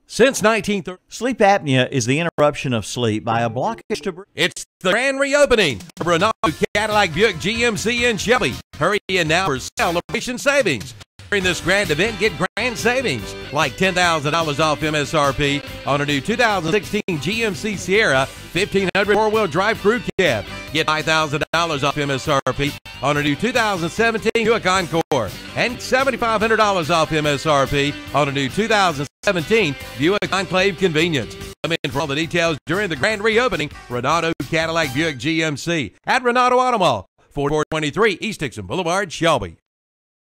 Since 1930, Sleep apnea is the interruption of sleep by a blockage to breathing. it's the grand reopening of Renault Cadillac Buick GMC in Shelby. Hurry in now for celebration savings. During this grand event, get grand savings like $10,000 off MSRP on a new 2016 GMC Sierra 1500 four-wheel drive crew cab. Get $5,000 off MSRP on a new 2017 Buick Encore and $7,500 off MSRP on a new 2017 Buick Enclave Convenience. Come in for all the details during the grand reopening. Renato Cadillac Buick GMC at Renato Auto Mall, 4423 East Dixon Boulevard, Shelby.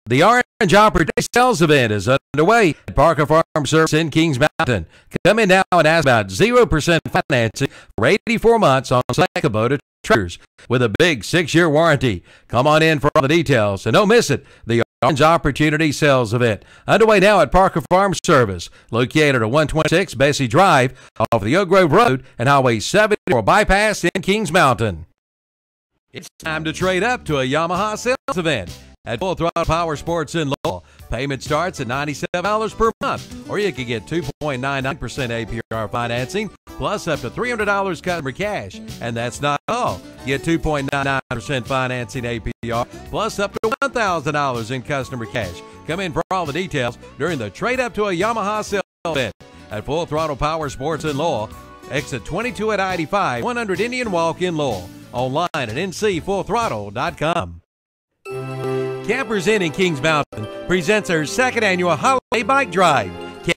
The Orange Opera Day Sales event is underway at Parker Farm Service in Kings Mountain. Come in now and ask about 0% financing for 84 months on select Kubota tractors with a big 6-year warranty. Come on in for all the details and don't miss it. The Orange Opportunity Sales event underway now at Parker Farm Service, located at 126 Bessie Drive off the Oak Grove Road and Highway 74 bypass in Kings Mountain. It's time to trade up to a Yamaha sales event at Full Throttle Power Sports in Lowell. Payment starts at $97 per month, or you can get 2.99% APR financing plus up to $300 customer cash. And that's not all. Get 2.99% financing APR plus up to $1,000 in customer cash. Come in for all the details during the Trade Up to a Yamaha sales event at Full Throttle Power Sports in Lowell. Exit 22 at I-85, 100 Indian Walk in Lowell. Online at ncfullthrottle.com. Campers Inn in Kings Mountain presents their second annual holiday bike drive.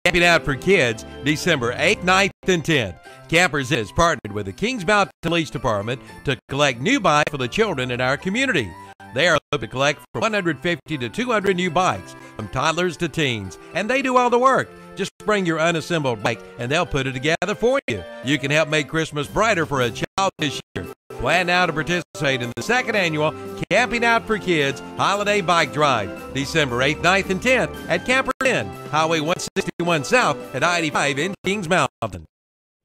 Camping out for kids December 8th, 9th, and 10th. Campers Inn has partnered with the Kings Mountain Police Department to collect new bikes for the children in our community. They are hoping to collect from 150 to 200 new bikes, from toddlers to teens, and they do all the work. Just bring your unassembled bike and they'll put it together for you. You can help make Christmas brighter for a child this year. Plan now to participate in the second annual Camping Out for Kids Holiday Bike Drive, December 8th, 9th, and 10th at Campers Inn, Highway 161 South at I-85 in Kings Mountain.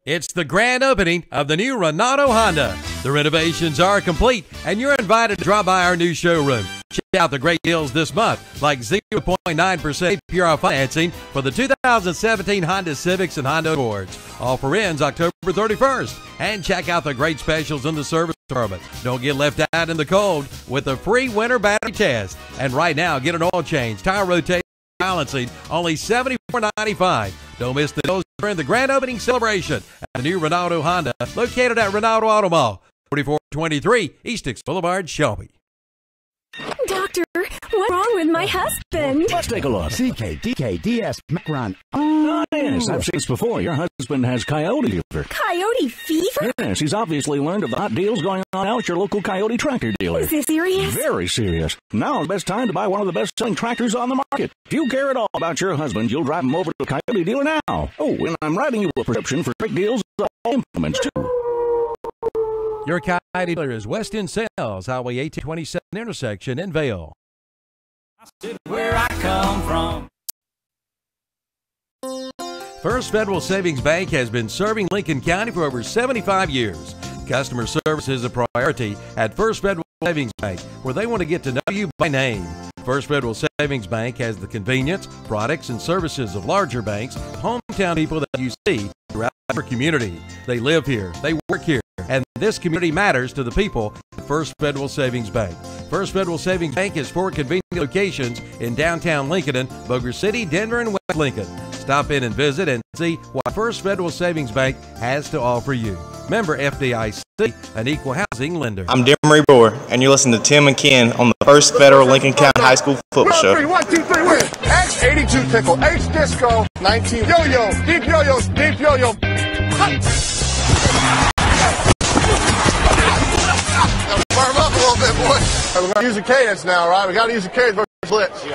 It's the grand opening of the new Renato Honda. The renovations are complete, and you're invited to drop by our new showroom. Check out the great deals this month, like 0.9% APR financing for the 2017 Honda Civics and Honda Accords. Offer ends October 31st. And check out the great specials in the service department. Don't get left out in the cold with a free winter battery test. And right now, get an oil change, tire rotation, balancing, only $74.95. Don't miss the deals during the grand opening celebration at the new Renato Honda, located at Renato Auto Mall, 4423 East Dixon Boulevard, Shelby. Doctor, what's wrong with my husband? Let's take a look. CKDKDS Macron. Oh, yes, I've seen this before. Your husband has coyote fever. Coyote fever? Yes, he's obviously learned of the hot deals going on now at your local Coyote tractor dealer. Is this serious? Very serious. Now is the best time to buy one of the best-selling tractors on the market. If you care at all about your husband, you'll drive him over to the Coyote dealer now. Oh, and I'm writing you a prescription for great deals on all implements, too. Your Coyote dealer is West End Sales, Highway 1827 intersection in Vale. Where I come from. First Federal Savings Bank has been serving Lincoln County for over 75 years. Customer service is a priority at First Federal Savings Bank, where they want to get to know you by name. First Federal Savings Bank has the convenience, products, and services of larger banks, hometown people that you see throughout your community. They live here, they work here, and this community matters to the people at First Federal Savings Bank. First Federal Savings Bank has 4 convenient locations in downtown Lincolnton, Boger City, Denver, and West Lincoln. Stop in and visit and see what First Federal Savings Bank has to offer you. Member FDIC, an equal housing lender. I'm Demery Brewer, and you're listening to Tim and Ken on the First Federal Lincoln County High School Football Show. 1, 2, 3, win! X, 82 pickle, H, disco, 19, yo-yo, deep yo-yo, deep yo-yo. Firm up a little bit, boy. We're going to use a cadence now, right? We got to use a cadence for blitz.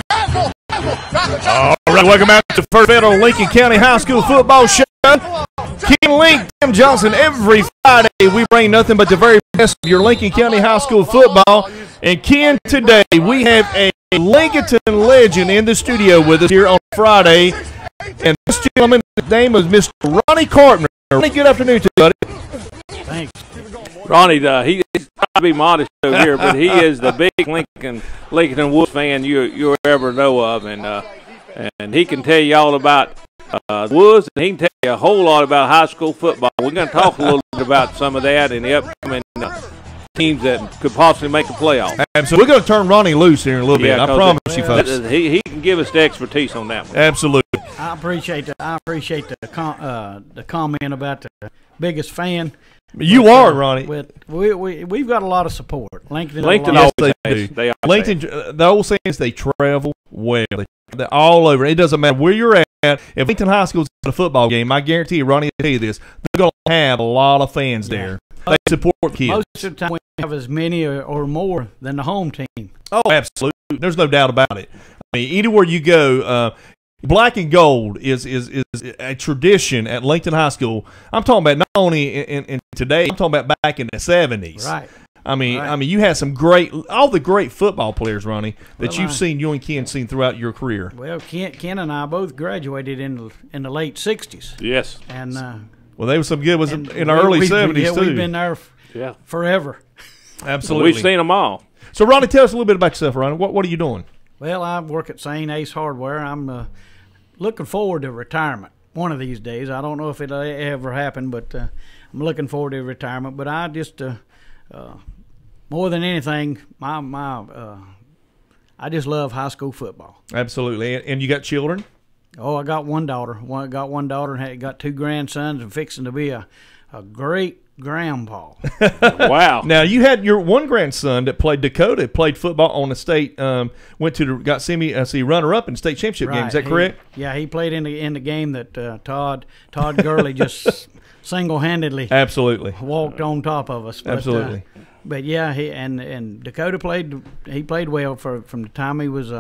All right, welcome back to First Federal Lincoln County High School Football Show. Ken Link, Tim Johnson. Every Friday we bring nothing but the very best of your Lincoln County High School football. And Ken, today we have a Lincolnton legend in the studio with us here on Friday. And this gentleman, his name is Mr. Ronnie Carpenter. Ronnie, good afternoon to you, buddy. Thanks. Ronnie, he's trying to be modest over here, but he is the big Lincolnton Wolves fan you ever know of, and he can tell you all about Woods, and he can tell you a whole lot about high school football. We're going to talk a little bit about some of that in the upcoming teams that could possibly make a playoff. So we're going to turn Ronnie loose here in a little bit. I promise you, folks. He can give us the expertise on that one. Absolutely. I appreciate the comment about the biggest fan. You are, Ronnie. We've got a lot of support. Lincoln yes, they do. Lincoln, the old saying is they travel well. They're all over. It doesn't matter where you're at. If Lincoln High School's at a football game, I guarantee you, Ronnie will tell you this, they're going to have a lot of fans there. They support kids. Most of the time we have as many or more than the home team. Oh, absolutely. There's no doubt about it. I mean, anywhere you go, black and gold is a tradition at Lincoln High School. I'm talking about not only in today, I'm talking about back in the 70s. Right. I mean, you had some all the great football players, Ronnie, that you've seen, you and Ken seen throughout your career. Well, Ken and I both graduated in the late 60s. Yes. And well, they were some good ones in the early 70s, too. We've been there forever. Absolutely. We've seen them all. So, Ronnie, tell us a little bit about yourself, Ronnie. What are you doing? Well, I work at St. Ace Hardware. I'm looking forward to retirement one of these days. I don't know if it'll ever happen, but I'm looking forward to retirement. But I just, more than anything, I just love high school football. Absolutely. And you got children? Oh, I got one daughter. And got two grandsons, and fixing to be a great grandpa. Wow. Now, you had your one grandson that played Dakota, played football on the state, got runner-up in the state championship game. Is that correct? Yeah, he played in the game that Todd Gurley just single-handedly walked on top of us. Absolutely. But yeah, and Dakota played well from the time he was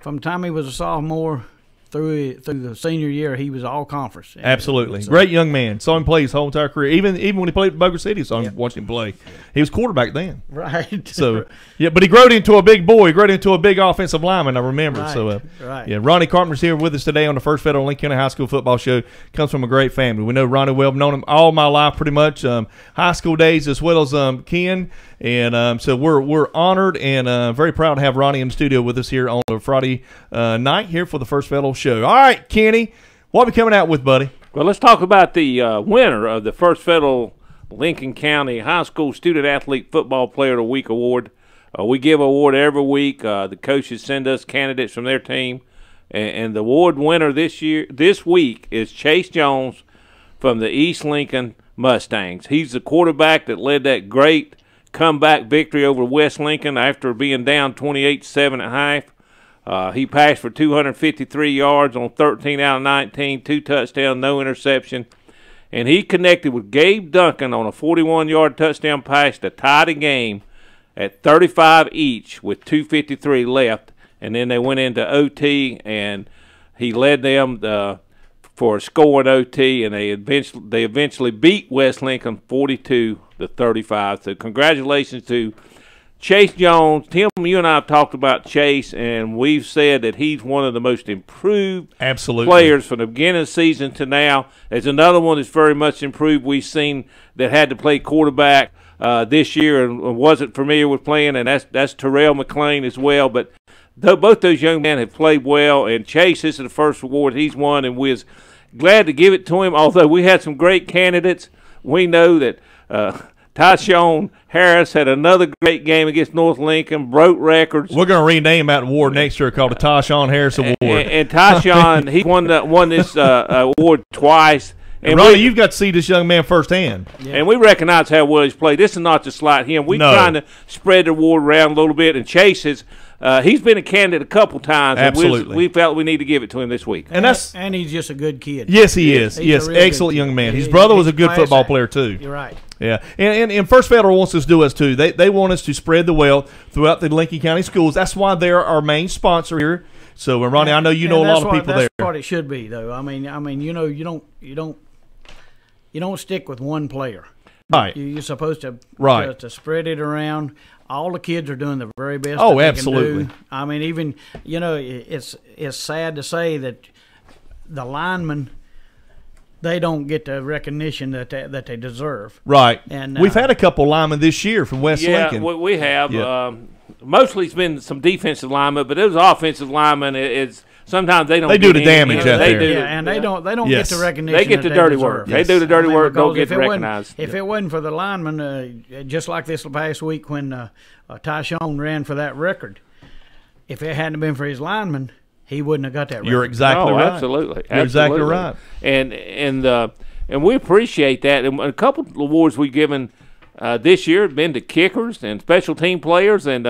from the time he was a sophomore through the senior year. He was all conference. Absolutely. Great young man. Saw him play his whole entire career. Even when he played at Boger City, watched him play. He was quarterback then. Right. So yeah, but he grew into a big boy. He grew into a big offensive lineman, I remember. Right. So right. Yeah, Ronnie Carpenter's here with us today on the First Federal Lincoln County High School Football Show. Comes from a great family. We know Ronnie well. I've known him all my life pretty much. High school days as well as Ken. And so we're honored and very proud to have Ronnie in the studio with us here on a Friday night here for the First Federal Show. All right, Kenny, what are we coming out with, buddy? Well, let's talk about the winner of the First Federal Lincoln County High School Student Athlete Football Player of the Week award. We give an award every week. The coaches send us candidates from their team, and the award winner this week is Chase Jones from the East Lincoln Mustangs. He's the quarterback that led that great comeback victory over West Lincoln after being down 28-7 at half. He passed for 253 yards on 13 out of 19, 2 touchdowns, no interception. And he connected with Gabe Duncan on a 41-yard touchdown pass to tie the game at 35 each with 2:53 left. And then they went into OT, and he led them for a score in OT, and they eventually beat West Lincoln 42-35. So congratulations to Chase Jones. Tim, you and I have talked about Chase, and we've said that he's one of the most improved players from the beginning of the season to now. There's another one that's very much improved we've seen that had to play quarterback this year and wasn't familiar with playing, and that's Terrell McLean as well. But both those young men have played well, and Chase, this is the first award he's won, and we're glad to give it to him. Although we had some great candidates, we know that Tyshawn Harris had another great game against North Lincoln, broke records. We're going to rename that award next year called the Tyshawn Harris Award. And Tyshawn, he won this award twice. And Ronnie, you've got to see this young man firsthand. Yeah. And we recognize how well he's played. This is not to slight him. We're trying to spread the award around a little bit. And Chase has he's been a candidate a couple times. Absolutely. And we felt we need to give it to him this week. And he's just a good kid. Yes, he is. Yes, excellent young man. His brother was a good football player, too. You're right. Yeah, and First Federal wants us to do us, too. They want us to spread the wealth throughout the Lincoln County schools. That's why they're our main sponsor here. So, Ronnie, I know you know a lot of people there. That's what it should be, though. I mean, you don't stick with one player. Right. You're supposed to to spread it around. All the kids are doing the very best. Oh, that they absolutely. can do. I mean, even it's sad to say that the linemen, they don't get the recognition that they deserve. Right. And we've had a couple linemen this year from West Lincoln. Yeah, we have. Yeah. Mostly it's been some defensive linemen, but those offensive linemen, sometimes they don't. They do the damage out there. And they don't Yes. get the recognition. They get the dirty work. They do the dirty work. Don't get recognized. If it wasn't for the linemen, just like this past week when Tyshawn ran for that record, if it hadn't been for his linemen, he wouldn't have got that record. You're exactly right. Absolutely. You're exactly right. And we appreciate that. And a couple of awards we've given this year have been to kickers and special team players, and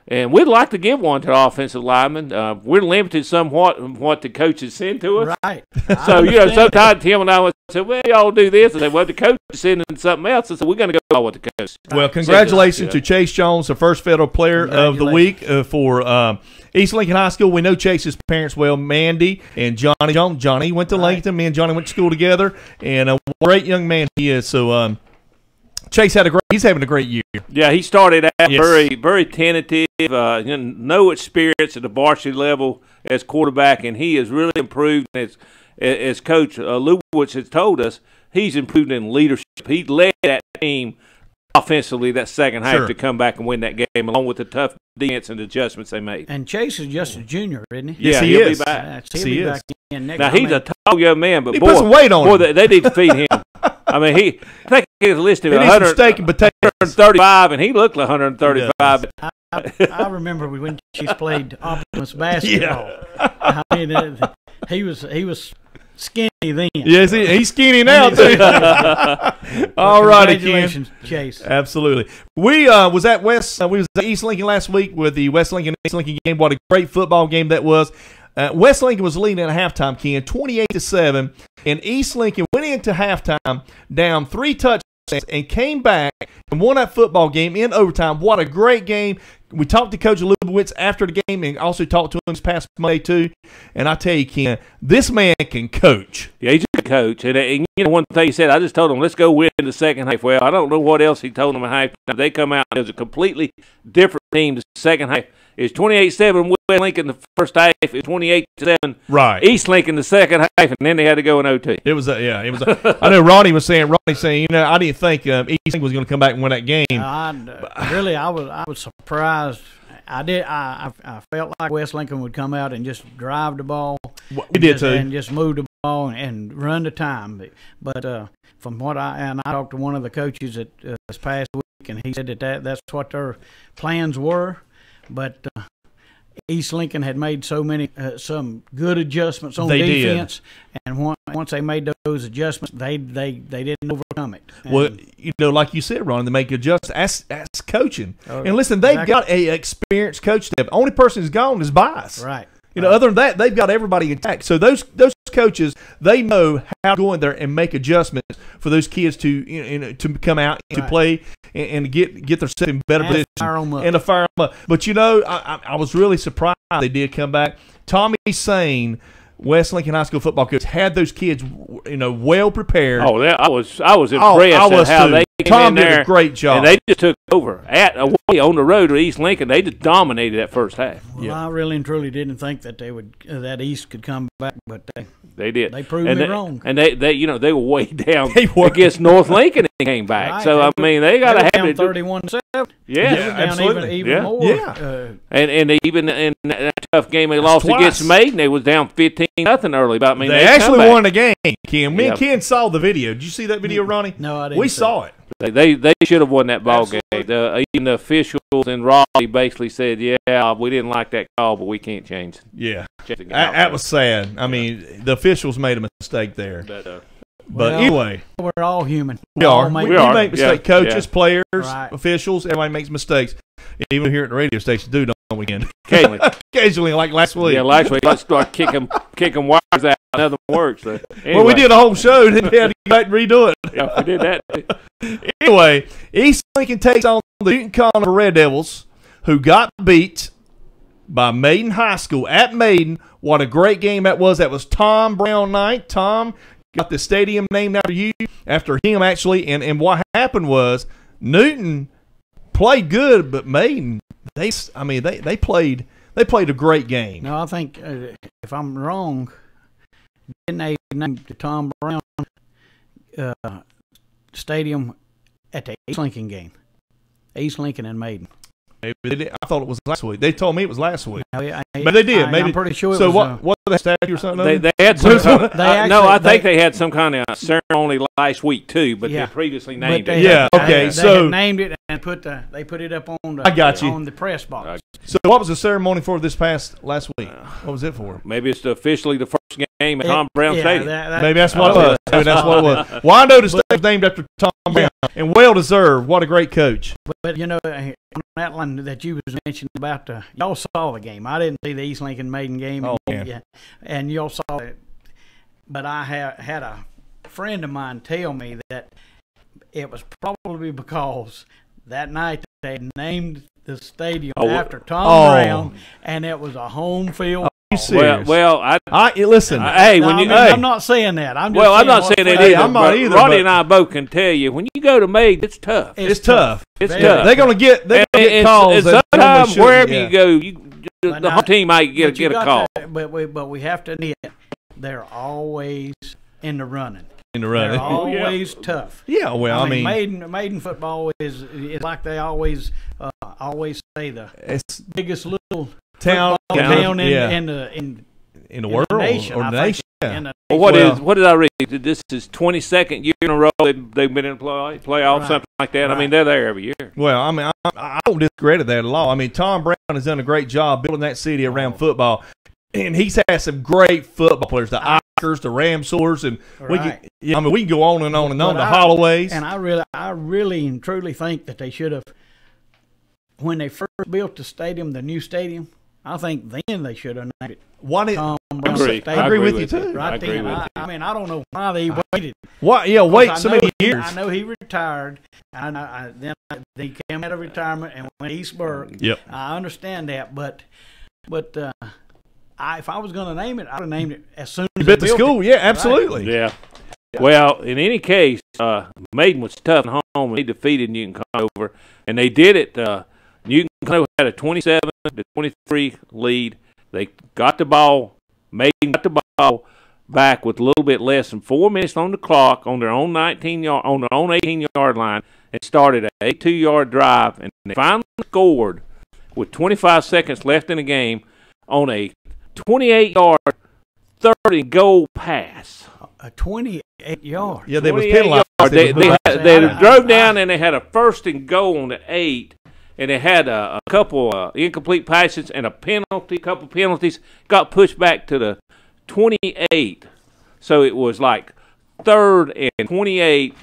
we'd like to give one to the offensive linemen. We're limited somewhat in what the coaches send to us. Right. So, sometimes Tim and I would say, well, y'all do this. And say, well, the coach is sending something else. And so we're going to go with the coach. Well, congratulations to Chase Jones, the first Federal Player of the Week for East Lincoln High School. We know Chase's parents well, Mandy and Johnny. Johnny went to Lincolnton. Me and Johnny went to school together. And a great young man he is. So, Chase he's having a great year. Yeah, he started out very, very tentative, no experience at the varsity level as quarterback, and he has really improved. As Coach Lewis has told us, he's improved in leadership. He led that team offensively that second half to come back and win that game, along with the tough defense and adjustments they made. And Chase is just a junior, isn't he? Yes, he'll is. be back. He'll be back in next Now, he's a tall young man, but he put some weight on him. They need to feed him. I mean, I think he was listed at 135, and he looked like 135. I remember when Chase played Optimus basketball. I mean, he was skinny then. Yes, he's skinny now too. All righty, congratulations, Chase. Absolutely. We was at East Lincoln last week with the West Lincoln East Lincoln game. What a great football game that was. West Lincoln was leading at halftime, Ken, 28-7, and East Lincoln went into halftime down 3 touchdowns and came back and won that football game in overtime. What a great game. We talked to Coach Lubowitz after the game and also talked to him this past Monday too. And I tell you, Ken, this man can coach. Yeah, he's a coach. And one thing he said, I just told him, let's go win the second half. Well, I don't know what else he told them at halftime. They come out, it was a completely different team the second half. It's 28-7 West Lincoln the first half. It's 28-7 East Lincoln the second half, and then they had to go in OT. It was I know Ronnie was saying, I didn't think East Lincoln was going to come back and win that game. I was surprised. I felt like West Lincoln would come out and just drive the ball. We did too, and just move the ball and run the time. But from what I talked to one of the coaches this past week, and he said that's what their plans were. But East Lincoln had made some good adjustments on defense, and once they made those adjustments, they didn't overcome it. And like you said, Ron, they make adjustments. That's coaching. And listen, they've got a experienced coach staff. The only person who's gone is Bias. Right. Other than that, they've got everybody intact. So those coaches, they know how to go in there and make adjustments for those kids to come out and to play and get themselves in better position and to fire them up. But I was really surprised they did come back. Tommy Sane, West Lincoln High School football coach, had those kids, well prepared. Oh, I was impressed at how they came Tom in there. Did a great job, and they just took over away on the road to East Lincoln. They just dominated that first half. Well, I really and truly didn't think that that East could come back, but they did. They proved me wrong. And they were way down against North Lincoln and came back. Right. So they got to have it. 31-7. Yeah, absolutely. Even more. Yeah. And even in that tough game they lost against Maiden, they was down 15-0 early. But they actually won the game, Ken. Me and Ken saw the video. Did you see that video, Ronnie? No, I didn't. We saw it. They should have won that ball game. Even the officials and Raleigh basically said, "Yeah, we didn't like that call, but we can't change." Yeah, that was sad. I mean, the officials made a mistake there. But anyway, we're all human. We make mistakes. Coaches, players, right. officials, everybody makes mistakes. Even here at the radio station, don't we? Occasionally, like last week. Yeah, last week. Let's start kicking wires out. Nothing works. So, anyway. Well, we did a whole show, then we had to go back and redo it. Yeah, we did that. Anyway, East Lincoln takes on the Lincolnton Red Devils, who got beat by Maiden High School at Maiden. What a great game that was. That was Tom Brown night. Tom got the stadium named after him actually. And what happened was Newton played good, but Maiden, they played a great game. No, I think if I'm wrong, didn't they name the Tom Brown stadium at the East Lincoln game? East Lincoln and Maiden. Maybe they did. I thought it was last week. They told me it was last week. No, but they did. Maybe. I'm pretty sure it so was. What did they statue or something? They had some. I think they had some kind of ceremony last week too, but they previously named it. Yeah. Okay. They had named it and they put it up on the. I got you. On the press box. So what was the ceremony for this past last week? What was it for? Maybe it's officially the first game at Tom Brown Stadium. Maybe that's what it was. Maybe that's what it was. Well, I know the stadium was named after Tom Brown, and well deserved. What a great coach. But you know, on that line that you was mentioning about y'all saw the game. I didn't see the East Lincoln Maiden game. Oh, man. And y'all saw it. But I had a friend of mine tell me that it was probably because that night they named the stadium after Tom Brown, and it was a home field. Well, listen. I'm not saying that. I'm not saying that either. I'm not either. Ronnie and I both can tell you when you go to Maiden, it's tough. It's tough. It's tough. They're gonna get calls. Sometimes wherever you go, the whole team might get a call. But we have to admit, they're always in the running. They're always tough. Yeah, well, I mean Maiden football is like they always say the biggest little town in the world or the nation. What did I read? This is 22nd year in a row they've been in playoffs, something like that. I mean, they're there every year. Well, I mean, I don't discredit that at all. I mean, Tom Brown has done a great job building that city around football. And he's had some great football players, the Oscars, the Ramsors, and we can go on and on and on. The Holloways. And I really and truly think that they should have, when they first built the new stadium, I think then they should have named it. Tom Brown Stadium. I agree with you too. Right then, I mean, I don't know why they waited. Wait so many years. I know he retired. Then he came out of retirement and went to Eastburg. Yep. I understand that, but. If I was going to name it, I would have named it as soon as you built the school. Yeah, absolutely. Right? Yeah. Well, in any case, Maiden was tough at home. They defeated Newton Conover, and they did it. Newton Conover had a 27-23 lead. They got the ball. Maiden got the ball back with a little bit less than 4 minutes on the clock on their own 18-yard line, and started an 82-yard drive, and they finally scored with 25 seconds left in the game on a 28-yard, 30-goal pass. A 28-yard. Yeah, they was penalized. They drove down and they had a 1st and goal on the 8, and they had a couple incomplete passes and a couple penalties. Got pushed back to the 28, so it was like 3rd and 28,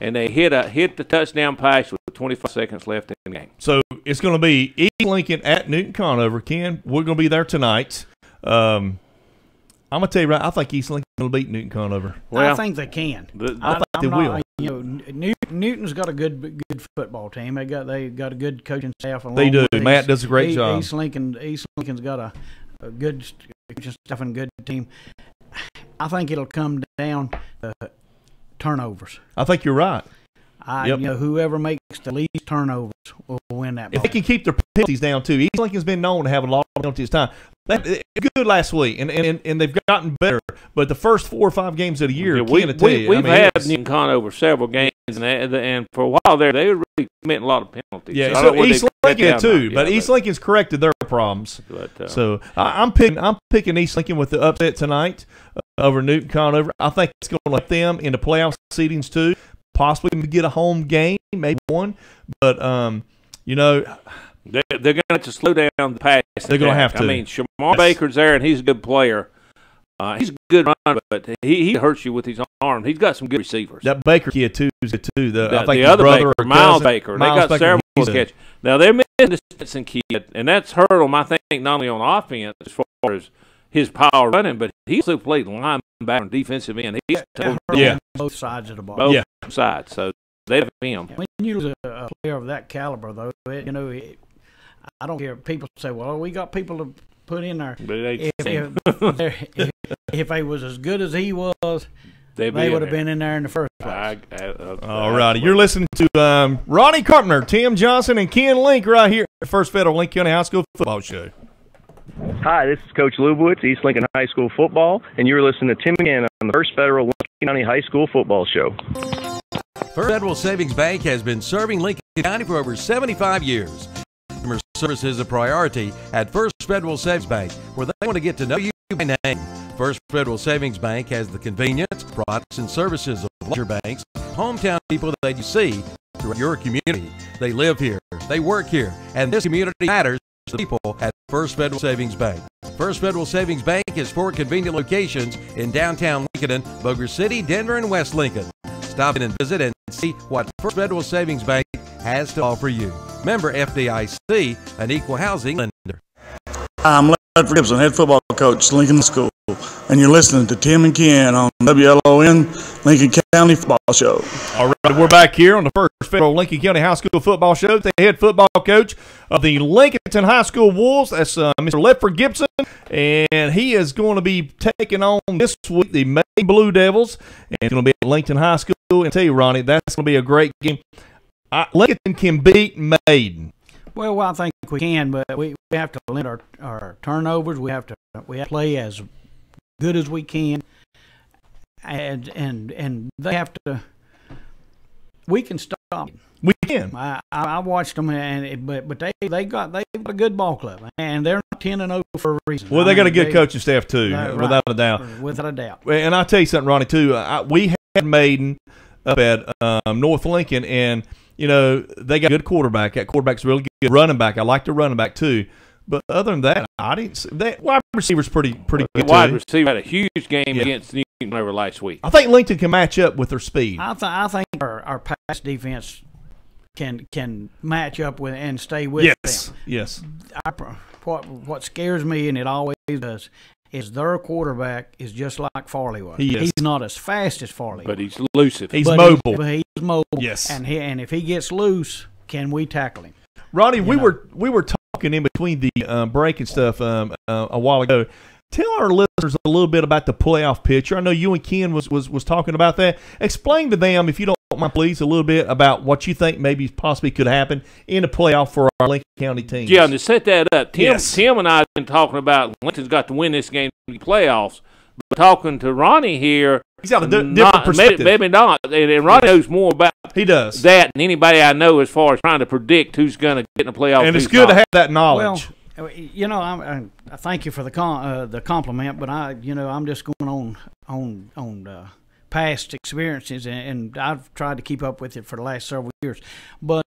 and they hit the touchdown pass with 25 seconds left in the game. So it's going to be East Lincoln at Newton Conover. Ken, we're going to be there tonight. I'm going to tell you right, I think East Lincoln will beat Newton Conover. Well, I think they can. I think they will. Newton's got a good football team. They got a good coaching staff. They do. Matt does a great job. East Lincoln's got a good coaching staff and good team. I think it'll come down to turnovers. I think you're right. Whoever makes the least turnovers will win that ball. If they can keep their penalties down too. East Lincoln's been known to have a lot of penalties time. They were good last week, and they've gotten better. But the first 4 or 5 games of the year, we've had Newton Conover several games, and for a while there, they were really committing a lot of penalties. Yeah, so East Lincoln too, but East Lincoln's corrected their problems. So I'm picking East Lincoln with the upset tonight over Newton Conover. I think it's going to let them into playoff seedings too. Possibly get a home game, maybe one, but they're going to have to slow down the pass. They're going to have to. I mean, Shamar Baker's there, and he's a good player. He's a good runner, but he hurts you with his arm. He's got some good receivers. That Baker kid too is good too. I think the other brother Baker, Miles Baker, they got several catches. Now they're missing this Stetson kid, and that's hurt him. I think not only on offense as far as his power running, but he also played linebacker and defensive end. He's both sides of the ball. Both sides. So they have him. When you lose a player of that caliber, though, I don't care. People say, "Well, we got people to put in there." If they was as good as he was, they would have been in there in the first place. All righty. You're listening to Ronnie Carpenter, Tim Johnson, and Ken Link right here at the First Federal Lincoln County High School Football Show. Hi, this is Coach Lubowitz, East Lincoln High School Football, and you're listening to Tim again on the First Federal Lincoln County High School Football Show. First Federal Savings Bank has been serving Lincoln County for over 75 years. Customers service is a priority at First Federal Savings Bank, where they want to get to know you by name. First Federal Savings Bank has the convenience, products, and services of larger banks, hometown people that you see throughout your community. They live here, they work here, and this community matters to the people at First Federal Savings Bank. First Federal Savings Bank has 4 convenient locations in downtown Lincolnton, Bossier City, Denver, and West Lincoln. Stop in and visit and see what First Federal Savings Bank has to offer you. Member FDIC, an equal housing lender. I'm Larry Gibson, head football coach, Lincoln School, and you're listening to Tim and Ken on WLON, Lincoln County Football Show. All right, we're back here on the First Federal Lincoln County High School Football Show. The head football coach of the Lincolnton High School Wolves, that's Mr. Ledford Gibson, and he is going to be taking on this week the Maiden Blue Devils, and it's going to be at Lincoln High School. And I tell you, Ronnie, that's going to be a great game. Lincoln can beat Maiden. Well, I think we can, but we have to limit our turnovers. We have to play as good as we can, and they have to. We can stop. We can. I watched them, but they got a good ball club, and they're not 10-0 for a reason. Well, they got a good coaching staff too, without a doubt. Without a doubt. And I'll tell you something, Ronnie, too. We had Maiden up at North Lincoln, and they got a good quarterback. That quarterback's really good. Running back, I like the running back too. But other than that, I didn't see that wide receiver's pretty good. The wide receiver had a huge game against Newton over last week. I think Lincoln can match up with their speed. I think our pass defense can match up with and stay with them. Yes. What scares me, and it always does, is their quarterback is just like Farley was. He's not as fast as Farley, but he's elusive. He's mobile. He's mobile. Yes. And if he gets loose, can we tackle him? Ronnie, we were talking in between the break and stuff a while ago. Tell our listeners a little bit about the playoff picture. I know you and Ken was talking about that. Explain to them, if you don't mind, please, a little bit about what you think maybe possibly could happen in the playoff for our Lincoln County teams. Yeah, and to set that up, Tim and I have been talking about Lincoln's got to win this game in the playoffs. But talking to Ronnie here, he's got a different perspective. Maybe not. And Ronnie knows more about that than anybody I know as far as trying to predict who's going to get in the playoffs. And it's good to have that knowledge. Well, I thank you for the compliment, but I'm just going on past experiences, and I've tried to keep up with it for the last several years. But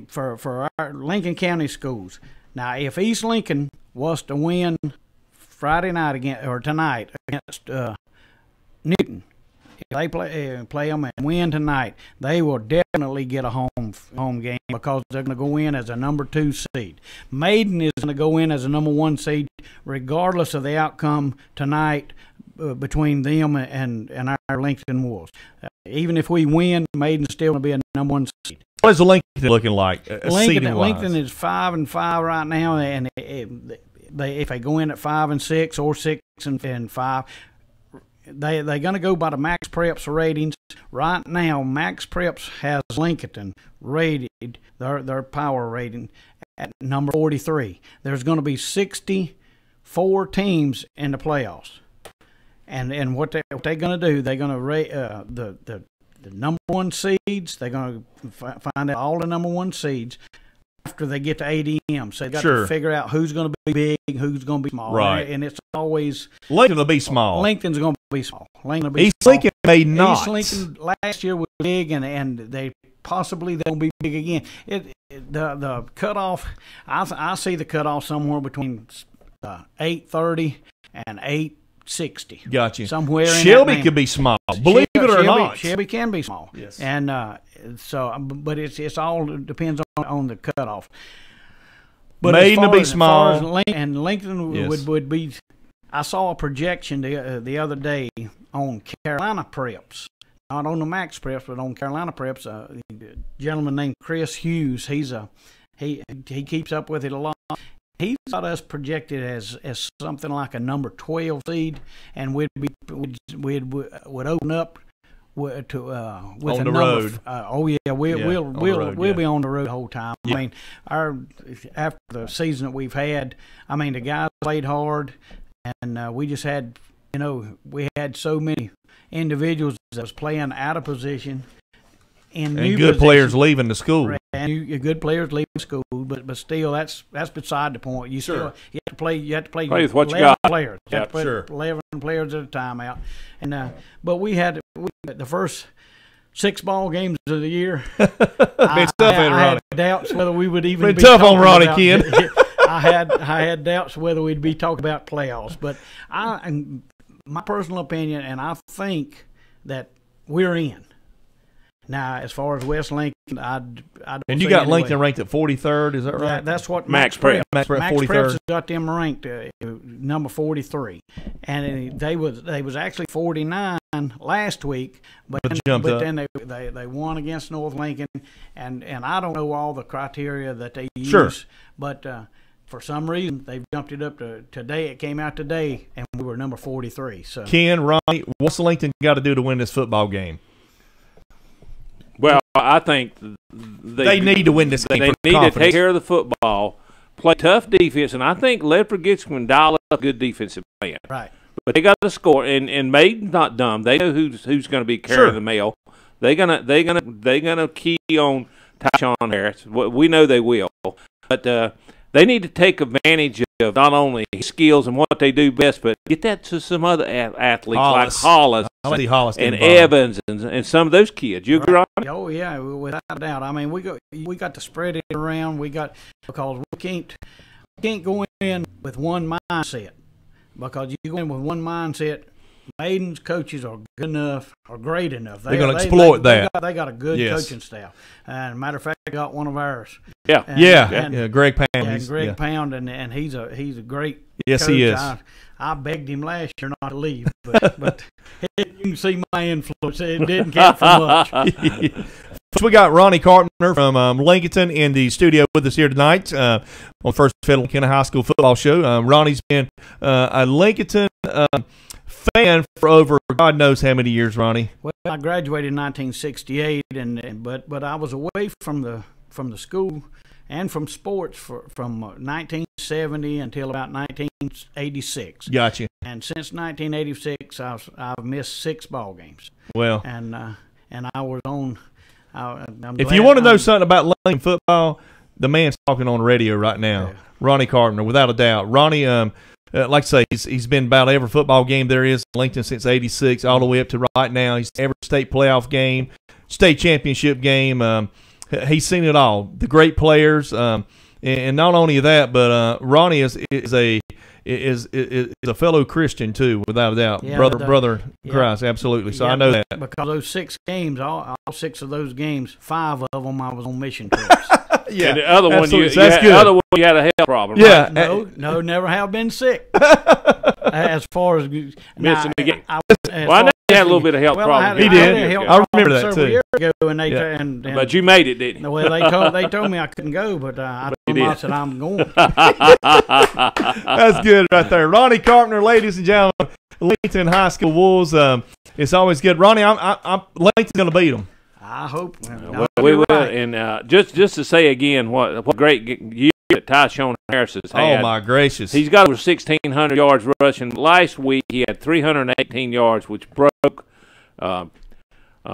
for our Lincoln County schools, now if East Lincoln was to win Friday night tonight against Newton, if they play them and win tonight, they will definitely get a home game because they're going to go in as a number 2 seed. Maiden is going to go in as a number 1 seed, regardless of the outcome tonight between them and our Lincoln Wolves. Even if we win, Maiden's still going to be a number 1 seed. What is the Lincoln looking like? Lincoln is 5-5 right now, and if they go in at 5-6 or 6-5. They're going to go by the Max Preps ratings. Right now, Max Preps has Lincolnton rated, their power rating, at number 43. There's going to be 64 teams in the playoffs. And what they're going to do, they're going to rate the number 1 seeds. They're going to find out all the number 1 seeds after they get to ADM. So they've got to figure out who's going to be big, who's going to be small. Right. And it's always Lincoln will be small. Lincoln's going to be small. East Lincoln may not. East Lincoln last year was big, and they possibly they'll be big again. The cutoff, I see the cutoff somewhere between 830 and 860. Gotcha. Somewhere in Shelby could be small. Believe it or not, Shelby can be small. Yes. And but it's all depends on the cutoff. But Maiden to be small, and Lincoln would be. I saw a projection the other day on Carolina Preps, not on the Max Preps, but on Carolina Preps. A gentleman named Chris Hughes. He keeps up with it a lot. He's got us projected as something like a number 12 seed, and we'd open up with on a the number. Road. We'll be on the road the whole time. Yeah. I mean, after the season that we've had, I mean, the guys played hard, and we just had, we had so many individuals that was playing out of position, in and new good players positions. leaving the school. And good players leaving school, but still, that's beside the point. You still you have to play. You have to play with what you 11 got. players. You have to play sure. 11 players at a time out. And but we had the first 6 ball games of the year. Been tough on I had Ronnie. doubts whether we would even Been be tough on talking Ronnie, about, Ken. I had doubts whether we'd be talking about playoffs, but my personal opinion, and I think that we're in. Now, as far as West Lincoln, I don't. And you see got any Lincoln way. ranked at 43rd, is that right? That's what Max Preps. Preps. Max Preps, Max 43rd. Preps has got them ranked number 43, and they was actually 49 last week, but jumped up. then they won against North Lincoln, and I don't know all the criteria that they use, Sure. but for some reason they've jumped it up to today. It came out today, and we were number 43. So Ken, Ronnie, what's Lincoln got to do to win this football game? Well, I think They need to win this game. They for need confidence. to take care of the football, play tough defense, and I think Ledford gets can dial up good defensive plan. right. But they got to score, and Maiden's not dumb. They know who's going to be carrying Sure. the mail. They're gonna key on Tyshawn Harris. We know they will, but they need to take advantage of not only his skills and what they do best, but get that to some other athletes like Hollis I like Hollis and involved. Evans and some of those kids. You agree, Ronnie? Oh yeah, without a doubt. I mean, we got to spread it around. Because we can't go in with one mindset. Because you go in with one mindset, Maiden's coaches are good enough, or great enough. They're going to exploit that. They got a good Yes. coaching staff. And matter of fact, they got one of ours. Yeah. And Greg Pound. And Greg Pound, and he's a great Yes, coach. he is. I begged him last year not to leave, but you can see my influence. It didn't count for much. So we got Ronnie Carpenter from Lincolnton in the studio with us here tonight on First Federal Lincoln High School Football Show. Ronnie's been a Lincolnton fan for over God knows how many years, Ronnie. Well, I graduated in 1968, but I was away from the school and from sports from 1970 until about 1986. Gotcha. And since 1986, I've missed 6 ball games. Well, and I was on. if you want to know something about Lincoln football, the man's talking on the radio right now. Yeah. Ronnie Carpenter, without a doubt. Ronnie, like I say, he's been about every football game there is in Lincoln since '86, all the way up to right now. He's every state playoff game, state championship game. He's seen it all. The great players, and not only that, but Ronnie is a fellow Christian too, without a doubt. Yeah, brother Christ, absolutely. So I know that. Because those 6 games, all 6 of those games, 5 of them I was on mission trips. Yeah, and the other one you had a health problem. Yeah, right? No, never have been sick. As far as missing the game. I know you had a little bit of health problem. He did. I remember that too. Years ago, and but you made it, didn't you? Well, they told me I couldn't go, but I told them, I said I'm going. That's good right there, Ronnie Carpenter, ladies and gentlemen. Lincoln High School Wolves. It's always good, Ronnie. I'm Lincoln's going to beat them. I hope. Well, we will. Right. And just to say again, what great year that Tyshawn Harris has had. Oh my gracious! He's got over 1,600 yards rushing. Last week he had 318 yards, which broke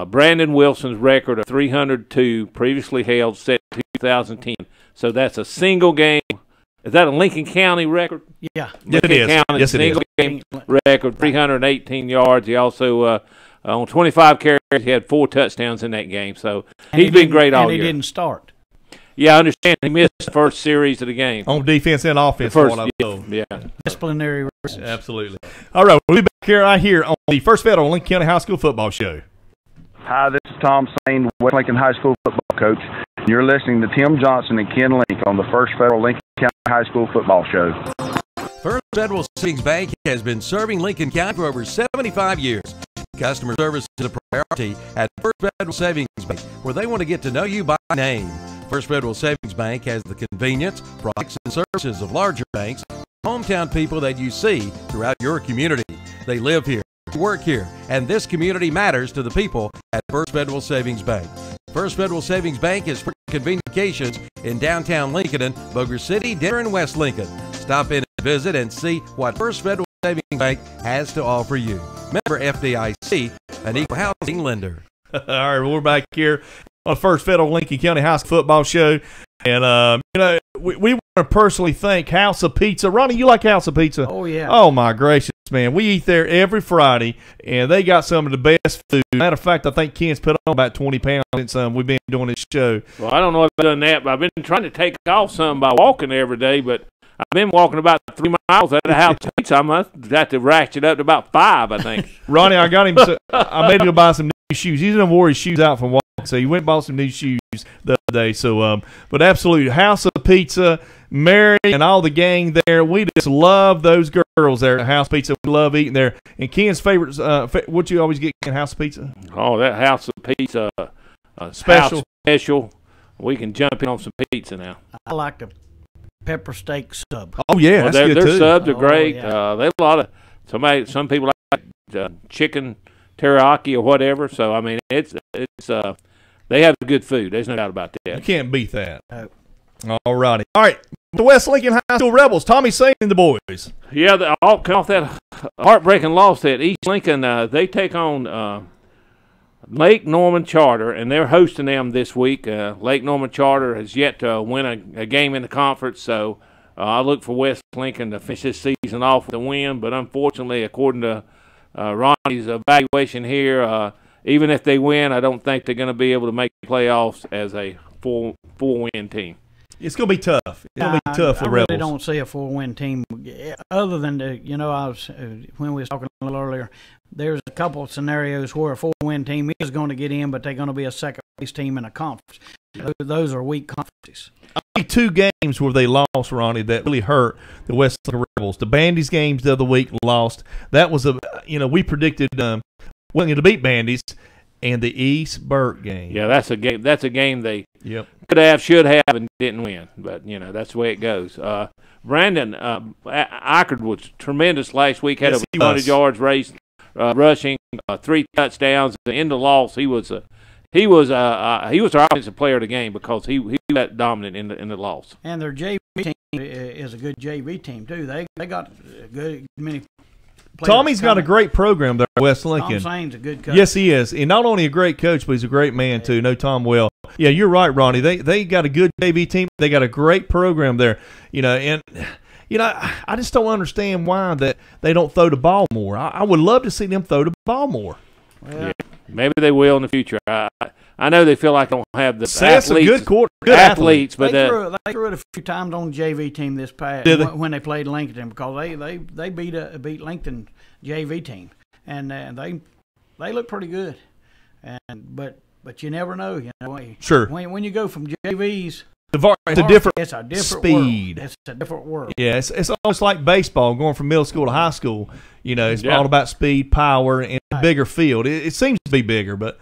Brandon Wilson's record of 302, previously held, set in 2010. So that's a single game. Is that a Lincoln County record? Yeah. Lincoln it is. County Yes, it is. single game record, 318 yards. He also on 25 carries, he had 4 touchdowns in that game. So he's been great all year. And he didn't start. Yeah, I understand. He missed the first series of the game. On defense and offense. Yeah. Disciplinary reasons. Absolutely. All right, we'll be back here right here on the First Federal Lincoln County High School Football Show. Hi, this is Tom Sane, West Lincoln High School football coach. You're listening to Tim Johnson and Ken Link on the First Federal Lincoln County High School Football Show. First Federal Savings Bank has been serving Lincoln County for over 75 years. Customer service is a priority at First Federal Savings Bank, where they want to get to know you by name. First Federal Savings Bank has the convenience, products, and services of larger banks, hometown people that you see throughout your community. They live here, work here, and this community matters to the people at First Federal Savings Bank. First Federal Savings Bank is for convenient locations in downtown Lincoln, Boger City, Denver, and West Lincoln. Stop in and visit and see what First Federal Savings Bank has to offer you. Member FDIC, an equal housing lender. All right, we're back here on First Federal Lincoln County High School Football Show. And, we want to personally thank House of Pizza. Ronnie, you like House of Pizza? Oh, yeah. Oh, my gracious, man. We eat there every Friday, and they got some of the best food. Matter of fact, I think Ken's put on about 20 pounds since we've been doing this show. Well, I don't know if I've done that, but I've been trying to take off some by walking every day, but I've been walking about 3 miles at the House of Pizza. I must have to ratchet up to about 5, I think. Ronnie, I got him. I made him go buy some new shoes. He's going to wear his shoes out from walking, so he went and bought some new shoes the other day. So, but absolutely, House of Pizza, Mary and all the gang there, we just love those girls there at House of Pizza. We love eating there. And Ken's favorites, what you always get in House of Pizza? Oh, that House of Pizza special. Special. We can jump in on some pizza now. I like the pepper steak sub. Oh yeah, that's good their too. subs are great. Yeah. They have a lot of some people like chicken teriyaki or whatever. So I mean, it's they have good food. There's no doubt about that. You can't beat that. All righty. All right, the West Lincoln High School Rebels, Tommy Sane and the boys. Yeah, they all come off that heartbreaking loss at East Lincoln. They take on Lake Norman Charter, and they're hosting them this week. Lake Norman Charter has yet to win a game in the conference, so I look for West Lincoln to finish this season off with a win. But unfortunately, according to Ronnie's evaluation here, even if they win, I don't think they're going to be able to make the playoffs as a four-win team. It's going to be tough. It's going to be tough for the Rebels. I really don't see a 4-win team other than I was when we was talking a little earlier. There's a couple of scenarios where a 4-win team is going to get in, but they're going to be a second-place team in a conference. Those are weak conferences. I think 2 games where they lost, Ronnie, that really hurt the West Lincoln Rebels. The Bandy's games the other week lost. That was we predicted Willing to beat Bandy's. And the East Burke game. Yeah, that's a game. That's a game they could have, should have, and didn't win. But that's the way it goes. Brandon Eichard was tremendous last week. Had over 200 yards rushing, 3 touchdowns. In the loss, he was our offensive player of the game because he was that dominant in the loss. And their JV team is a good JV team too. They got many. Tommy's got a great program there at West Lincoln. Tom Sane's a good coach. Yes, he is. And not only a great coach, but he's a great man, too. Know Tom well. Yeah, you're right, Ronnie. They got a good JV team. They got a great program there. I just don't understand why that they don't throw the ball more. I would love to see them throw the ball more. Well, yeah, maybe they will in the future. I know they feel like they don't have the Seth's athletes. Good athletes, but they threw it a few times on the JV team this past when they played Lincolnton because they beat Lincolnton JV team and they look pretty good. But you never know. Sure. When you go from JVs. It's a different speed. World. It's a different world. Yeah, it's almost like baseball, going from middle school to high school. It's all about speed, power, and a bigger field. It seems to be bigger, but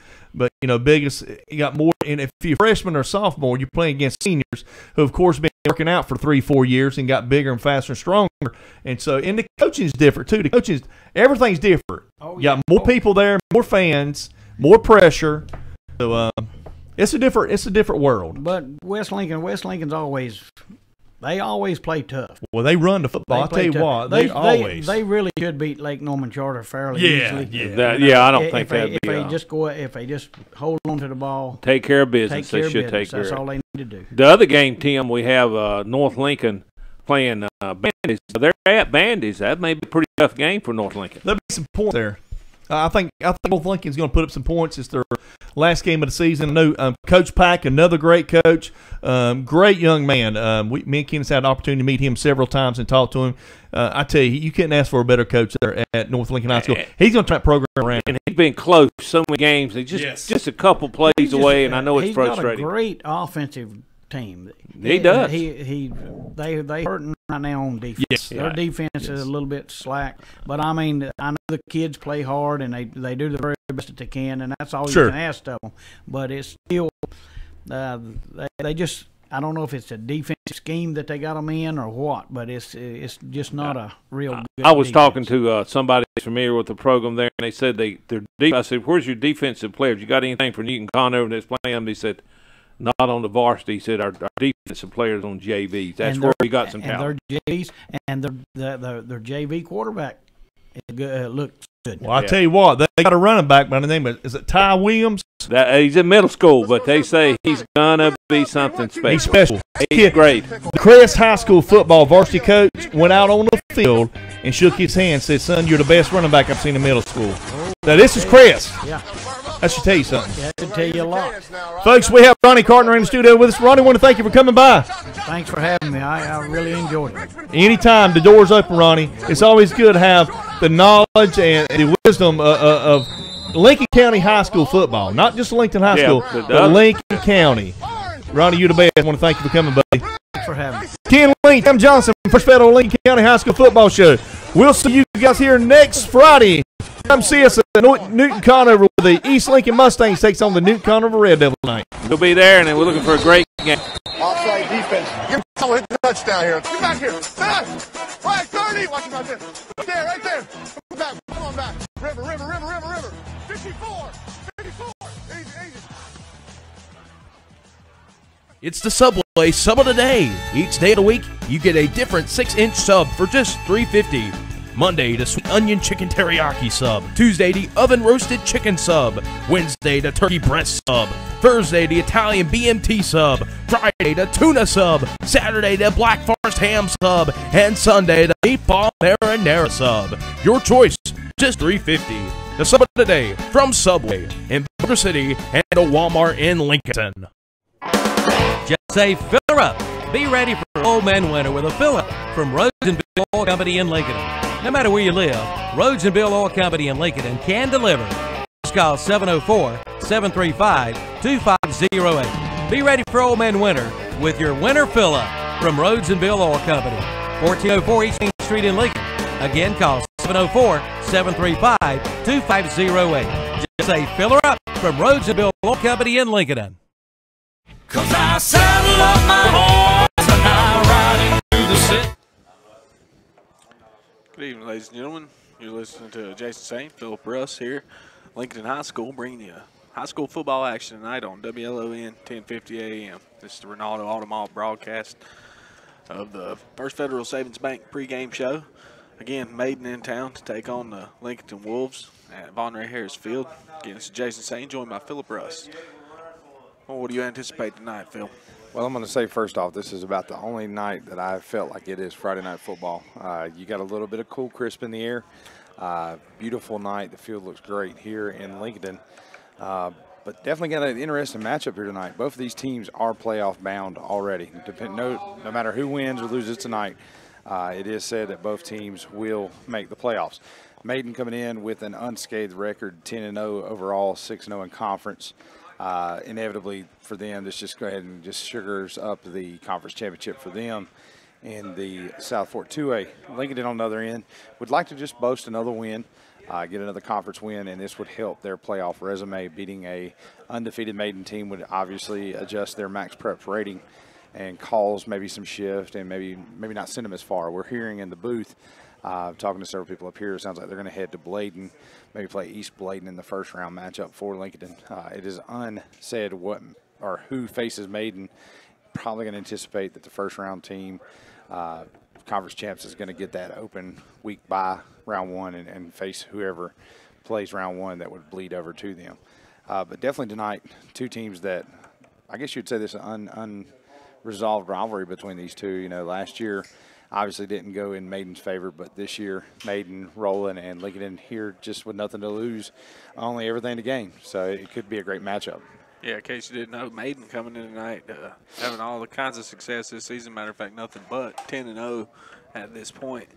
biggest you got more. And if you're a freshman or sophomore, you're playing against seniors who, of course, been working out for 3-4 years and got bigger and faster and stronger. And so, and the coaching is different too. Everything's different. You got more people there, more fans, more pressure. So it's a different world. But West Lincoln's always play tough. Well, they run the football. I'll tell you what, they really should beat Lake Norman Charter fairly easily. I don't think that'd be. If they just hold on to the ball, take care of business. They should take care. That's all they need to do. The other game, Tim, we have North Lincoln playing Bandy's. They're at Bandy's. That may be a pretty tough game for North Lincoln. There'll be some points there. I think North Lincoln's going to put up some points. It's their last game of the season. I know Coach Pack, another great coach, great young man. Me and Kenneth had an opportunity to meet him several times and talk to him. I tell you, you couldn't ask for a better coach there at North Lincoln High School. He's going to turn that program around. And he's been close so many games. He's just a couple plays away, and I know it's frustrating. He's got a great offensive team. He does. They hurting right now on defense. Yes. Their defense is a little bit slack, but I mean, I know the kids play hard and they do the very best that they can, and that's all you can ask of them. But it's still, they just. I don't know if it's a defensive scheme that they got them in or what, but it's just not a real good I was defense. talking to somebody that's familiar with the program there, and they said their defense. I said, "Where's your defensive players? You got anything for Newton Conover that's playing them?" He said, "Not on the varsity." He said, "Our defensive players on JVs. That's where we got some talent." And their JVs and their JV quarterback looks good. Well, I tell you what, they got a running back by the name of, is it Ty Williams? Crest. He's in middle school, but they say he's gonna be something special. He's special. He's great. The Crest High School football varsity coach went out on the field and shook his hand and said, son, you're the best running back I've seen in middle school. Now, this is Crest. Yeah. That should tell you something. Yeah, that should tell you a lot. Folks, we have Ronnie Cartner in the studio with us. Ronnie, I want to thank you for coming by. Thanks for having me. I really enjoyed it. Anytime, the door's open, Ronnie. It's always good to have the knowledge and the wisdom of Lincoln County High School football. Not just Lincoln High School, but Lincoln County. Ronnie, you're the best. I want to thank you for coming, buddy. Thanks for having me. Ken Link, Tim Johnson, First Federal Lincoln County High School Football Show. We'll see you guys here next Friday. Come see us at Newton Conover where the East Lincoln Mustangs takes on the Newton Conover Red Devil tonight. We'll be there, and we're looking for a great game. Offside defense. Give me hit the touchdown here. Get back here. Flag 30. Watch him out there. Right there, right there. Come back. Come on back. River. 54. Easy. It's the Subway Sub of the Day. Each day of the week, you get a different 6-inch sub for just $3.50. Monday, the sweet onion chicken teriyaki sub. Tuesday, the oven roasted chicken sub. Wednesday, the turkey breast sub. Thursday, the Italian BMT sub. Friday, the tuna sub. Saturday, the Black Forest ham sub. And Sunday, the meatball marinara sub. Your choice, just $3.50. The Sub of the Day from Subway in Boulder City and a Walmart in Lincolnton. Just say fill her up. Be ready for Old Man Winter with a fill-up from Roads and Bill Oil Company in Lincolnton. No matter where you live, Roads and Bill Oil Company in Lincolnton can deliver. Just call 704-735-2508. Be ready for Old Man Winter with your winter fill-up from Roads and Bill Oil Company, 1404 East Main Street in Lincoln. Again, call 704-735-2508. Just say fill her up from Roads and Bill Oil Company in Lincoln. 'Cause I saddle up my horse and I ride into the city. Good evening, ladies and gentlemen. You're listening to Jason Saint, Philip Russ here, Lincoln High School, bringing you high school football action tonight on WLON 1050 AM. This is the Ronaldo Automall broadcast of the First Federal Savings Bank pregame show. Again, Maiden in town to take on the Lincolnton Wolves at Von Ray Harris Field. Again, this is Jason Saint, joined by Philip Russ. Well, what do you anticipate tonight, Phil? Well, I'm going to say first off, this is about the only night that I felt like it is Friday night football. You got a little bit of cool, crisp in the air. Beautiful night. The field looks great here in Lincolnton. But definitely got an interesting matchup here tonight. Both of these teams are playoff bound already. No matter who wins or loses tonight, it is said that both teams will make the playoffs. Maiden coming in with an unscathed record, 10-0 overall, 6-0 in conference. Inevitably for them, this just go ahead and just sugars up the conference championship for them in the South Fork 2A. Lincoln on the other end would like to just boast another win, get another conference win, and this would help their playoff resume. Beating a undefeated Maiden team would obviously adjust their max prep rating and cause maybe some shift and maybe not send them as far. We're hearing in the booth, talking to several people up here, it sounds like they're going to head to Bladen, maybe play East Bladen in the first round matchup for Lincoln. It is unsaid what or who faces Maiden. Probably going to anticipate that the first round team, conference champs, is going to get that open week by round one and face whoever plays round one that would bleed over to them. But definitely tonight, two teams that I guess you'd say this is an unresolved rivalry between these two. You know, last year obviously didn't go in Maiden's favor, but this year Maiden rolling and Lincoln here just with nothing to lose, only everything to gain. So it could be a great matchup. Yeah, in case you didn't know, Maiden coming in tonight, having all the kinds of success this season. Matter of fact, nothing but 10-0 at this point,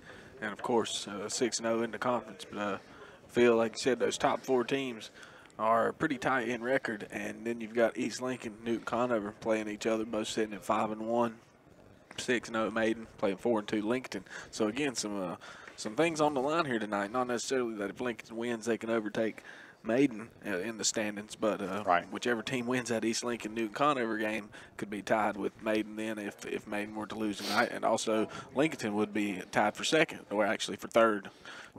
and of course 6-0 in the conference. But Phil, like you said, those top four teams are pretty tight in record, and then you've got East Lincoln, Newton Conover playing each other, both sitting at 5-1. 6-0 Maiden playing 4-2 Lincoln. So again, some things on the line here tonight. Not necessarily that if Lincoln wins, they can overtake Maiden in the standings, but whichever team wins that East Lincoln Newton Conover game could be tied with Maiden then if Maiden were to lose tonight, and also Lincolnton would be tied for second, or actually for third,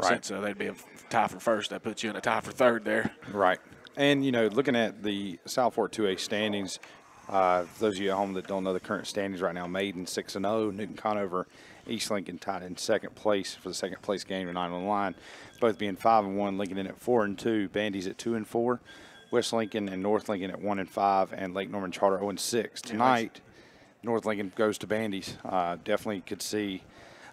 since they'd be a tie for first. That puts you in a tie for third there. Right, and you know, looking at the South Fork 2A standings. For those of you at home that don't know the current standings right now, Maiden 6-0, Newton Conover, East Lincoln tied in second place for the second place game tonight on the line. Both being 5-1, Lincoln in at 4-2, Bandy's at 2-4, West Lincoln and North Lincoln at 1-5, and Lake Norman Charter 0-6. Tonight, North Lincoln goes to Bandy's. Definitely could see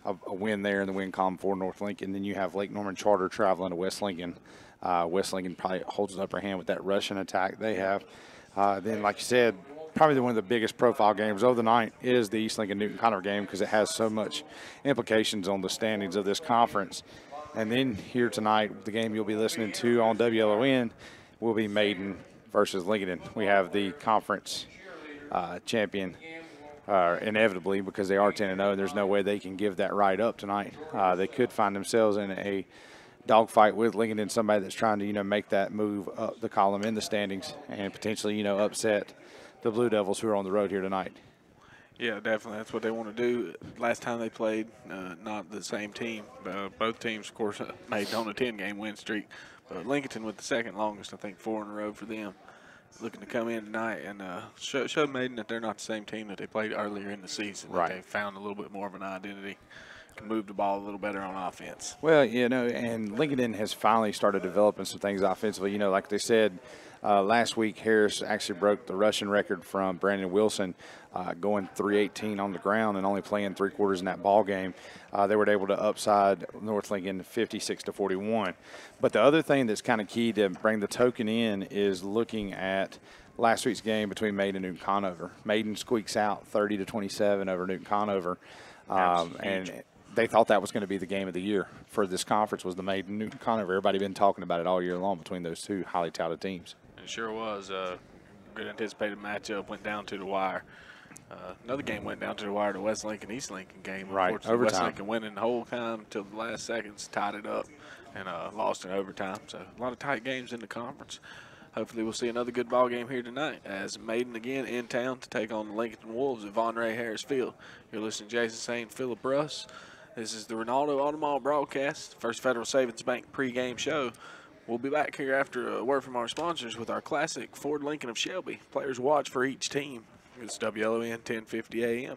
a win there in the win column for North Lincoln. Then you have Lake Norman Charter traveling to West Lincoln. West Lincoln probably holds an upper hand with that rushing attack they have. Then, like you said, probably one of the biggest profile games of the night is the East Lincoln Newton Connor game, because it has so much implications on the standings of this conference. And then here tonight, the game you'll be listening to on WLON will be Maiden versus Lincolnton. We have the conference champion inevitably, because they are 10-0, and there's no way they can give that right up tonight. They could find themselves in a dogfight with Lincolnton, somebody that's trying to, make that move up the column in the standings and potentially, upset the Blue Devils, who are on the road here tonight. Yeah, definitely. That's what they want to do. Last time they played, not the same team. Both teams, of course, made on a 10-game win streak. But Lincolnton with the second longest, I think 4 in a row for them. Looking to come in tonight and show Maiden that they're not the same team that they played earlier in the season. Right. They found a little bit more of an identity, can move the ball a little better on offense. Well, and Lincolnton has finally started developing some things offensively. Like they said, last week, Harris actually broke the rushing record from Brandon Wilson, going 318 on the ground and only playing 3 quarters in that ball game. They were able to upside North Lincoln 56-41. But the other thing that's kind of key to bring the token in is looking at last week's game between Maiden and Newton Conover. Maiden squeaks out 30-27 over Newton Conover, and they thought that was going to be the game of the year for this conference, was the Maiden Newton Conover. Everybody been talking about it all year long between those two highly touted teams. It sure was. Good anticipated matchup, went down to the wire. Another game went down to the wire, the West Lincoln East Lincoln game. Right, overtime. West Lincoln winning the whole time until the last seconds, tied it up, and lost in overtime. So a lot of tight games in the conference. Hopefully we'll see another good ball game here tonight as Maiden again in town to take on the Lincolnton Wolves at Von Ray Harris Field. You're listening to Jason Saint, Phillip Russ. This is the Ronaldo Automall broadcast, First Federal Savings Bank pregame show. We'll be back here after a word from our sponsors with our classic Ford Lincoln of Shelby. Players watch for each team. It's WLON 1050 AM.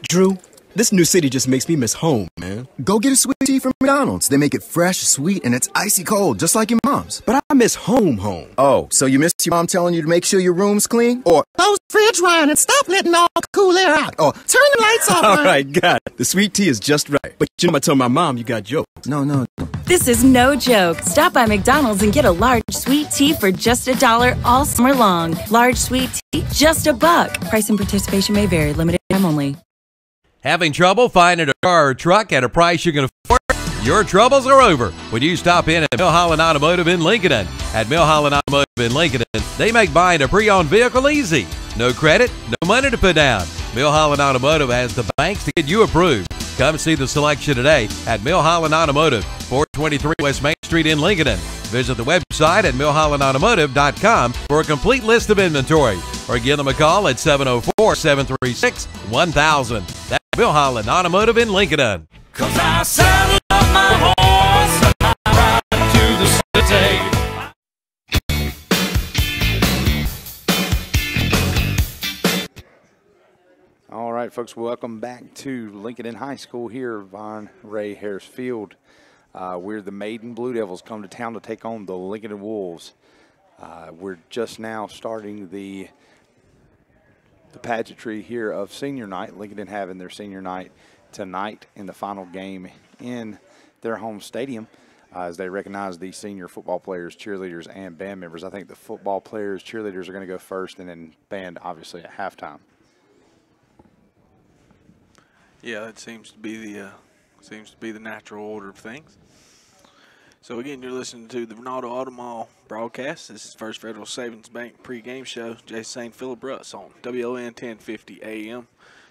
Drew, this new city just makes me miss home, man. Go get a sweet tea from McDonald's. They make it fresh, sweet, and it's icy cold, just like your mom's. But I miss home. Oh, so you miss your mom telling you to make sure your room's clean? Or close the fridge, Ryan, and stop letting all the cool air out? Or turn the lights off, All right, got it. The sweet tea is just right. But I told my mom you got jokes. No. This is no joke. Stop by McDonald's and get a large sweet tea for just $1 all summer long. Large sweet tea, just $1. Price and participation may vary. Limited time only. Having trouble finding a car or truck at a price you can afford? Your troubles are over when you stop in at Milholland Automotive in Lincolnton. At Milholland Automotive in Lincolnton, they make buying a pre-owned vehicle easy. No credit, no money to put down. Milholland Automotive has the banks to get you approved. Come see the selection today at Milholland Automotive, 423 West Main Street in Lincolnton. Visit the website at milhollandautomotive.com for a complete list of inventory, or give them a call at 704-736-1000. That's Milholland Automotive in Lincolnton. 'Cause I saddled up my horse and I ride to the city. All right, folks, welcome back to Lincolnton High School here, Von Ray Harris Field. We're the Maiden Blue Devils come to town to take on the Lincolnton Wolves. We're just now starting the pageantry here of senior night. Lincolnton having their senior night tonight in the final game in their home stadium as they recognize the senior football players, cheerleaders, and band members. I think the football players, cheerleaders are going to go first, and then band obviously at halftime. Yeah, that seems to be the natural order of things. So again, you're listening to the Ronaldo Automall broadcast. This is First Federal Savings Bank pregame show. Jason Saint, Phillip Russ on WLON 1050 AM.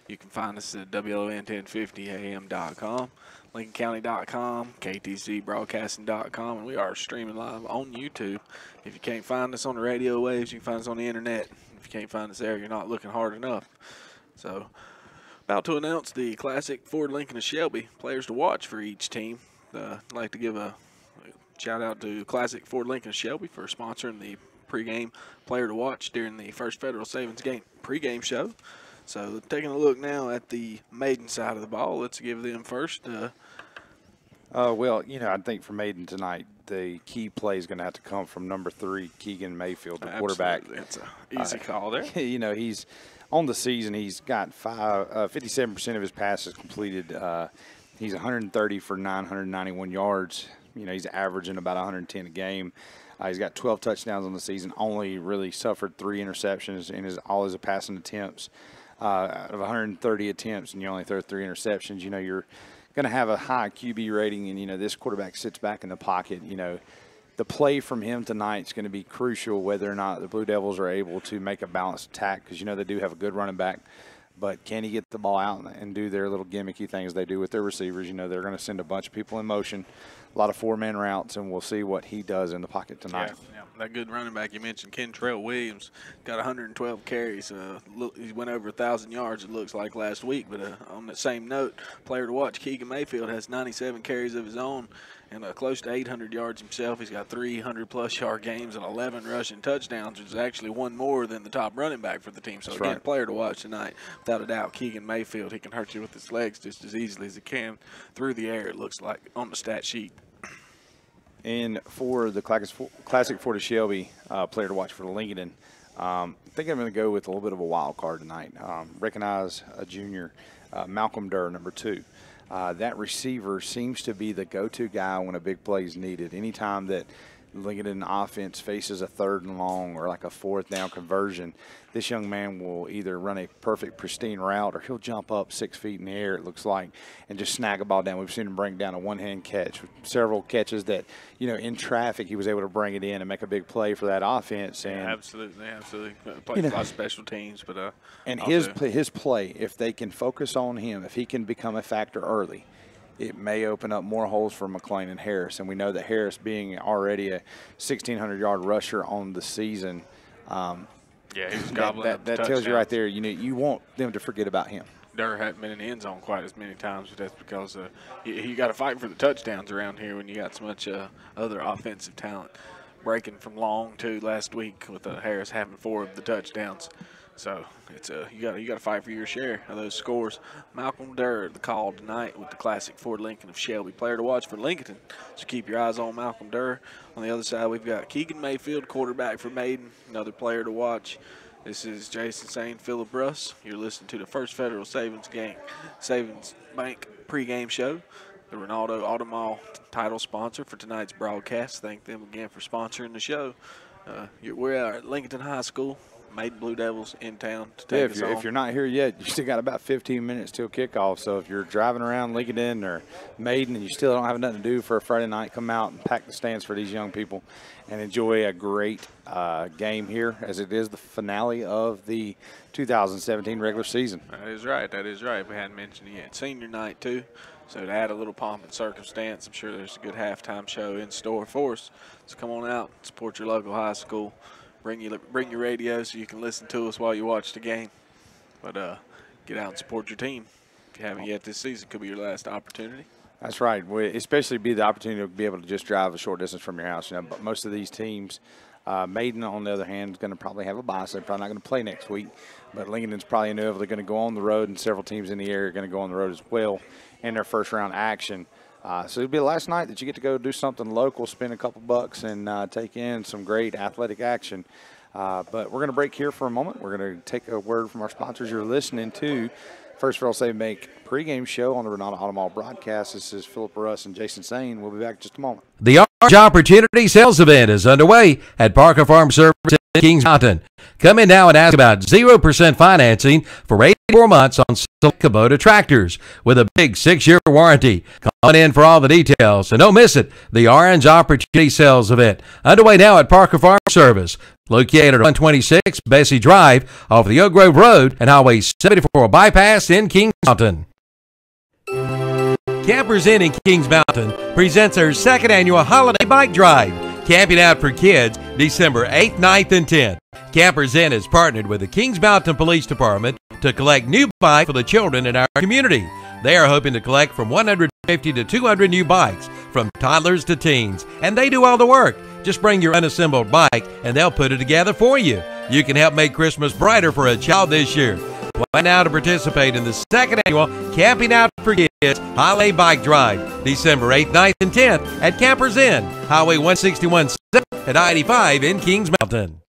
You can find us at WLON1050am.com, LincolnCounty.com, KTCBroadcasting.com, and we are streaming live on YouTube. If you can't find us on the radio waves, you can find us on the internet. If you can't find us there, you're not looking hard enough. So, about to announce the classic Ford Lincoln of Shelby players to watch for each team. I'd like to give a shout out to Classic Ford Lincoln of Shelby for sponsoring the pregame player to watch during the First Federal Savings Game pregame show. So taking a look now at the Maiden side of the ball, let's give them first. Well, I think for Maiden tonight, the key play is going to have to come from number 3, Keegan Mayfield, the quarterback. That's an easy call there. You know, he's on the season. He's got 57% of his passes completed. He's 130 for 991 yards. You know, he's averaging about 110 a game. He's got 12 touchdowns on the season. Only really suffered 3 interceptions in all his passing attempts. Out of 130 attempts, and you only throw 3 interceptions, you know, you're going to have a high QB rating, and, you know, this quarterback sits back in the pocket. You know, the play from him tonight is going to be crucial whether or not the Blue Devils are able to make a balanced attack, because, you know, they do have a good running back. But can he get the ball out and do their little gimmicky things they do with their receivers? You know, they're going to send a bunch of people in motion, a lot of 4-man routes, and we'll see what he does in the pocket tonight. Yeah, that good running back you mentioned, Kentrell Williams, got 112 carries. He went over 1,000 yards, it looks like, last week. But on that same note, player to watch, Keegan Mayfield has 97 carries of his own and close to 800 yards himself. He's got 300-plus yard games and 11 rushing touchdowns, which is actually one more than the top running back for the team. So, again, player to watch tonight. Without a doubt, Keegan Mayfield, he can hurt you with his legs just as easily as he can through the air, it looks like, on the stat sheet. And for the Classic Ford of Shelby player to watch for the Lincolnton, I think I'm going to go with a little bit of a wild card tonight. Recognize a junior, Malcolm Durr, number 2. That receiver seems to be the go-to guy when a big play is needed. Anytime that Lincolnton offense faces a 3rd and long or like a 4th down conversion, this young man will either run a perfect, pristine route, or he'll jump up 6 feet in the air, it looks like, and just snag a ball down. We've seen him bring down a one-hand catch. Several catches that, you know, in traffic, he was able to bring it in and make a big play for that offense. And absolutely. Plays a lot of special teams, but and his play, if they can focus on him, if he can become a factor early, it may open up more holes for McLean and Harris. And we know that Harris, being already a 1,600-yard rusher on the season, he's gobbling up that tells you right there, you know, you want them to forget about him. Durr hadn't been in the end zone quite as many times, but that's because you got to fight for the touchdowns around here when you got so much other offensive talent. Breaking from long, too, last week with Harris having 4 of the touchdowns. So it's you got to fight for your share of those scores. Malcolm Durr, the call tonight with the Classic Ford Lincoln of Shelby. Player to watch for Lincolnton, so keep your eyes on Malcolm Durr. On the other side, we've got Keegan Mayfield, quarterback for Maiden, another player to watch. This is Jason Sane, Phillip Russ. You're listening to the First Federal Savings Bank pregame show. The Ronaldo Automall title sponsor for tonight's broadcast. Thank them again for sponsoring the show. We're at Lincolnton High School. Maiden Blue Devils in town to take us home. If you're not here yet, you still got about 15 minutes till kickoff. So if you're driving around Lincolnton or Maiden and you still don't have nothing to do for a Friday night, come out and pack the stands for these young people and enjoy a great game here, as it is the finale of the 2017 regular season. That is right. We hadn't mentioned it yet. Senior night, too. So to add a little pomp and circumstance, I'm sure there's a good halftime show in store for us. So come on out, support your local high school. Bring your radio so you can listen to us while you watch the game. But get out and support your team. If you haven't yet this season, could be your last opportunity. That's right. Especially be the opportunity to be able to just drive a short distance from your house. You know, but most of these teams, Maiden, on the other hand, is going to probably have a bye, so they're probably not going to play next week. But Lincolnton's probably inevitably going to go on the road, and several teams in the area are going to go on the road as well in their first-round action. So it'll be the last night that you get to go do something local, spend a couple bucks, and take in some great athletic action. But we're going to break here for a moment. We're going to take a word from our sponsors. You're listening to First Federal Savings Bank pregame show on the Ronaldo Automall broadcast. This is Phillip Russ and Jason Sane. We'll be back in just a moment. The Orange Opportunity Sales Event is underway at Parker Farm Service in Kings Mountain. Come in now and ask about 0% financing for 84 months on select Kubota tractors with a big 6-year warranty. Come on in for all the details, and don't miss it. The Orange Opportunity Sales Event underway now at Parker Farm Service, located at 126 Bessie Drive off the Oak Grove Road and Highway 74 bypass in Kings Mountain. Campers Inn in Kings Mountain presents their 2nd annual holiday bike drive. Camping out for kids December 8th, 9th, and 10th. Campers Inn has partnered with the Kings Mountain Police Department to collect new bikes for the children in our community. They are hoping to collect from 150 to 200 new bikes, from toddlers to teens, and they do all the work. Just bring your unassembled bike and they'll put it together for you. You can help make Christmas brighter for a child this year. Plan now to participate in the second annual Camping Out for Kids Holiday Bike Drive, December 8th, 9th, and 10th at Campers Inn, Highway 161 at I-85 in Kings Mountain.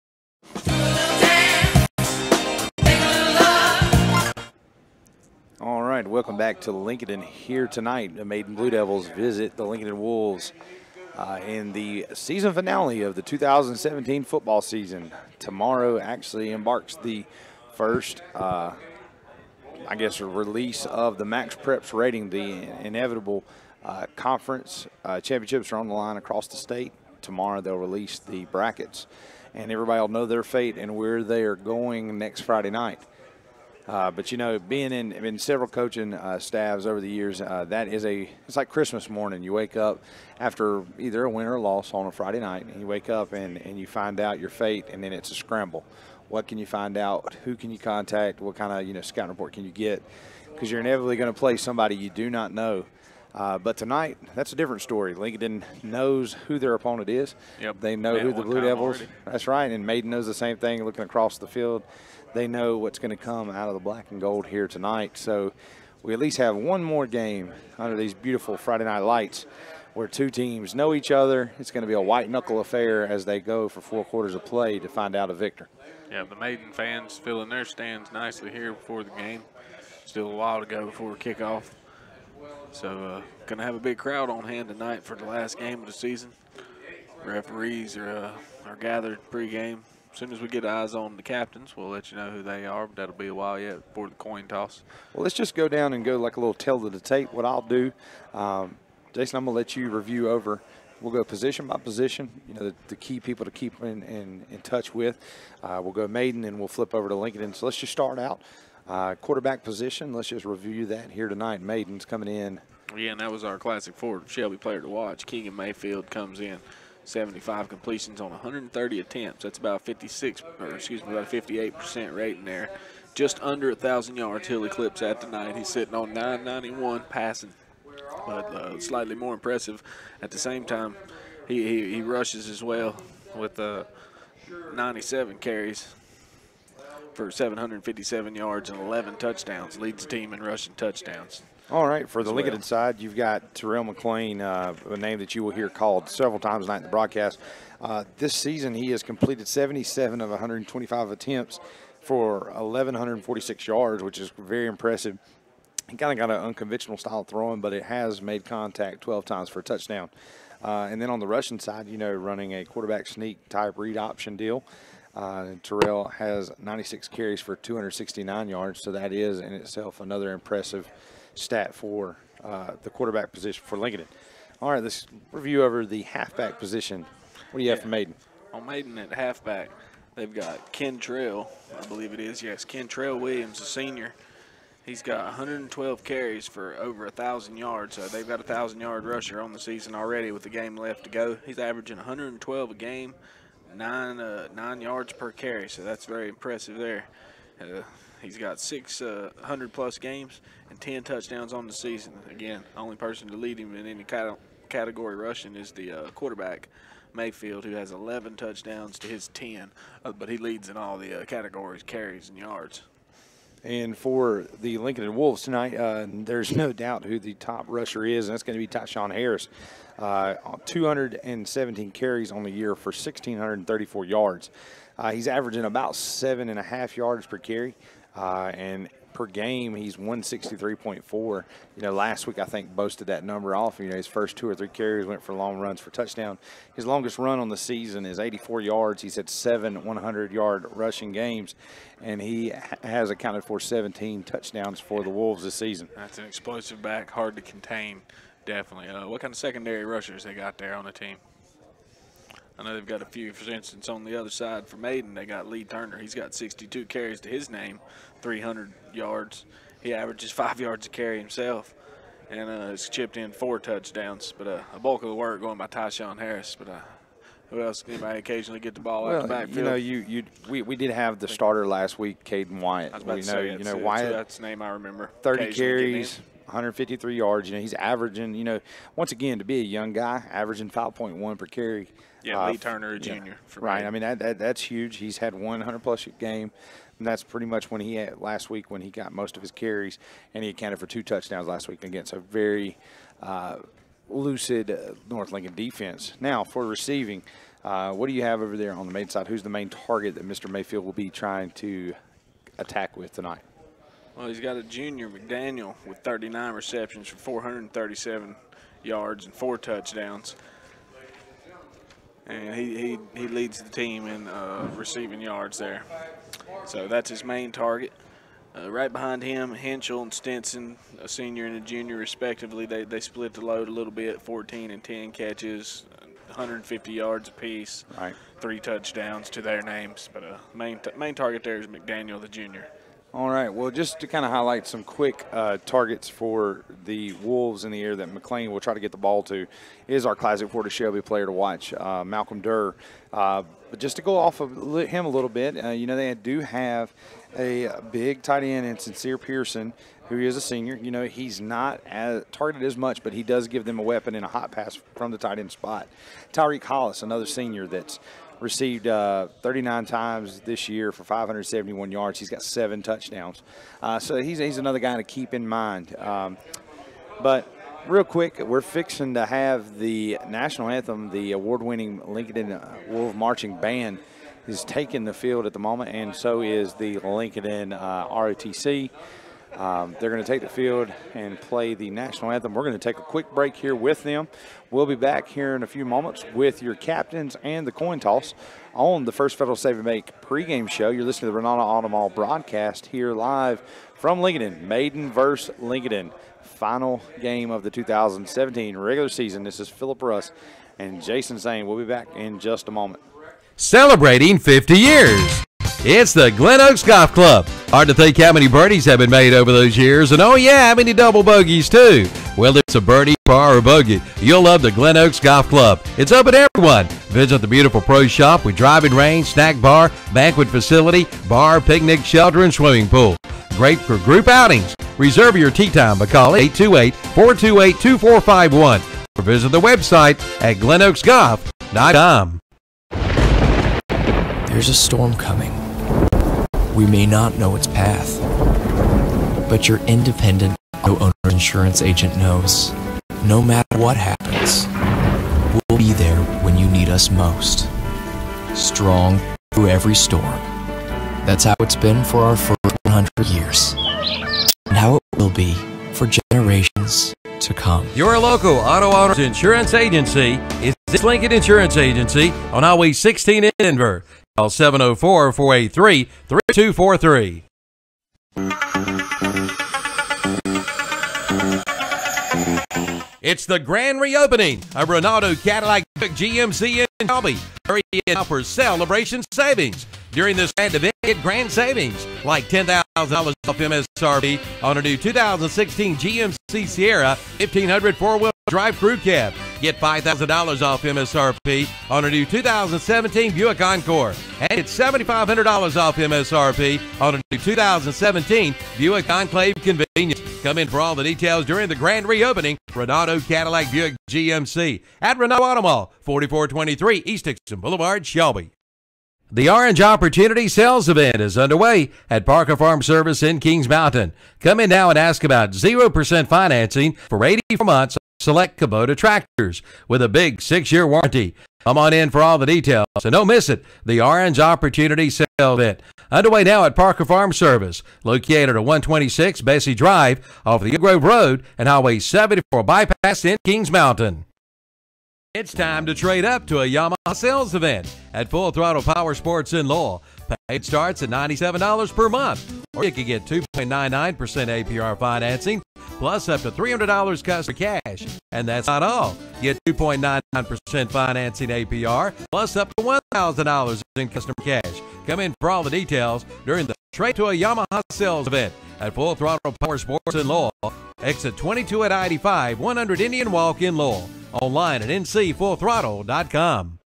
All right, welcome back to Lincolnton. Here tonight, the Maiden Blue Devils visit the Lincolnton Wolves in the season finale of the 2017 football season. Tomorrow actually embarks the first, release of the Max Preps rating. The inevitable conference championships are on the line across the state. Tomorrow they'll release the brackets, and everybody will know their fate and where they are going next Friday night. But, you know, being in several coaching staffs over the years, it's like Christmas morning. You wake up after either a win or a loss on a Friday night, and you wake up and you find out your fate, and then it's a scramble. What can you find out? Who can you contact? What kind of, scouting report can you get? Because you're inevitably going to play somebody you do not know. But tonight, that's a different story. Lincoln knows who their opponent is. Yep. They know who the Blue Devils. That's right, and Maiden knows the same thing looking across the field. They know what's going to come out of the black and gold here tonight. So we at least have one more game under these beautiful Friday night lights where two teams know each other. It's going to be a white-knuckle affair as they go for 4 quarters of play to find out a victor. Yeah, the Maiden fans filling their stands nicely here before the game. Still a while to go before kickoff. So going to have a big crowd on hand tonight for the last game of the season. Referees are gathered pregame. As soon as we get eyes on the captains, we'll let you know who they are, but that'll be a while yet before the coin toss. Well, let's just go down and go like a little tell to the tape. What I'll do, Jason, I'm going to let you review over. We'll go position by position, the key people to keep in touch with. We'll go Maiden, and we'll flip over to Lincoln. So let's just start out. Quarterback position, let's just review that here tonight. Maiden's coming in. Yeah, and that was our Classic 4 Shelby player to watch. Keegan Mayfield comes in. 75 completions on 130 attempts. That's about 58% rating there. Just under 1,000 yards he'll eclipse that tonight. He's sitting on 991 passing, but slightly more impressive. At the same time, he rushes as well with 97 carries for 757 yards and 11 touchdowns. Leads the team in rushing touchdowns. All right, for the Lincoln side, you've got Terrell McLean, a name that you will hear called several times tonight in the broadcast. This season, he has completed 77 of 125 attempts for 1,146 yards, which is very impressive. He kind of got an unconventional style of throwing, but it has made contact 12 times for a touchdown. And then on the rushing side, running a quarterback sneak type read option deal. Terrell has 96 carries for 269 yards, so that is in itself another impressive stat for the quarterback position for Lincoln. All right, let's review over the halfback position. What do you have for Maiden? On Maiden at halfback, they've got Kentrell, I believe it is. Yes, Kentrell Williams, a senior. He's got 112 carries for over 1,000 yards. So they've got a 1,000-yard rusher on the season already with the game left to go. He's averaging 112 a game, 9 yards per carry. So that's very impressive there. He's got 600-plus games and 10 touchdowns on the season. Again, the only person to lead him in any category rushing is the quarterback, Mayfield, who has 11 touchdowns to his 10. But he leads in all the categories, carries and yards. And for the Lincoln Wolves tonight, there's no doubt who the top rusher is, and that's going to be Tyshawn Harris. 217 carries on the year for 1,634 yards. He's averaging about 7.5 yards per carry. And per game, he's 163.4. Last week I think boasted that number off. His first 2 or 3 carries went for long runs for touchdown. His longest run on the season is 84 yards. He's had 7 100-yard rushing games, and he has accounted for 17 touchdowns for the Wolves this season. That's an explosive back, hard to contain, definitely. What kind of secondary rushers they got there on the team? I know they've got a few. For instance, on the other side for Maiden, they got Lee Turner. He's got 62 carries to his name, 300 yards. He averages 5 yards a carry himself, and has chipped in 4 touchdowns. But a bulk of the work going by Tyshawn Harris. But who else? Anybody occasionally get the ball out the backfield? We did have the starter last week, Caden Wyatt. I was about to say, Wyatt. That's the name I remember. 30 carries, 153 yards. He's averaging. Once again, to be a young guy, averaging 5.1 per carry. Yeah, Lee Turner, a junior. Right. I mean, that's huge. He's had 100-plus game. And that's pretty much when he had last week when he got most of his carries, and he accounted for 2 touchdowns last week against a very lucid North Lincoln defense. Now, for receiving, what do you have over there on the Maiden side? Who's the main target that Mr. Mayfield will be trying to attack with tonight? Well, he's got a junior, McDaniel, with 39 receptions for 437 yards and 4 touchdowns. And he leads the team in receiving yards there. So that's his main target. Right behind him, Henschel and Stinson, a senior and a junior respectively, they split the load a little bit, 14 and 10 catches, 150 yards apiece, right. 3 touchdowns to their names. But main target there is McDaniel, the junior. All right, well, just to kind of highlight some quick targets for the Wolves in the air that McLean will try to get the ball to is our Classic Florida Shelby player to watch, Malcolm Durr. But just to go off of him a little bit, you know, they do have a big tight end in Sincere Pearson, who is a senior. You know, he's not as targeted as much, but he does give them a weapon in a hot pass from the tight end spot. Tyreek Hollis, another senior that's received 39 times this year for 571 yards. He's got 7 touchdowns. So he's another guy to keep in mind. But real quick, we're fixing to have the national anthem, the award-winning Lincolnton Wolf Marching Band is taking the field at the moment, and so is the Lincolnton ROTC. They're going to take the field and play the national anthem. We're going to take a quick break here with them. We'll be back here in a few moments with your captains and the coin toss on the First Federal Save and Make pregame show. You're listening to the Renata Automall broadcast here live from Lincolnton. Maiden versus Lincolnton. Final game of the 2017 regular season. This is Philip Russ and Jason Zane. We'll be back in just a moment. Celebrating 50 years. It's the Glen Oaks Golf Club. Hard to think how many birdies have been made over those years, and oh yeah, how many double bogeys too. Well, it's a birdie, par, or bogey. You'll love the Glen Oaks Golf Club. It's open to everyone. Visit the beautiful pro shop with driving range, snack bar, banquet facility, bar, picnic, shelter, and swimming pool. Great for group outings. Reserve your tee time by calling 828-428-2451 or visit the website at glenoaksgolf.com. There's a storm coming. We may not know its path, but your independent auto-owner insurance agent knows. No matter what happens, we'll be there when you need us most. Strong through every storm. That's how it's been for our first 100 years, and how it will be for generations to come. Your local auto owners insurance agency is this Lincoln Insurance Agency on Highway 16 in Denver. Call 704-483-3243. It's the grand reopening of Ronaldo Cadillac GMC in Shelby. Hurry in for celebration savings. During this grand event, get grand savings like $10,000 off MSRP on a new 2016 GMC Sierra 1500 four-wheel drive crew cab. Get $5,000 off MSRP on a new 2017 Buick Encore. And it's $7,500 off MSRP on a new 2017 Buick Enclave Convenience. Come in for all the details during the grand reopening. Ronaldo Cadillac Buick GMC at Renault Automall, 4423 East Dixon Boulevard, Shelby. The Orange Opportunity Sales Event is underway at Parker Farm Service in Kings Mountain. Come in now and ask about 0% financing for 84 months on select Kubota tractors with a big 6-year warranty. Come on in for all the details and don't miss it. The Orange Opportunity Sales Event underway now at Parker Farm Service, located at 126 Bessie Drive off the Grove Road and Highway 74 bypass in Kings Mountain. It's time to trade up to a Yamaha sales event at Full Throttle Power Sports in Lowell. Paid starts at $97 per month, or you can get 2.99% APR financing, plus up to $300 customer cash. And that's not all. Get 2.99% financing APR, plus up to $1,000 in customer cash. Come in for all the details during the Trade to a Yamaha sales event at Full Throttle Power Sports in Lowell. Exit 22 at I-85, 100 Indian Walk in Lowell. Online at ncfullthrottle.com.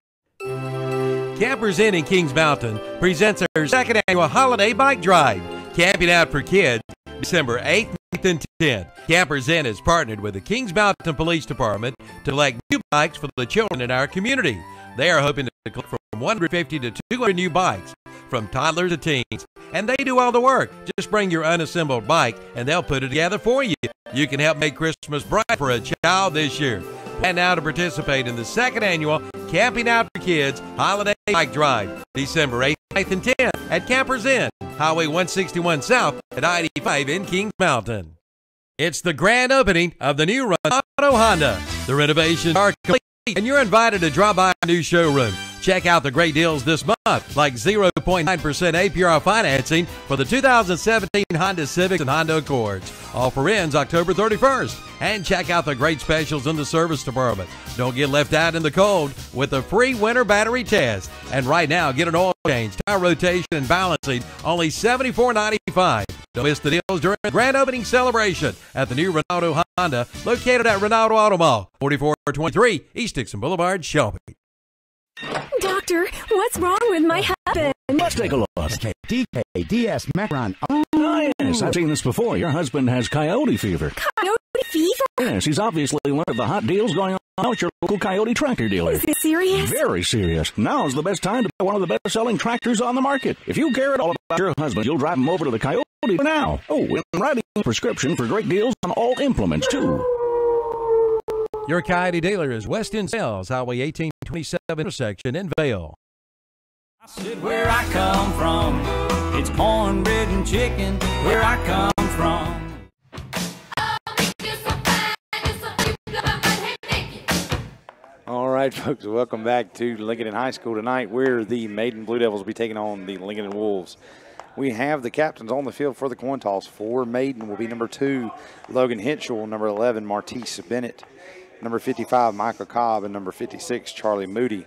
Campers Inn in Kings Mountain presents our second annual holiday bike drive. Camping out for kids, December 8th, 9th, and 10th. Campers Inn has partnered with the Kings Mountain Police Department to select new bikes for the children in our community. They are hoping to collect from 150 to 200 new bikes from toddlers to teens and they do all the work. Just bring your unassembled bike, and they'll put it together for you. You can help make Christmas bright for a child this year. Plan now to participate in the second annual Camping Out for Kids Holiday Bike Drive, December 8th, 9th, and 10th at Campers Inn, Highway 161 South at I-85 in Kings Mountain. It's the grand opening of the new Renato Honda. The renovations are complete, and you're invited to drop by our new showroom. Check out the great deals this month, like 0.9% APR financing for the 2017 Honda Civics and Honda Accords. Offer ends October 31st. And check out the great specials in the service department. Don't get left out in the cold with a free winter battery test. And right now, get an oil change, tire rotation, and balancing, only $74.95. Don't miss the deals during the grand opening celebration at the new Renato Honda, located at Renato Auto Mall, 4423 East Dixon Boulevard, Shelby. Doctor, what's wrong with my husband? Let's take a look. DKDS Macron. Oh, yes, I've seen this before. Your husband has coyote fever. Coyote fever? Yes, he's obviously one of the hot deals going on at your local Coyote tractor dealer. Is it serious? Very serious. Now's the best time to buy one of the best-selling tractors on the market. If you care at all about your husband, you'll drive him over to the Coyote now. Oh, and I'm writing a prescription for great deals on all implements, too. Your Coyote dealer is West End Sales, Highway 1827 intersection in Vale. I said where I come from, it's cornbread and chicken, where I come from. All right, folks, welcome back to Lincolnton High School tonight, where the Maiden Blue Devils will be taking on the Lincolnton Wolves. We have the captains on the field for the coin toss. For Maiden will be number 2, Logan Henschel, number 11, Martise Bennett, number 55, Michael Cobb, and number 56, Charlie Moody.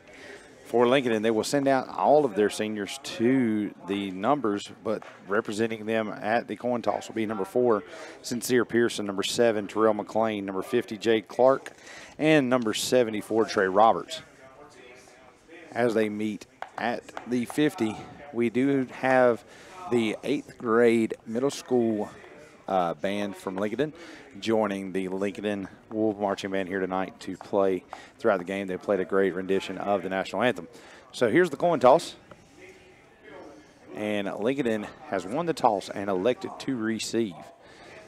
For Lincoln, they will send out all of their seniors to the numbers, but representing them at the coin toss will be number 4, Sincere Pearson, number 7, Terrell McLean, number 50, Jade Clark, and number 74, Trey Roberts. As they meet at the 50, we do have the 8th grade middle school band from Lincoln joining the Lincoln Wolf Marching Band here tonight to play throughout the game. They played a great rendition of the national anthem. So here's the coin toss. And Lincoln has won the toss and elected to receive.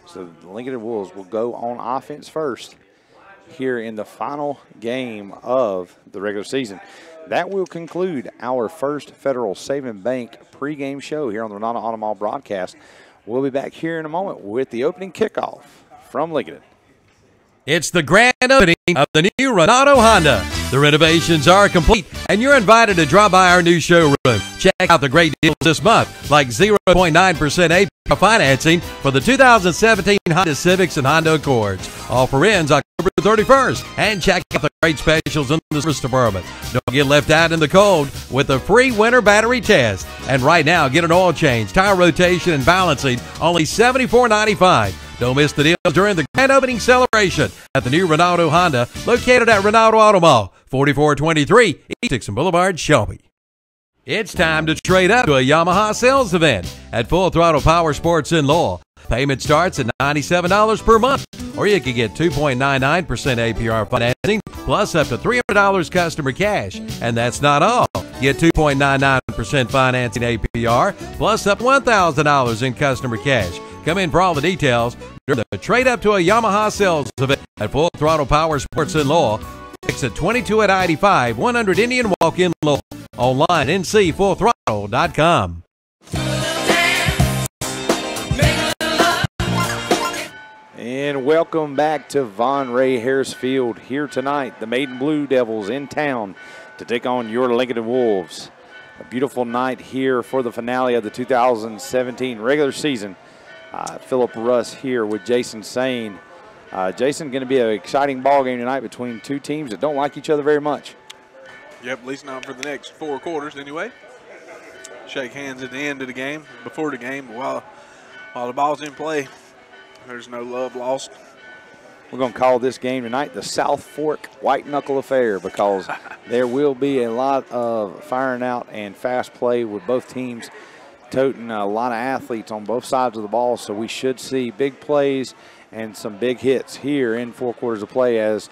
So the Lincoln Wolves will go on offense first here in the final game of the regular season. That will conclude our first Federal Savings Bank pregame show here on the Renato Auto Mall broadcast. We'll be back here in a moment with the opening kickoff from Lincoln. It's the grand opening of the new Renato Honda. The renovations are complete, and you're invited to drop by our new showroom. Check out the great deals this month, like 0.9% APR financing for the 2017 Honda Civics and Honda Accords. Offer ends October 31st. And check out the great specials in the service department. Don't get left out in the cold with a free winter battery test. And right now, get an oil change, tire rotation, and balancing, only $74.95. Don't miss the deals during the grand opening celebration at the new Renato Honda, located at Renato Auto Mall, 4423 East Dixon Boulevard, Shelby. It's time to trade up to a Yamaha sales event at Full Throttle Power Sports in Lowell. Payment starts at $97 per month, or you can get 2.99% APR financing plus up to $300 customer cash. And that's not all. Get 2.99% financing APR plus up $1,000 in customer cash. Come in for all the details during the trade up to a Yamaha sales event at Full Throttle Power Sports in Lowell. Fix at 22 at I-85, 100 Indian Walk in Lowell. Online at ncfullthrottle.com. And welcome back to Von Ray Harris Field. Here tonight, the Maiden Blue Devils in town to take on your Lincoln Wolves. A beautiful night here for the finale of the 2017 regular season. Philip Russ here with Jason Sane. Jason, going to be an exciting ball game tonight between two teams that don't like each other very much. Yep, at least not for the next 4 quarters anyway. Shake hands at the end of the game, before the game, but while the ball's in play, there's no love lost. We're going to call this game tonight the South Fork White Knuckle Affair, because there will be a lot of firing out and fast play with both teams toting a lot of athletes on both sides of the ball, so we should see big plays and some big hits here in 4 quarters of play as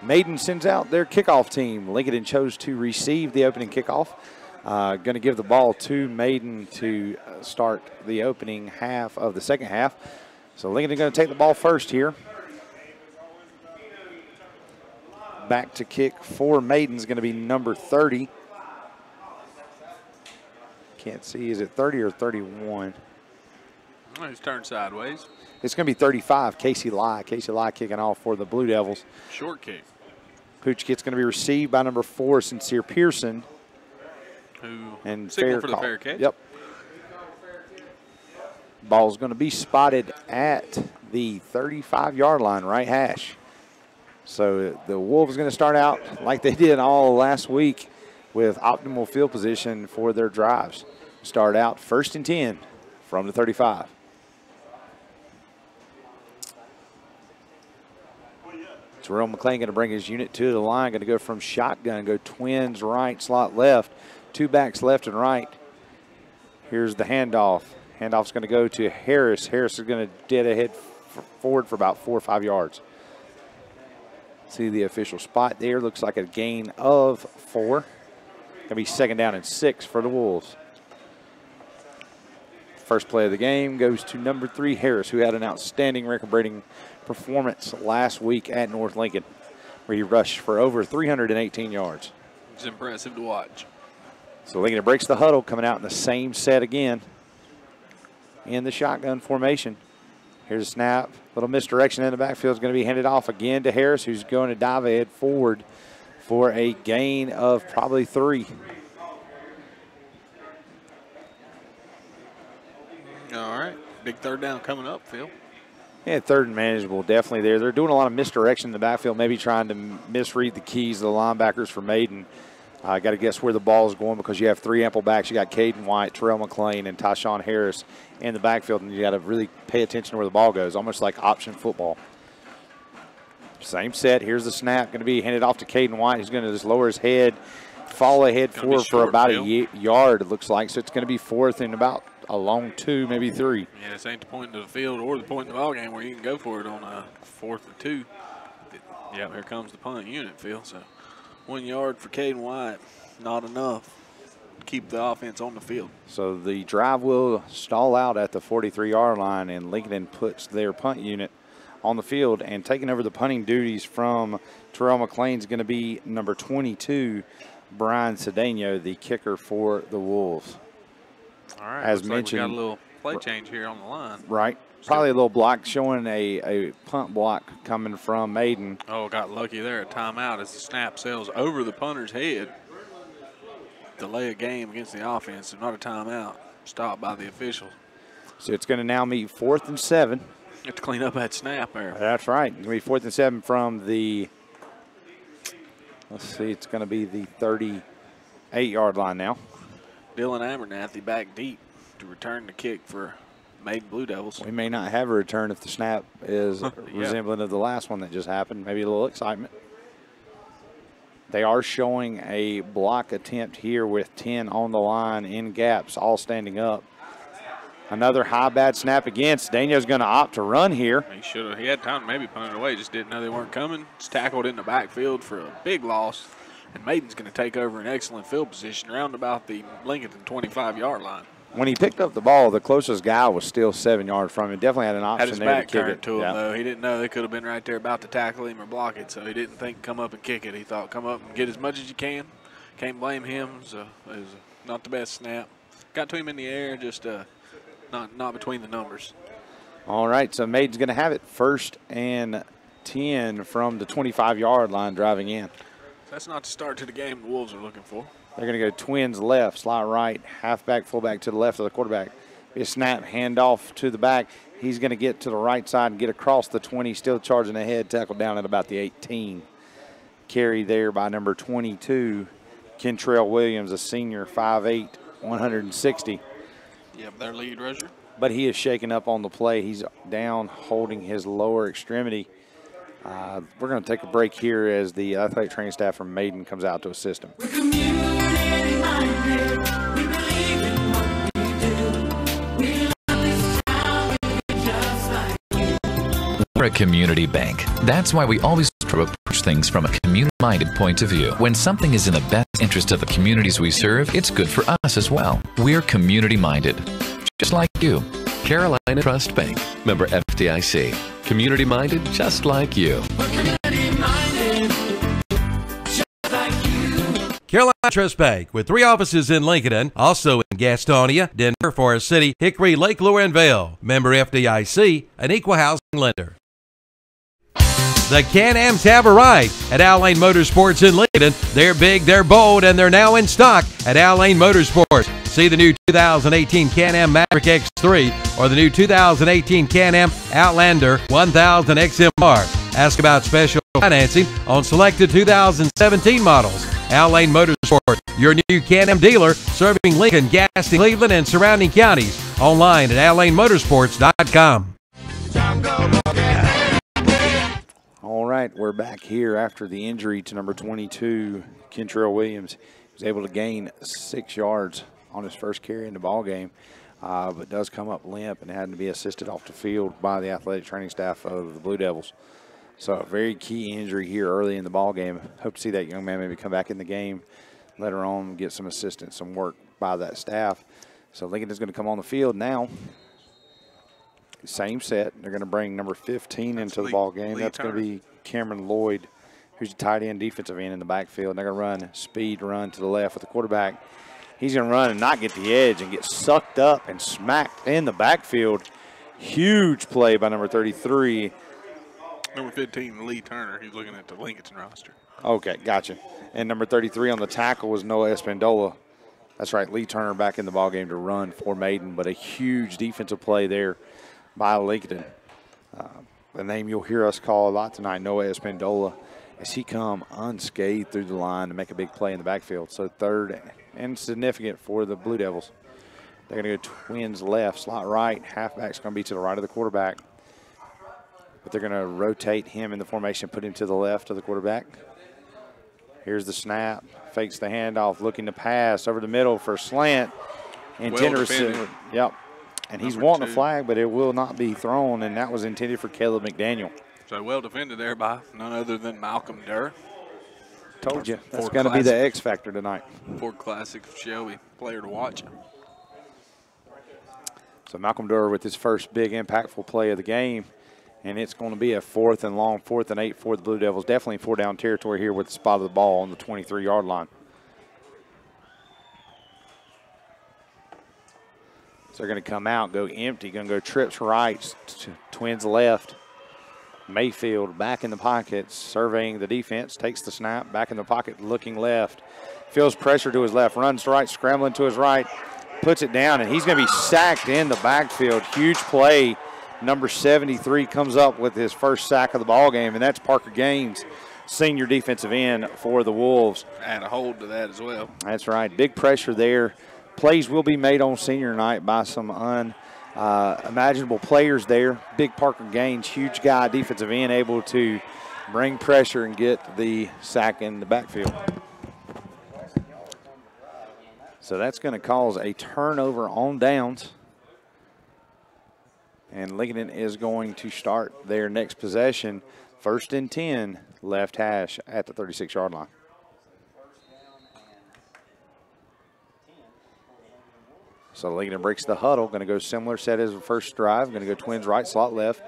Maiden sends out their kickoff team. Lincoln chose to receive the opening kickoff. Going to give the ball to Maiden to start the opening half of the second half. So Lincoln is going to take the ball first here. Back to kick for Maiden is going to be number 30. Can't see, is it 30 or 31? He's turned sideways. It's going to be 35, Casey Lai. Casey Lai kicking off for the Blue Devils. Short kick. Pooch kick's going to be received by number 4, Sincere Pearson. And signal fair for call. the fair catch. Yep. Ball's going to be spotted at the 35-yard line, right hash. So the Wolves going to start out like they did all last week with optimal field position for their drives. Start out 1st and 10 from the 35. Terrell McClain going to bring his unit to the line, going to go from shotgun, go twins right, slot left, 2 backs left and right. Here's the handoff. Handoff's going to go to Harris. Harris is going to dead ahead forward for about 4 or 5 yards. See the official spot there. Looks like a gain of 4. Going to be 2nd down and 6 for the Wolves. First play of the game goes to number 3, Harris, who had an outstanding record-breaking performance last week at North Lincoln, where he rushed for over 318 yards. It's impressive to watch. So Lincoln breaks the huddle, coming out in the same set again in the shotgun formation. Here's a snap. Little misdirection in the backfield is going to be handed off again to Harris, who's going to dive ahead forward for a gain of probably 3. All right. Big 3rd down coming up, Phil. Yeah, 3rd and manageable, definitely there. They're doing a lot of misdirection in the backfield, maybe trying to misread the keys of the linebackers for Maiden. I got to guess where the ball is going because you have 3 ample backs. You got Caden White, Terrell McClain, and Tyshawn Harris in the backfield, and you got to really pay attention to where the ball goes, almost like option football. Same set. Here's the snap. Going to be handed off to Caden White. He's going to just lower his head, fall ahead forward for about a yard, it looks like. So it's going to be 4th and about a long 2, maybe 3. Yeah, this ain't the point of the field or the point of the ball game where you can go for it on a 4th and 2. Yeah, here comes the punt unit, Phil. So 1 yard for Caden White, not enough to keep the offense on the field. So the drive will stall out at the 43-yard line, and Lincoln puts their punt unit on the field. And taking over the punting duties from Terrell McClain is going to be number 22, Brian Cedeno, the kicker for the Wolves. All right, as looks mentioned, like we got a little play change here on the line. Right. Probably a little block showing a punt block coming from Maiden. Oh, got lucky there. A timeout as the snap sails over the punter's head. Delay a game against the offense, so not a timeout. Stopped by the officials. So it's going to now meet 4th and 7. Have to clean up that snap there. That's right. It's going to be 4th and 7 from the, let's see, it's going to be the 38-yard line now. Dylan Abernathy back deep to return the kick for Maiden Blue Devils. We may not have a return if the snap is resembling of the last one that just happened. Maybe a little excitement. They are showing a block attempt here with 10 on the line in gaps, all standing up. Another high bad snap again. Cedeno's going to opt to run here. He should have. He had time to maybe punt it away. Just didn't know they weren't coming. It's tackled in the backfield for a big loss. And Maiden's going to take over an excellent field position around about the Lincolnton 25-yard line. When he picked up the ball, the closest guy was still 7 yards from him. Definitely had an option had his there back to kick turned it. to him, though. He didn't know they could have been right there about to tackle him or block it, so he didn't think come up and kick it. He thought come up and get as much as you can. Can't blame him. So it was not the best snap. Got to him in the air, just not between the numbers. All right, so Maiden's going to have it 1st and 10 from the 25-yard line driving in. That's not the start to the game the Wolves are looking for. They're going to go twins left, slot right, halfback, fullback to the left of the quarterback. Be a snap, handoff to the back. He's going to get to the right side and get across the 20, still charging ahead, tackled down at about the 18. Carry there by number 22, Kentrell Williams, a senior, 5'8", 160. Yep, their lead rusher. But he is shaken up on the play. He's down holding his lower extremity. We're going to take a break here as the athletic training staff from Maiden comes out to assist him. We're a community bank. That's why we always to approach things from a community-minded point of view. When something is in the best interest of the communities we serve, it's good for us as well. We're community-minded, just like you. Carolina Trust Bank, member FDIC. Community-minded, just like you. Carolina Trust Bank with 3 offices in Lincolnton, also in Gastonia, Denver, Forest City, Hickory, Lake Lure, and Vail. Member FDIC, an equal housing lender. The Can-Am Tabarite at Al-Lane Motorsports in Lincoln. They're big, they're bold, and they're now in stock at Al-Lane Motorsports. See the new 2018 Can-Am Maverick X3 or the new 2018 Can-Am Outlander 1000 XMR. Ask about special financing on selected 2017 models. Al-Lane Motorsport, your new Can-Am dealer, serving Lincoln, Gaston, Cleveland, and surrounding counties. Online at ALlaneMotorsports.com. All right, we're back here after the injury to number 22, Kentrell Williams. He was able to gain 6 yards on his first carry in the ball game, but does come up limp and had to be assisted off the field by the athletic training staff of the Blue Devils. So a very key injury here early in the ball game. Hope to see that young man maybe come back in the game later on, get some assistance, some work by that staff. So Lincoln is going to come on the field now. Same set. They're going to bring number 15 into the ball game. That's going to be Cameron Lloyd, who's a tight end defensive end in the backfield. And they're going to run speed run to the left with the quarterback. He's going to run and not get the edge and get sucked up and smacked in the backfield. Huge play by number 33. Number 15, Lee Turner. He's looking at the Lincolnton roster. Okay, gotcha. And number 33 on the tackle was Noah Espandola. That's right, Lee Turner back in the ballgame to run for Maiden, but a huge defensive play there by Lincoln. The name you'll hear us call a lot tonight, Noah Espandola, as he come unscathed through the line to make a big play in the backfield. So third and significant for the Blue Devils. They're going to go twins left, slot right. Halfback's going to be to the right of the quarterback. But they're going to rotate him in the formation, put him to the left of the quarterback. Here's the snap. Fakes the handoff, looking to pass over the middle for a slant. Intended receiver. Yep. And he's wanting a flag, but it will not be thrown, and that was intended for Caleb McDaniel. So well defended there by none other than Malcolm Durr. Told you. That's going to be the X factor tonight. Ford Classic Shelby player to watch. So Malcolm Durr with his first big impactful play of the game. And it's going to be a 4th and long, 4th and 8 for the Blue Devils. Definitely 4-down territory here with the spot of the ball on the 23-yard line. So they're going to come out, go empty, going to go trips right, twins left. Mayfield back in the pocket, surveying the defense, takes the snap, back in the pocket, looking left. Feels pressure to his left, runs right, scrambling to his right, puts it down, and he's going to be sacked in the backfield. Huge play. Number 73 comes up with his first sack of the ball game, and that's Parker Gaines, senior defensive end for the Wolves. Add a hold to that as well. That's right. Big pressure there. Plays will be made on senior night by some unimaginable players there. Big Parker Gaines, huge guy, defensive end, able to bring pressure and get the sack in the backfield. So that's going to cause a turnover on downs. And Lincoln is going to start their next possession, 1st and 10, left hash at the 36-yard line. So Lincoln breaks the huddle, going to go similar set as the first drive, going to go twins right, slot left.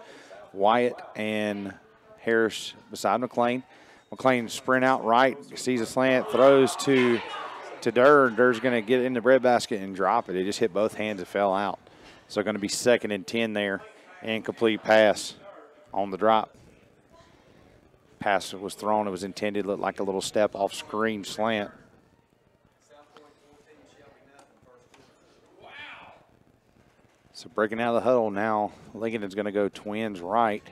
Wyatt and Harris beside McLean. McLean sprint out right, sees a slant, throws to Durr. Durr's going to get it in the breadbasket and drop it. It just hit both hands and fell out. So going to be 2nd and 10 there. Incomplete pass on the drop. Pass was thrown. It was intended, looked like a little step off screen slant. So breaking out of the huddle now, Lincoln is going to go twins right.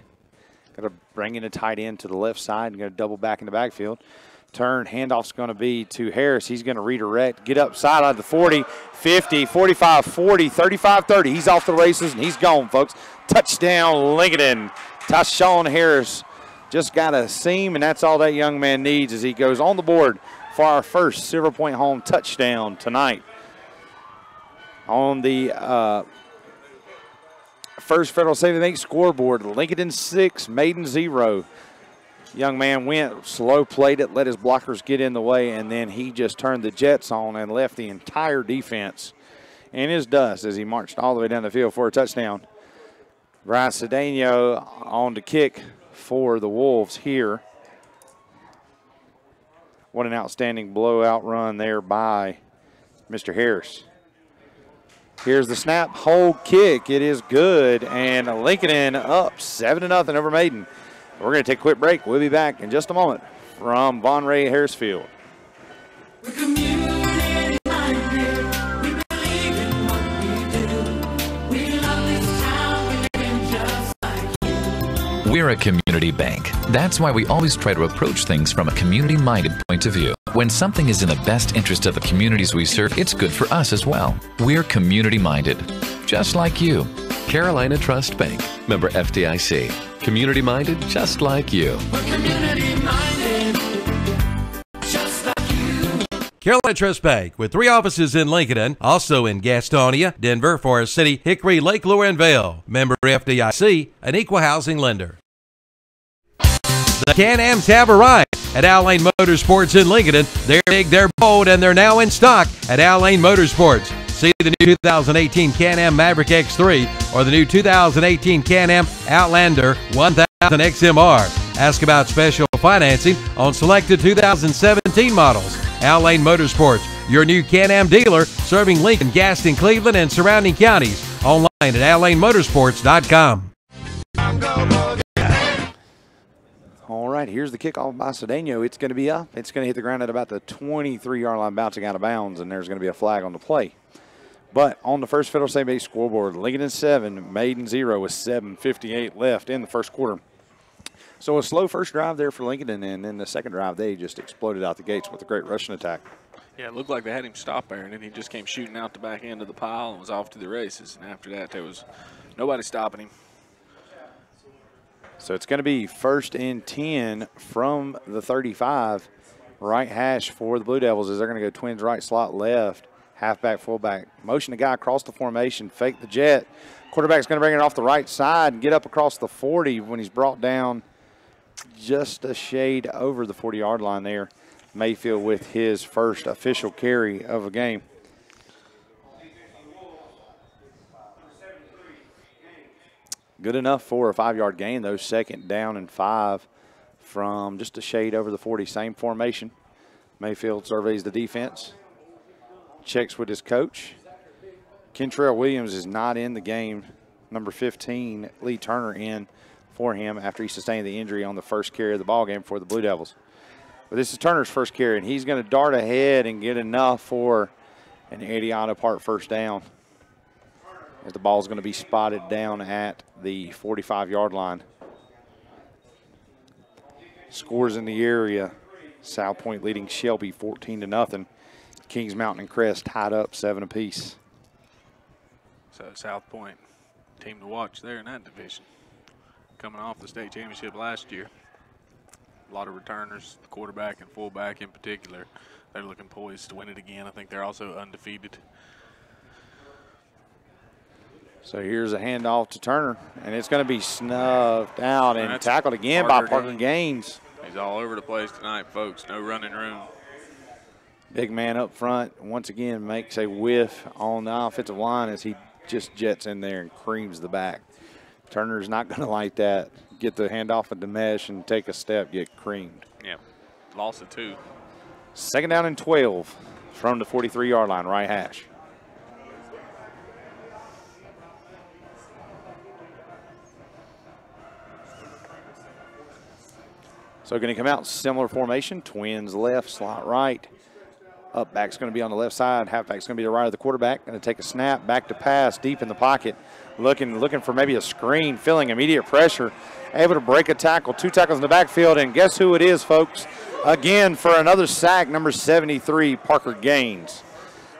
Got to bring in a tight end to the left side and going to double back in the backfield. Turn, handoff's going to be to Harris. He's going to redirect, get up side on the 40, 50, 45, 40, 35, 30. He's off the races, and he's gone, folks. Touchdown, Lincoln. Tyshawn Harris just got a seam, and that's all that young man needs as he goes on the board for our first Silver Point home touchdown tonight. On the First Federal Savings Bank scoreboard, Lincoln 6, Maiden 0. Young man went, slow played it, let his blockers get in the way, and then he just turned the jets on and left the entire defense in his dust as he marched all the way down the field for a touchdown. Bryce Cedeno on to kick for the Wolves here. What an outstanding blowout run there by Mr. Harris. Here's the snap, hold kick. It is good, and Lincoln up 7-0 over Maiden. We're going to take a quick break. We'll be back in just a moment from Von Ray Harris Field. We're a community bank. That's why we always try to approach things from a community-minded point of view. When something is in the best interest of the communities we serve, it's good for us as well. We're community-minded, just like you. Carolina Trust Bank, member FDIC. Community-minded, just like you. We're community-minded, just like you. Carolina Trust Bank, with 3 offices in Lincolnton, also in Gastonia, Denver, Forest City, Hickory, Lake Lure, and Vail. Member FDIC, an equal housing lender. The Can-Am Tabarine at Al Lane Motorsports in Lincolnton. They're big, they're bold, and they're now in stock at Al Lane Motorsports. See the new 2018 Can-Am Maverick X3 or the new 2018 Can-Am Outlander 1000 XMR. Ask about special financing on selected 2017 models. Al Lane Motorsports, your new Can-Am dealer, serving Lincoln, Gaston, Cleveland, and surrounding counties. Online at allanemotorsports.com. All right, here's the kickoff by Cedeno. It's going to be up. It's going to hit the ground at about the 23-yard line, bouncing out of bounds, and there's going to be a flag on the play. But on the first Federal State Base scoreboard, Lincoln 7, Maiden 0 with 7:58 left in the first quarter. So a slow first drive there for Lincoln, and then the second drive, they just exploded out the gates with a great rushing attack. Yeah, it looked like they had him stop there, and then he just came shooting out the back end of the pile and was off to the races. And after that, there was nobody stopping him. So it's going to be 1st and 10 from the 35. Right hash for the Blue Devils as they're going to go twins right, slot left, halfback, fullback. Motion the guy across the formation, fake the jet. Quarterback's going to bring it off the right side and get up across the 40 when he's brought down just a shade over the 40-yard line there. Mayfield with his first official carry of a game. Good enough for a 5-yard gain, though. 2nd down and 5 from just a shade over the 40. Same formation. Mayfield surveys the defense. Checks with his coach. Kentrell Williams is not in the game. Number 15, Lee Turner, in for him after he sustained the injury on the first carry of the ball game for the Blue Devils. But this is Turner's first carry, and he's going to dart ahead and get enough for an Eddie Otto Park first down. As the ball is going to be spotted down at the 45-yard line. Scores in the area. South Point leading Shelby 14-0. Kings Mountain and Crest tied up 7 apiece. So South Point, team to watch there in that division. Coming off the state championship last year. A lot of returners, the quarterback and fullback in particular. They're looking poised to win it again. I think they're also undefeated. So here's a handoff to Turner, and it's going to be snuffed out and tackled again by Parker Gaines. He's all over the place tonight, folks. No running room. Big man up front once again makes a whiff on the offensive line as he just jets in there and creams the back. Turner's not going to like that. Get the handoff at the mesh and take a step, get creamed. Yeah, lost it too. 2nd down and 12 from the 43-yard line, right hash. So going to come out similar formation, twins left, slot right. Up back's going to be on the left side. Halfback's going to be the right of the quarterback. Going to take a snap, back to pass, deep in the pocket. Looking for maybe a screen, feeling immediate pressure. Able to break a tackle, 2 tackles in the backfield, and guess who it is, folks? Again, for another sack, number 73, Parker Gaines.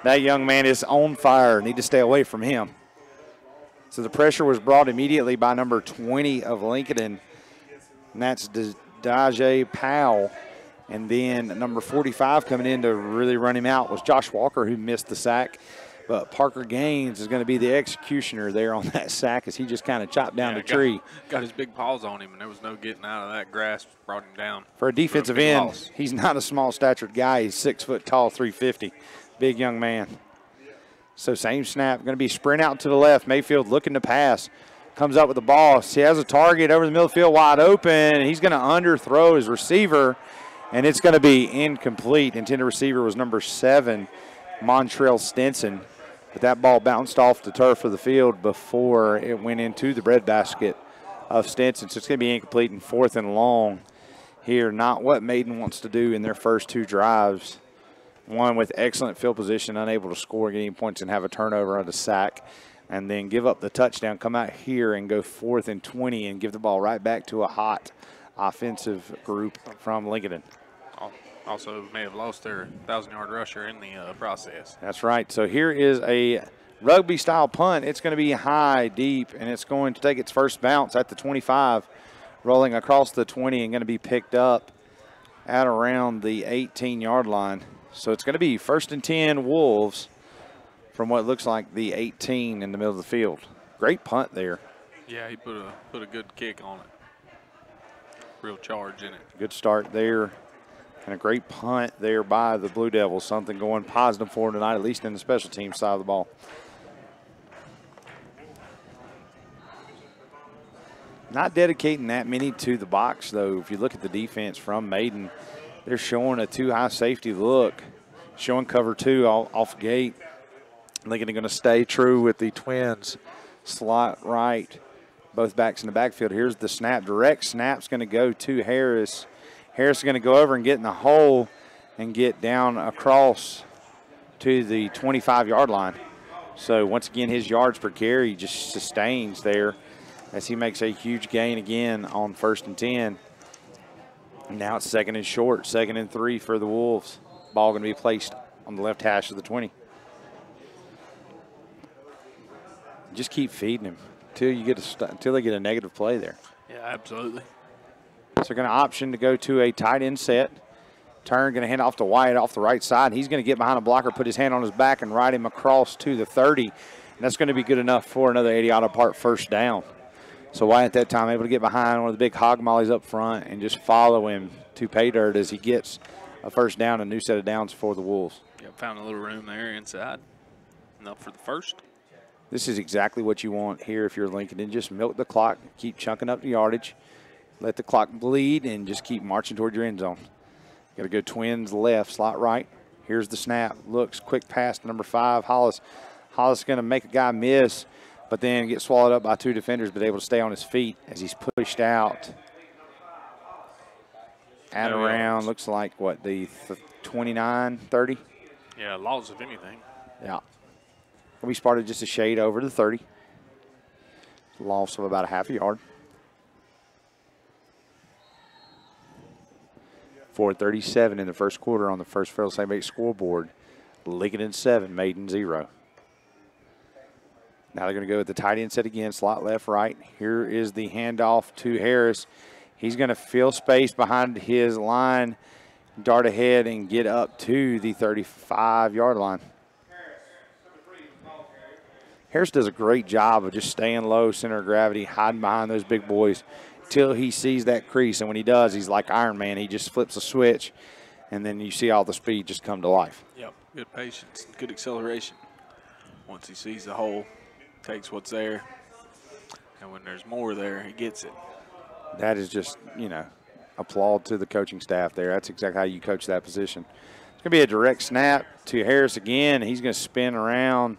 That young man is on fire. Need to stay away from him. So the pressure was brought immediately by number 20 of Lincoln, and that's Dajae Powell. And then number 45 coming in to really run him out was Josh Walker, who missed the sack. But Parker Gaines is going to be the executioner there on that sack as he just kind of chopped down the tree. Got his big paws on him, and there was no getting out of that grasp. Brought him down. For a defensive end, he's not a small-statured guy. He's 6 foot tall, 350. Big young man. So same snap, going to be sprint out to the left. Mayfield looking to pass. Comes up with the ball. He has a target over the middle of the field wide open. He's going to underthrow his receiver, and it's going to be incomplete. Intended receiver was number 7, Montrell Stinson. But that ball bounced off the turf of the field before it went into the breadbasket of Stinson. So it's going to be incomplete and 4th and long here. Not what Maiden wants to do in their first 2 drives. One with excellent field position, unable to score, getting points and have a turnover on the sack. And then give up the touchdown, come out here and go 4th and 20 and give the ball right back to a hot offensive group from Lincolnton. Also may have lost their 1,000-yard rusher in the process. That's right. So here is a rugby-style punt. It's going to be high, deep, and it's going to take its first bounce at the 25, rolling across the 20 and going to be picked up at around the 18-yard line. So it's going to be 1st and 10 Wolves from what looks like the 18 in the middle of the field. Great punt there. Yeah, he put a good kick on it. Real charge in it. Good start there. And a great punt there by the Blue Devils. Something going positive for them tonight, at least in the special team side of the ball. Not dedicating that many to the box, though. If you look at the defense from Maiden, they're showing a 2-high safety look, showing cover 2 off gate. Lincoln are going to stay true with the twins. Slot right, both backs in the backfield. Here's the snap. Direct snap's going to go to Harris. Harris is going to go over and get in the hole and get down across to the 25-yard line. So once again, his yards per carry just sustains there as he makes a huge gain again on 1st and 10. Now it's 2nd and short, 2nd and 3 for the Wolves. Ball going to be placed on the left hash of the 20. Just keep feeding him until they get a negative play there. Yeah, absolutely. So they're going to option to go to a tight end set. Turn, going to hand off to Wyatt off the right side. He's going to get behind a blocker, put his hand on his back, and ride him across to the 30. And that's going to be good enough for another 80-yard apart first down. So Wyatt at that time able to get behind one of the big hog mollies up front and just follow him to pay dirt as he gets a first down, a new set of downs for the Wolves. Yep, found a little room there inside. Enough for the first. This is exactly what you want here if you're Lincoln. Just milk the clock, keep chunking up the yardage, let the clock bleed, and just keep marching toward your end zone. Got to go twins left, slot right. Here's the snap. Looks, quick pass to number 5, Hollis. Hollis going to make a guy miss, but then get swallowed up by 2 defenders, but able to stay on his feet as he's pushed out at around, looks like, what, the 29, 30? Yeah, loss of anything. Yeah. We spotted just a shade over the 30. Loss of about a half a yard. 4:37 in the first quarter on the First Federal St. Bates scoreboard. Lincoln 7, Maiden 0. Now they're going to go with the tight end set again, slot left, right. Here is the handoff to Harris. He's going to fill space behind his line, dart ahead, and get up to the 35-yard line. Harris does a great job of just staying low, center of gravity, hiding behind those big boys till he sees that crease. And when he does, he's like Iron Man. He just flips a switch, and then you see all the speed just come to life. Yep, good patience, good acceleration. Once he sees the hole, takes what's there, and when there's more there, he gets it. That is just, applaud to the coaching staff there. That's exactly how you coach that position. It's going to be a direct snap to Harris again. He's going to spin around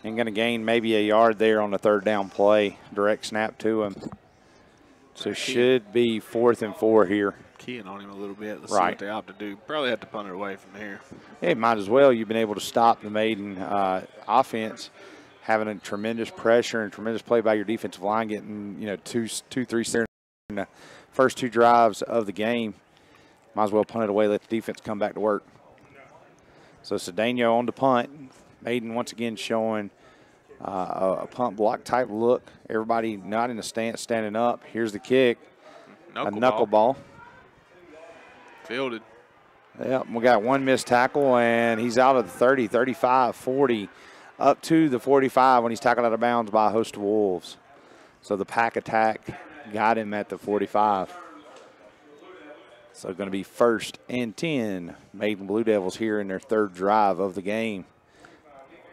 and going to gain maybe a yard there on the 3rd down play. Direct snap to him. So should be 4th and 4 here. Keying on him a little bit. Let's see what they opt to do. Probably have to punt it away from here. It might as well. You've been able to stop the Maiden offense, having a tremendous pressure and tremendous play by your defensive line, getting, 2, 3 there in the first 2 drives of the game. Might as well punt it away, let the defense come back to work. So Cedeno on the punt. Maiden once again showing a punt block type look. Everybody not in the stance, standing up. Here's the kick. Knuckleball. Fielded. Yep, we got one missed tackle, and he's out of the 30, 35, 40. up to the 45 when he's tackled out of bounds by a host of Wolves. So the pack attack got him at the 45. So going to be 1st and 10. Maiden Blue Devils here in their 3rd drive of the game.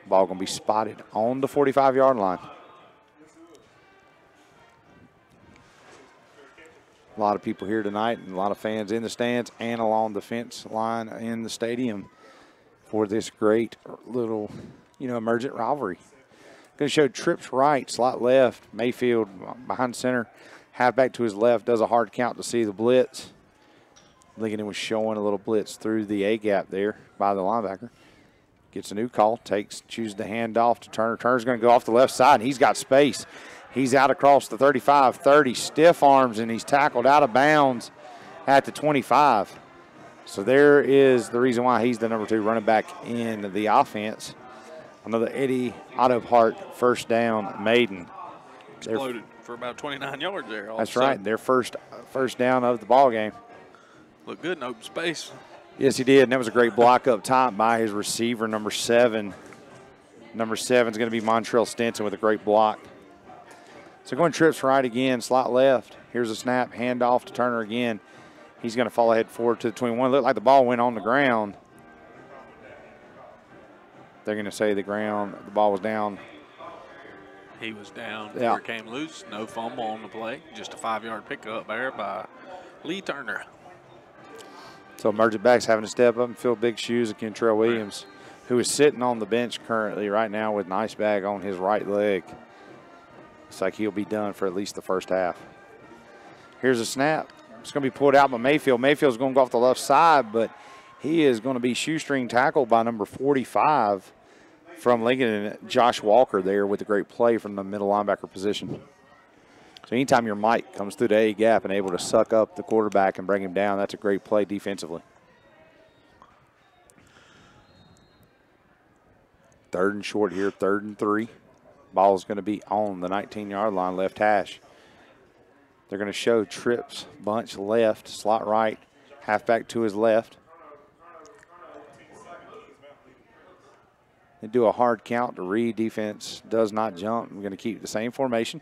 Ball going to be spotted on the 45-yard line. A lot of people here tonight and a lot of fans in the stands and along the fence line in the stadium for this great little, emergent rivalry. Going to show trips right, slot left, Mayfield behind center, halfback to his left, does a hard count to see the blitz. Lincoln was showing a little blitz through the A-gap there by the linebacker. Gets a new call, chooses the handoff to Turner. Turner's going to go off the left side, and he's got space. He's out across the 35, 30, stiff arms, and he's tackled out of bounds at the 25. So there is the reason why he's the number 2 running back in the offense. Another Eddie Autopart first down, Maiden. Exploded for about 29 yards there. That's right, their first down of the ball game. Looked good in open space. Yes, he did, and that was a great block up top by his receiver, number 7. Number 7 is going to be Montrell Stinson with a great block. So going trips right again, slot left. Here's a snap, handoff to Turner again. He's going to fall ahead forward to the 21. Looked like the ball went on the ground. They're going to say the ball was down. He was down. Yeah. It came loose. No fumble on the play. Just a 5-yard pickup there by Lee Turner. So emergent backs having to step up and fill big shoes of Kentrell Williams, who is sitting on the bench currently right now with an ice bag on his right leg. Looks like he'll be done for at least the first half. Here's a snap. It's going to be pulled out by Mayfield. Mayfield's going to go off the left side, but he is going to be shoestring tackled by number 45 from Lincoln, and Josh Walker there with a great play from the middle linebacker position. So anytime your Mike comes through the A gap and able to suck up the quarterback and bring him down, that's a great play defensively. 3rd and short here, 3rd and 3. Ball's going to be on the 19-yard line, left hash. They're going to show trips, bunch left, slot right, halfback to his left. They do a hard count to read. Defense does not jump. I'm going to keep the same formation.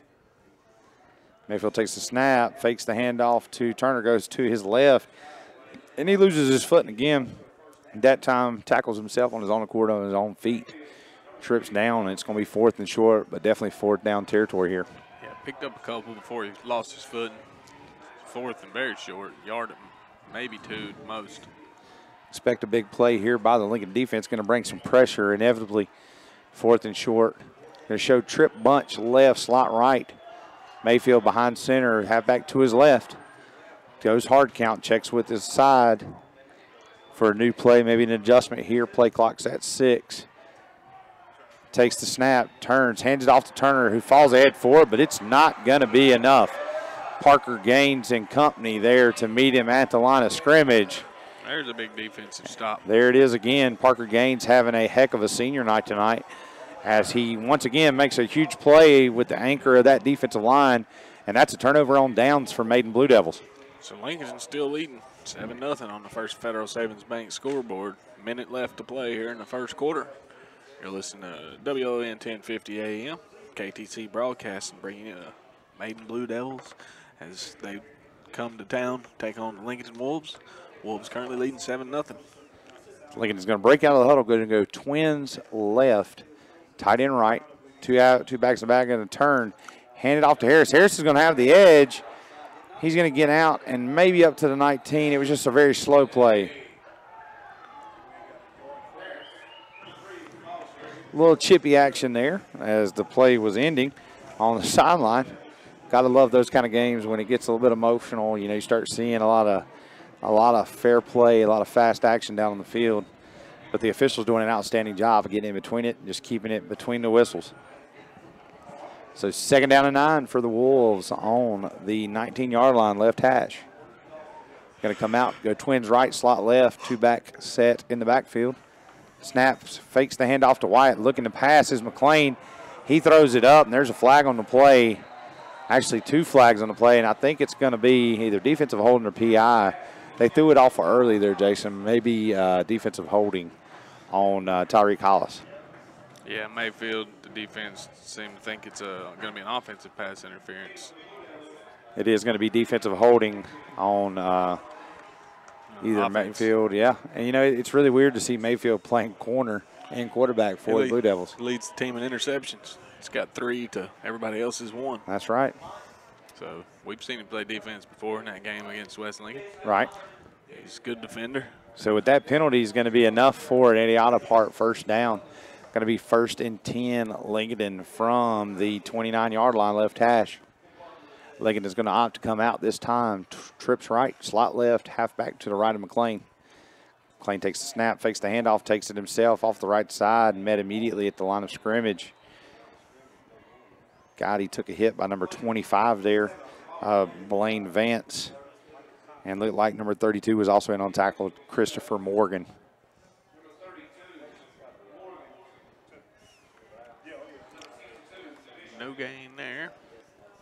Mayfield takes the snap, fakes the handoff to Turner, goes to his left, and he loses his foot. And again, that time tackles himself on his own accord on his own feet. Trips down, and it's going to be 4th and short, but definitely 4th down territory here. Yeah, picked up a couple before he lost his foot. 4th and very short, yard maybe 2 at most. Expect a big play here by the Lincoln defense. Going to bring some pressure, inevitably 4th and short. Going to show trip bunch left, slot right. Mayfield behind center, halfback to his left. Goes hard count, checks with his side for a new play, maybe an adjustment here. Play clock's at 6. Takes the snap, turns, hands it off to Turner, who falls ahead for it, but it's not going to be enough. Parker Gaines and company there to meet him at the line of scrimmage. There's a big defensive stop. There it is again. Parker Gaines having a heck of a senior night tonight as he once again makes a huge play with the anchor of that defensive line, and that's a turnover on downs for Maiden Blue Devils. So Lincoln's still leading 7-0 on the First Federal Savings Bank scoreboard. Minute left to play here in the first quarter. You're listening to WLON 1050 AM, KTC broadcasting, bringing you Maiden Blue Devils as they come to town, take on the Lincolnton Wolves. Wolves currently leading 7-0. Lincoln is going to break out of the huddle, going to go twins left, tight end right, 2 out, 2 backs in the back, and a turn. Hand it off to Harris. Harris is going to have the edge. He's going to get out and maybe up to the 19. It was just a very slow play. A little chippy action there as the play was ending on the sideline. Got to love those kind of games when it gets a little bit emotional. You know, you start seeing a lot of fair play, a lot of fast action down on the field. But the officials doing an outstanding job of getting in between it and just keeping it between the whistles. So 2nd down and 9 for the Wolves on the 19-yard line, left hash. Going to come out, go twins right, slot left, 2-back set in the backfield. Snaps, fakes the handoff to Wyatt, looking to pass is McLean. He throws it up, and there's a flag on the play. Actually, 2 flags on the play, and I think it's going to be either defensive holding or PI. They threw it off early there, Jason. Maybe defensive holding on Tyreek Hollis. Yeah, Mayfield, the defense seemed to think it's going to be an offensive pass interference. It is going to be defensive holding on either offense. Mayfield. Yeah, and you know it's really weird to see Mayfield playing corner and quarterback for the Blue Devils. Leads the team in interceptions. It's got 3 to everybody else's 1. That's right. So we've seen him play defense before in that game against West Lincoln. Right. He's a good defender. So with that penalty is going to be enough for an Eddie Auto Part first down. Going to be 1st and 10 Lincolnton from the 29-yard line left hash. Lincoln is going to opt to come out this time. Trips right, slot left, halfback to the right of McLean. McLean takes the snap, fakes the handoff, takes it himself off the right side, and met immediately at the line of scrimmage. God, he took a hit by number 25 there, Blaine Vance. And looked like number 32 was also in on tackle, Christopher Morgan. No gain there.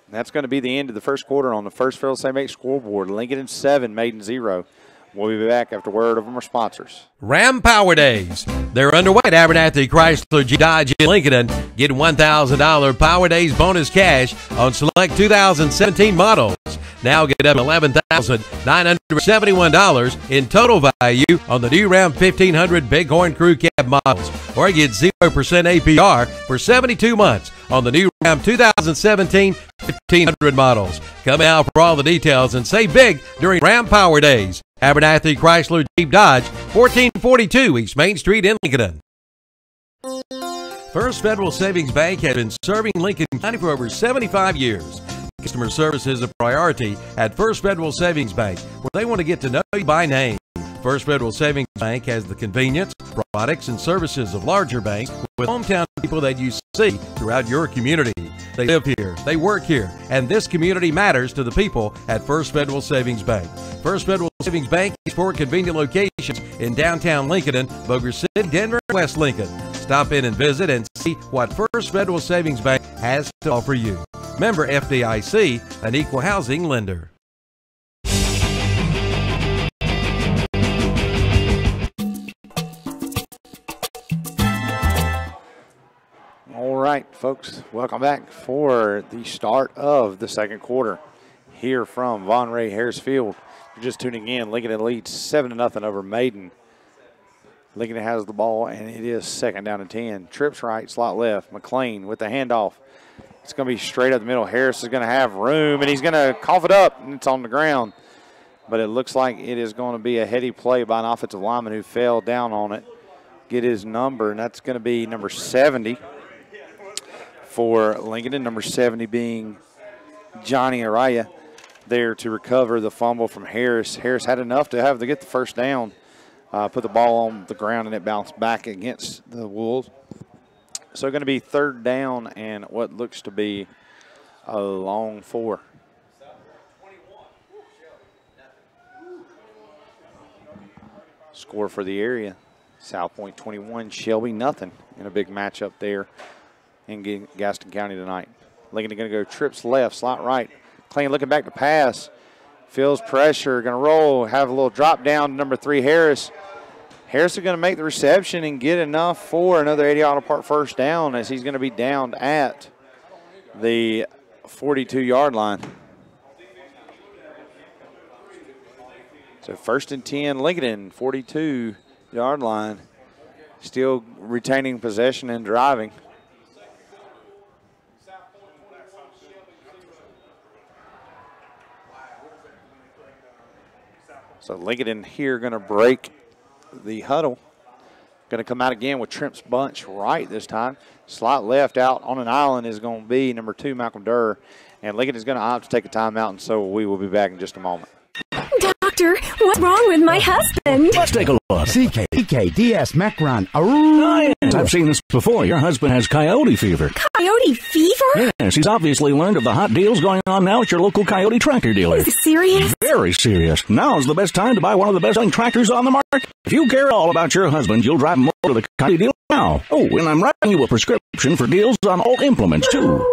That's going to be the end of the first quarter on the First Federal St. Mac scoreboard. Lincoln 7, Maiden 0. We'll be back after word from our sponsors. Ram Power Days. They're underway at Abernathy Chrysler Jeep Dodge in Lincoln. Get $1,000 Power Days bonus cash on select 2017 models. Now get up $11,971 in total value on the new Ram 1500 Bighorn Crew Cab models. Or get 0% APR for 72 months on the new Ram 2017 1500 models. Come out for all the details and save big during Ram Power Days. Abernathy Chrysler Jeep Dodge, 1442 East Main Street in Lincoln. First Federal Savings Bank has been serving Lincoln County for over 75 years. Customer service is a priority at First Federal Savings Bank, where they want to get to know you by name. First Federal Savings Bank has the convenience, products, and services of larger banks with hometown people that you see throughout your community. They live here, they work here, and this community matters to the people at First Federal Savings Bank. First Federal Savings Bank is 4 convenient locations in downtown Lincoln, Boger City, Denver, and West Lincoln. Stop in and visit and see what First Federal Savings Bank has to offer you. Member FDIC, an equal housing lender. All right, folks, welcome back for the start of the second quarter here from Von Ray Harris Field. You're just tuning in. Lincoln leads 7-0 over Maiden. Lincoln has the ball, and it is 2nd down and 10. Trips right, slot left. McLean with the handoff. It's going to be straight up the middle. Harris is going to have room, and he's going to cough it up, and it's on the ground. But it looks like it is going to be a heady play by an offensive lineman who fell down on it. Get his number, and that's going to be number 70 for Lincoln, and number 70 being Johnny Araya there to recover the fumble from Harris. Harris had enough to get the first down. Put the ball on the ground, and it bounced back against the Wolves. So going to be 3rd down and what looks to be a long 4. Score for the area, South Point 21, Shelby nothing in a big matchup there in Gaston County tonight. Lincoln going to go trips left, slot right. McLean looking back to pass. Feels pressure, going to roll, have a little drop down to number 3, Harris. Harris is going to make the reception and get enough for another 80 Auto Part first down as he's going to be downed at the 42-yard line. So 1st and 10, Lincoln, 42-yard line. Still retaining possession and driving. So Lincoln here going to break the huddle. Going to come out again with Trimp's bunch right this time. Slot left out on an island is going to be number 2, Malcolm Durr. And Lincoln is going to opt to take a timeout, and so we will be back in just a moment. Doctor, what's wrong with my husband? Let's take a look. CKDS Macron. I've seen this before. Your husband has coyote fever. Coyote fever? Yes, he's obviously learned of the hot deals going on now at your local coyote tractor dealer. Is it serious? Very serious. Now is the best time to buy one of the best-selling tractors on the market. If you care at all about your husband, you'll drive him over to the coyote dealer now. Oh, and I'm writing you a prescription for deals on all implements, too.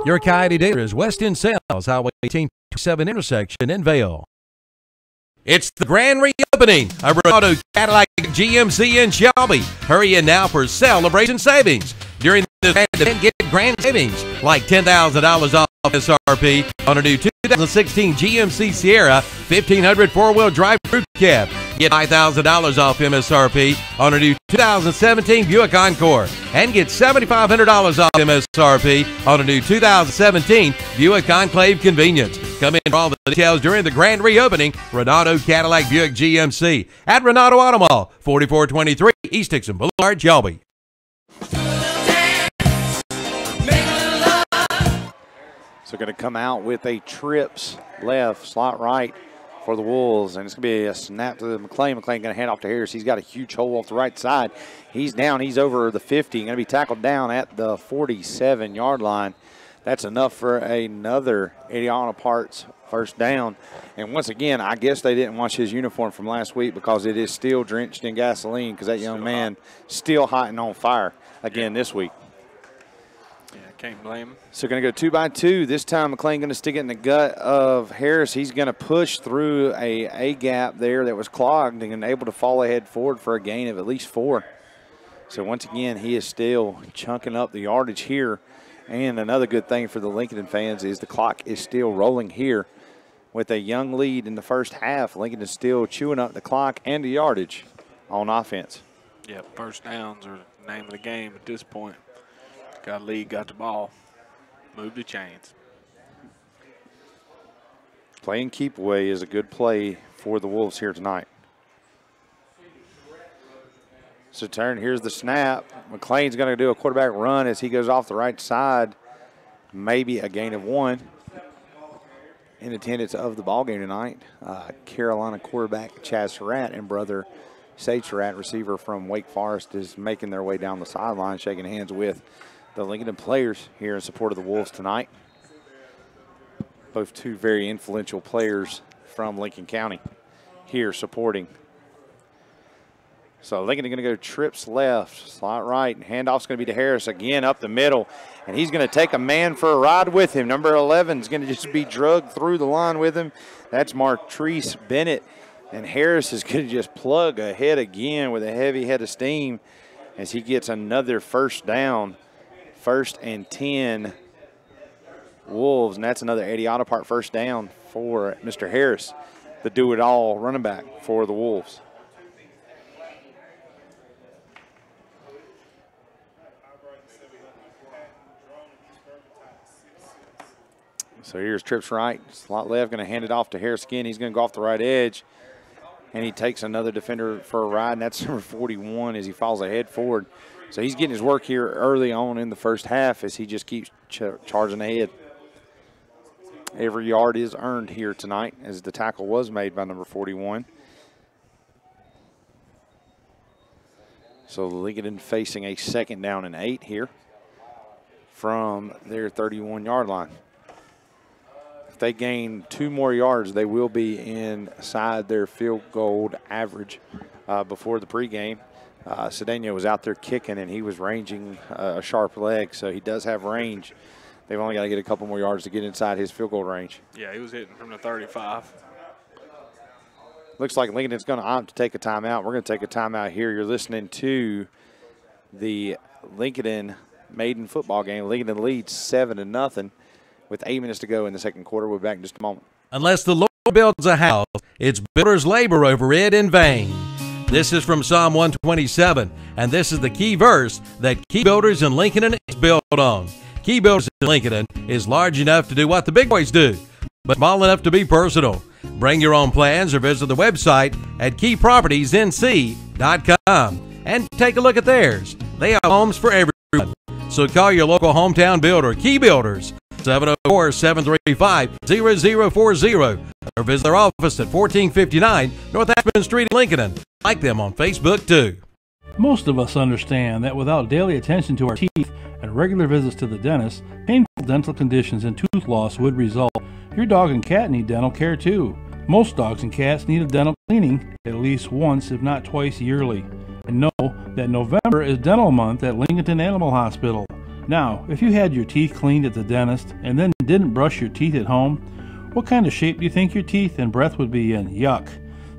Your Coyote dealer is West End Sales, Highway 1827 intersection in Vale. It's the grand reopening of Renato Cadillac GMC in Shelby. Hurry in now for celebration savings. During this grand event, get grand savings like $10,000 off SRP on a new 2016 GMC Sierra 1500 four-wheel drive crew cab. Get $5,000 off MSRP on a new 2017 Buick Encore. And get $7,500 off MSRP on a new 2017 Buick Enclave Convenience. Come in for all the details during the grand reopening. Renato Cadillac Buick GMC at Renato Auto Mall, 4423 East Dixon Boulevard, Shelby. So going to come out with a trips left, slot right for the Wolves. And it's going to be a snap to McClain. McClain going to hand off to Harris. He's got a huge hole off the right side. He's down. He's over the 50. Going to be tackled down at the 47-yard line. That's enough for another Adiana Parts first down. And once again, I guess they didn't wash his uniform from last week because it is still drenched in gasoline because that young man still hot and on fire again this week. Yeah, can't blame him. So going to go 2 by 2. This time McClain going to stick it in the gut of Harris. He's going to push through a gap there that was clogged and able to fall ahead forward for a gain of at least 4. So once again, he is still chunking up the yardage here. And another good thing for the Lincoln fans is the clock is still rolling here. With a young lead in the first half, Lincoln is still chewing up the clock and the yardage on offense. Yeah, first downs are the name of the game at this point. Got a lead, got the ball, move the chains. Playing keep away is a good play for the Wolves here tonight. So here's the snap. McClain's going to do a quarterback run as he goes off the right side. Maybe a gain of 1. In attendance of the ball game tonight, Carolina quarterback Chaz Surratt and brother Sage Surratt, receiver from Wake Forest, is making their way down the sideline, shaking hands with the Lincoln players here in support of the Wolves tonight. Both two very influential players from Lincoln County here supporting. So Lincoln is going to go trips left, slot right, and handoff's going to be to Harris again up the middle. And he's going to take a man for a ride with him. Number 11 is going to just be drugged through the line with him. That's Martrice Bennett. And Harris is going to just plug ahead again with a heavy head of steam as he gets another first down. 1st and 10 Wolves, and that's another Eddie Auto Park first down for Mr. Harris, the do-it-all running back for the Wolves. So here's trips right, slot left, going to hand it off to Harris again. He's going to go off the right edge, and he takes another defender for a ride, and that's number 41 as he falls ahead forward. So he's getting his work here early on in the first half as he just keeps charging ahead. Every yard is earned here tonight as the tackle was made by number 41. So Lincoln facing a 2nd down and 8 here from their 31-yard line. If they gain 2 more yards, they will be inside their field goal average before the pregame. Cedeno was out there kicking, and he was ranging a sharp leg, so he does have range. They've only got to get a couple more yards to get inside his field goal range. Yeah, he was hitting from the 35. Looks like Lincoln's going to opt to take a timeout. We're going to take a timeout here. You're listening to the Lincoln Maiden football game. Lincoln leads 7-0 with 8 minutes to go in the second quarter. We'll be back in just a moment. Unless the Lord builds a house, its builders labor over it in vain. This is from Psalm 127, and this is the key verse that Key Builders in Lincoln is built on. Key Builders in Lincoln is large enough to do what the big boys do, but small enough to be personal. Bring your own plans or visit the website at keypropertiesnc.com and take a look at theirs. They have homes for everyone. So call your local hometown builder, Key Builders, 704-735-0040, or visit their office at 1459 North Ashman Street in Lincoln. Like them on Facebook, too. Most of us understand that without daily attention to our teeth and regular visits to the dentist, painful dental conditions and tooth loss would result. Your dog and cat need dental care, too. Most dogs and cats need a dental cleaning at least once, if not twice, yearly. And know that November is dental month at Lincolnton Animal Hospital. Now, if you had your teeth cleaned at the dentist and then didn't brush your teeth at home, what kind of shape do you think your teeth and breath would be in? Yuck.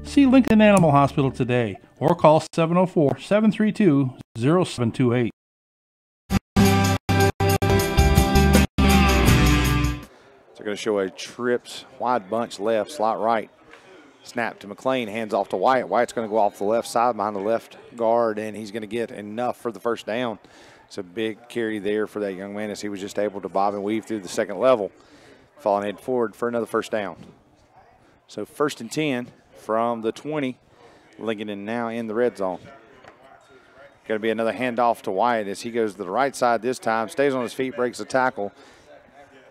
See Lincoln Animal Hospital today or call 704-732-0728. They're going to show a trips wide bunch left, slot right. Snap to McLean, hands off to Wyatt. Wyatt's going to go off the left side behind the left guard, and he's going to get enough for the first down. It's a big carry there for that young man as he was just able to bob and weave through the second level. Falling head forward for another first down. So 1st and 10 from the 20. Lincoln now in the red zone. Going to be another handoff to Wyatt as he goes to the right side this time, stays on his feet, breaks the tackle,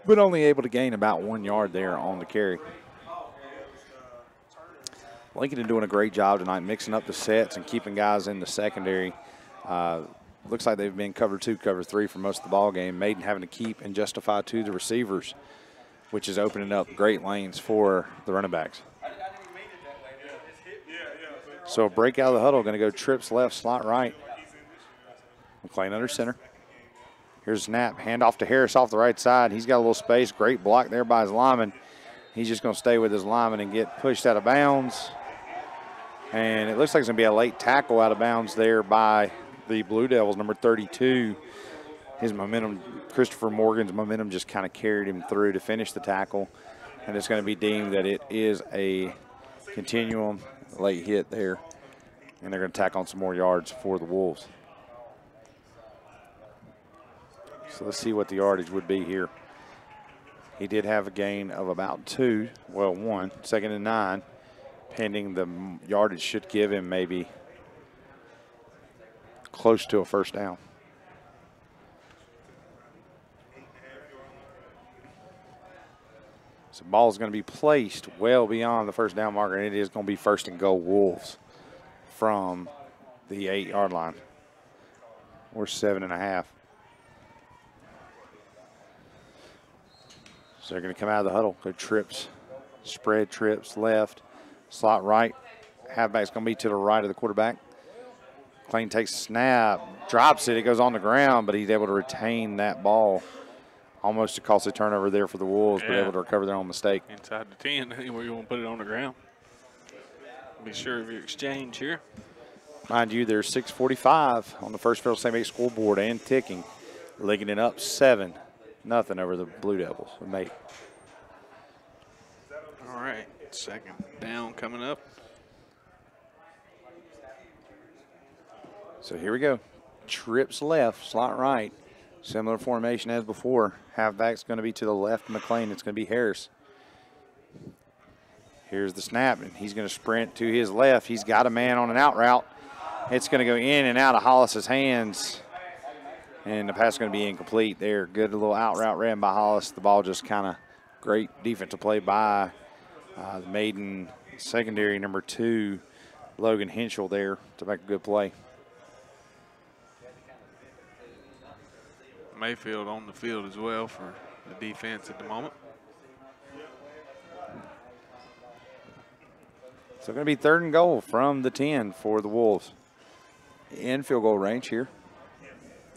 but only able to gain about 1 yard there on the carry. Lincoln doing a great job tonight, mixing up the sets and keeping guys in the secondary. Looks like they've been cover 2, cover 3 for most of the ball game. Maiden having to keep and justify to the receivers, which is opening up great lanes for the running backs. So a break out of the huddle, going to go trips left, slot right. McLean under center. Here's a snap, handoff to Harris off the right side. He's got a little space, great block there by his lineman. He's just going to stay with his lineman and get pushed out of bounds. And it looks like it's going to be a late tackle out of bounds there by the Blue Devils, number 32. His momentum, Christopher Morgan's momentum just kind of carried him through to finish the tackle. And it's going to be deemed that it is a continuum late hit there. And they're going to tack on some more yards for the Wolves. So let's see what the yardage would be here. He did have a gain of about 2, well 1, 2nd and 9. Pending the yardage should give him maybe close to a first down. So the ball is going to be placed well beyond the first down marker, and it is going to be 1st and goal Wolves from the 8-yard line, or 7.5. So they're going to come out of the huddle, go trips, spread trips left, slot right. Halfback's going to be to the right of the quarterback. McLean takes a snap, drops it, it goes on the ground, but he's able to retain that ball. Almost a costly turnover there for the Wolves, but able to recover their own mistake. Inside the 10, anywhere you want to put it on the ground. Be sure of your exchange here. Mind you, there's 6:45 on the First Federal St. Mate scoreboard and ticking. Lincoln up 7-0 over the Blue Devils. Mate. All right, 2nd down coming up. So here we go. Trips left, slot right. Similar formation as before. Halfback's going to be to the left of McLean. It's going to be Harris. Here's the snap, and he's going to sprint to his left. He's got a man on an out route. It's going to go in and out of Hollis's hands. And the pass is going to be incomplete there. Good little out route ran by Hollis. The ball just kind of great defensive play by the Maiden secondary, number 2, Logan Henschel there to make a good play. Mayfield on the field as well for the defense at the moment. So going to be 3rd and goal from the 10 for the Wolves. In field goal range here.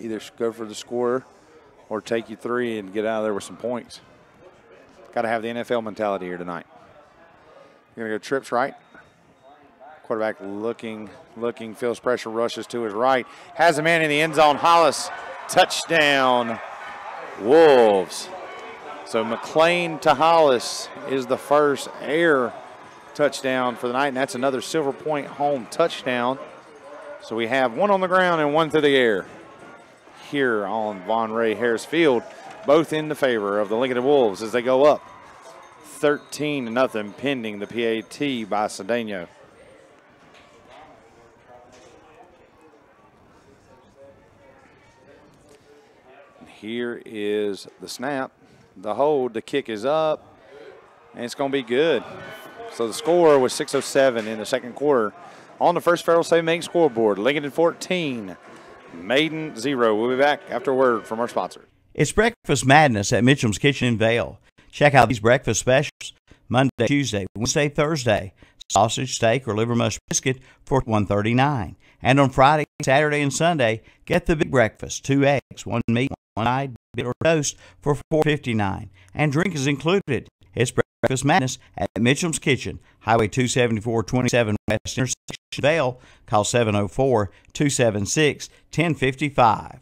Either go for the score or take you 3 and get out of there with some points. Got to have the NFL mentality here tonight. You're going to go trips right. Quarterback looking, feels pressure, rushes to his right. Has a man in the end zone. Hollis, touchdown, Wolves. So McLean to Hollis is the first air touchdown for the night, and that's another Silver Point home touchdown. So we have 1 on the ground and 1 through the air here on Von Ray Harris Field, both in the favor of the Lincoln Wolves as they go up 13-0, pending the PAT by Cedeno. Here is the snap, the hold, the kick is up, and it's going to be good. So the score was 6:07 in the second quarter on the First Federal St. Mate scoreboard. Lincoln 14, Maiden 0. We'll be back after a word from our sponsors. It's Breakfast Madness at Mitchum's Kitchen in Vail. Check out these breakfast specials: Monday, Tuesday, Wednesday, Thursday. Sausage, steak, or liver mush biscuit for $1.39. And on Friday, Saturday, and Sunday, get the big breakfast: 2 eggs, 1 meat, 1 side, bit or toast for $4.59. And drink is included. It's Breakfast Madness at Mitchum's Kitchen, Highway 274-27 West Intersection, Vale. Call 704-276-1055.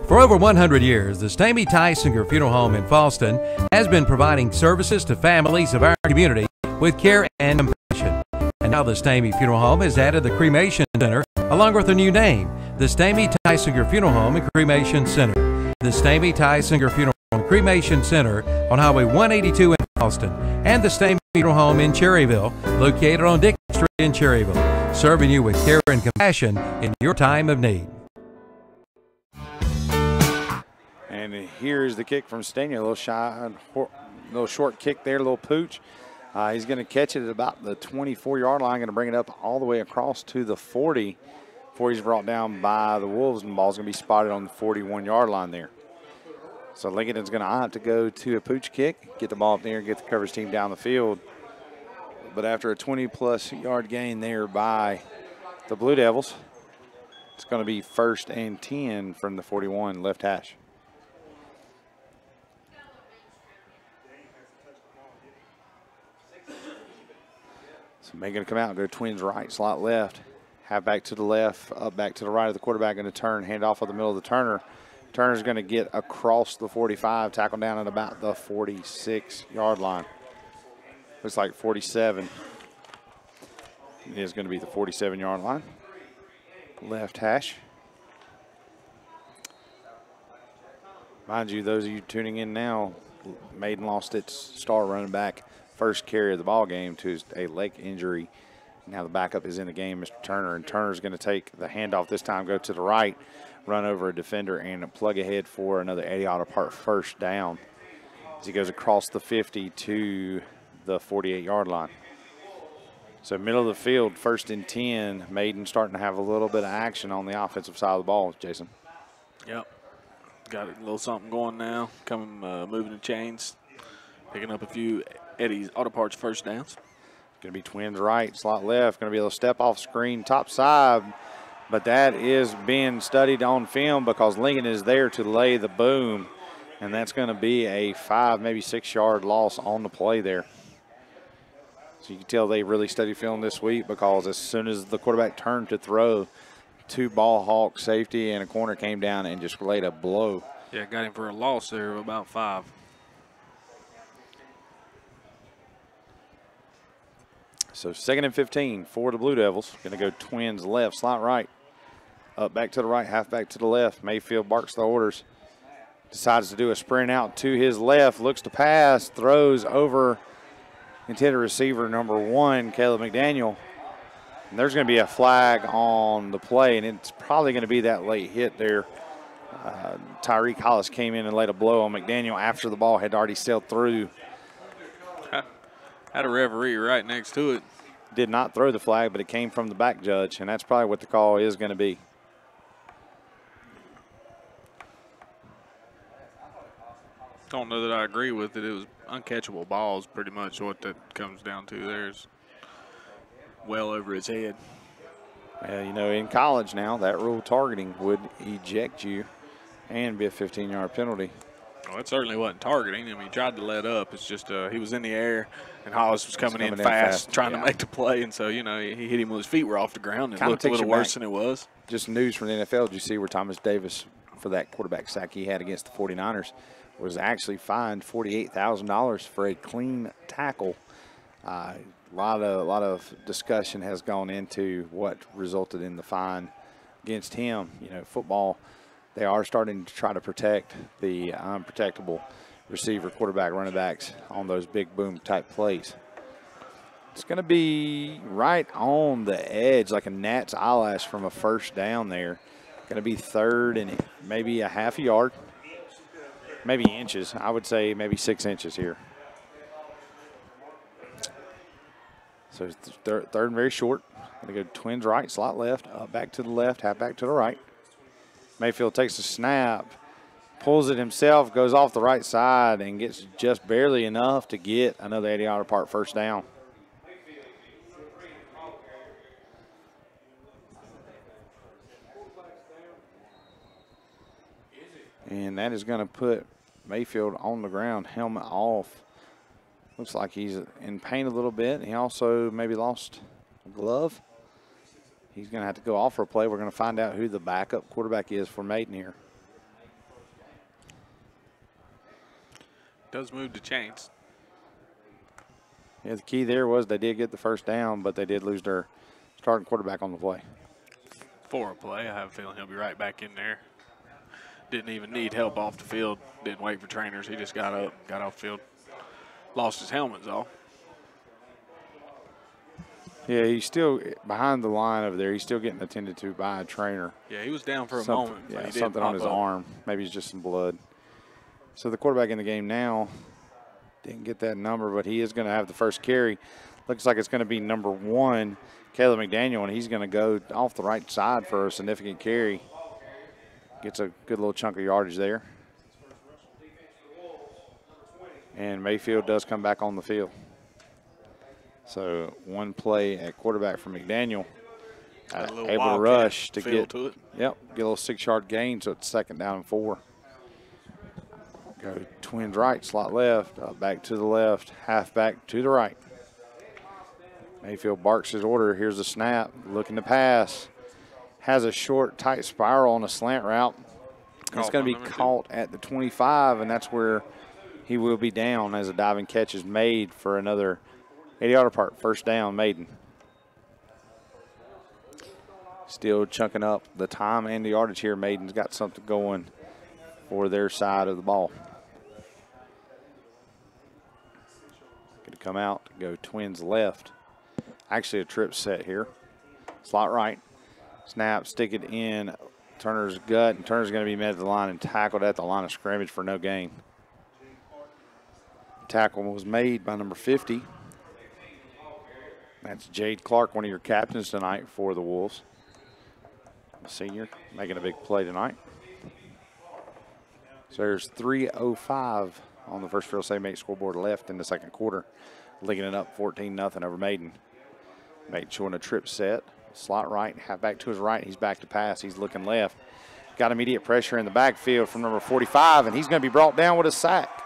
For over 100 years, the Stamey Tysinger Funeral Home in Falston has been providing services to families of our community with care and compassion. And now the Stamey Funeral Home has added the Cremation Center along with a new name, the Stamey Tysinger Funeral Home and Cremation Center. The Stamey Tysinger Funeral Home and Cremation Center on Highway 182 in Falston, and the Stamey Funeral Home in Cherryville, located on Dick Street in Cherryville, serving you with care and compassion in your time of need. And here's the kick from Stanier, a little short kick there, a little pooch. He's going to catch it at about the 24-yard line, going to bring it up all the way across to the 40 before he's brought down by the Wolves, and the ball's going to be spotted on the 41-yard line there. So Lincolnton's going to opt to go to a pooch kick, get the ball up there, and get the coverage team down the field. But after a 20-plus yard gain there by the Blue Devils, it's going to be 1st and 10 from the 41 left hash. So Maiden going to come out and go Twins right, slot left, half back to the left, up back to the right of the quarterback, going to turn, hand off of the middle of the Turner. Turner's going to get across the 45, tackle down at about the 46-yard line. Looks like 47. It is going to be the 47-yard line. Left hash. Mind you, those of you tuning in now, Maiden lost its star running back first carry of the ball game to a leg injury. Now the backup is in the game, Mr. Turner, and Turner's going to take the handoff this time, go to the right, run over a defender, and plug ahead for another 80-yard apart first down as he goes across the 50 to the 48-yard line. So middle of the field, 1st and 10. Maiden starting to have a little bit of action on the offensive side of the ball, Jason. Yep. Got a little something going now, moving the chains, picking up a few Eddie's Auto Parts first downs. Going to be Twins right, slot left. Going to be a little step off screen, top side. But that is being studied on film because Lincoln is there to lay the boom. And that's going to be a 5, maybe 6-yard loss on the play there. So you can tell they really studied film this week because as soon as the quarterback turned to throw, 2 ball hawk safety and a corner came down and just laid a blow. Yeah, got him for a loss there of about 5. So 2nd and 15 for the Blue Devils. Going to go Twins left, slot right. Up back to the right, half back to the left. Mayfield barks the orders. Decides to do a sprint out to his left. Looks to pass, throws over intended receiver number 1, Caleb McDaniel. And there's going to be a flag on the play, and it's probably going to be that late hit there. Tyreek Hollis came in and laid a blow on McDaniel after the ball had already sailed through. Had a referee right next to it. Did not throw the flag, but it came from the back judge, and that's probably what the call is going to be. Don't know that I agree with it. It was uncatchable balls, pretty much what that comes down to. There's well over his head. Well, you know, in college now, that rule targeting would eject you and be a 15-yard penalty. Well, it certainly wasn't targeting. I mean, he tried to let up. It's just he was in the air, and Hollis was coming in fast, trying to make the play. And so, you know, he hit him when his feet were off the ground. It looked a little worse than it was. Just news from the NFL. Did you see where Thomas Davis, for that quarterback sack he had against the 49ers, was actually fined $48,000 for a clean tackle? A lot of discussion has gone into what resulted in the fine against him. You know, football, they are starting to try to protect the unprotectable receiver, quarterback, running backs on those big boom type plays. It's going to be right on the edge, like a gnat's eyelash from a first down there. Going to be 3rd and maybe a half a yard, maybe inches. I would say maybe 6 inches here. So third and very short. Going to go Twins right, slot left, up back to the left, half back to the right. Mayfield takes a snap, pulls it himself, goes off the right side, and gets just barely enough to get another 80-yard apart first down. And that is going to put Mayfield on the ground, helmet off. Looks like he's in pain a little bit. He also maybe lost a glove. He's going to have to go off for a play. We're going to find out who the backup quarterback is for Maiden here. Does move the chains. Yeah, the key there was they did get the first down, but they did lose their starting quarterback on the play. For a play, I have a feeling he'll be right back in there. Didn't even need help off the field. Didn't wait for trainers. He just got up, got off field. Lost his helmet, though. Yeah, he's still behind the line over there. He's still getting attended to by a trainer. Yeah, he was down for a moment. Yeah, but he did something on pop his up. arm. Maybe it's just some blood. So the quarterback in the game now didn't get that number, but he is going to have the first carry. Looks like it's going to be number 1, Caleb McDaniel, and he's going to go off the right side for a significant carry. Gets a good little chunk of yardage there. And Mayfield does come back on the field. So one play at quarterback for McDaniel. Able to rush to get to it. Yep, get a little 6-yard gain, so it's 2nd down and 4. Go twins right, slot left, back to the left, half back to the right. Mayfield barks his order. Here's the snap, looking to pass. Has a short, tight spiral on a slant route. It's going to be caught at the 25, and that's where he will be down as a diving catch is made for another 80-yard apart. First down, Maiden. Still chunking up the time and the yardage here. Maiden's got something going for their side of the ball. Going to come out, go twins left. Actually a trip set here. Slot right. Snap, stick it in Turner's gut, and Turner's going to be met at the line and tackled at the line of scrimmage for no gain. Tackle was made by number 50. That's Jade Clark, one of your captains tonight for the Wolves. A senior, making a big play tonight. So there's 3:05 on the first field save mate scoreboard left in the second quarter. Lincoln up 14-0 over Maiden. Maiden showing a trip set. Slot right, half back to his right. He's back to pass. He's looking left. Got immediate pressure in the backfield from number 45, and he's going to be brought down with a sack.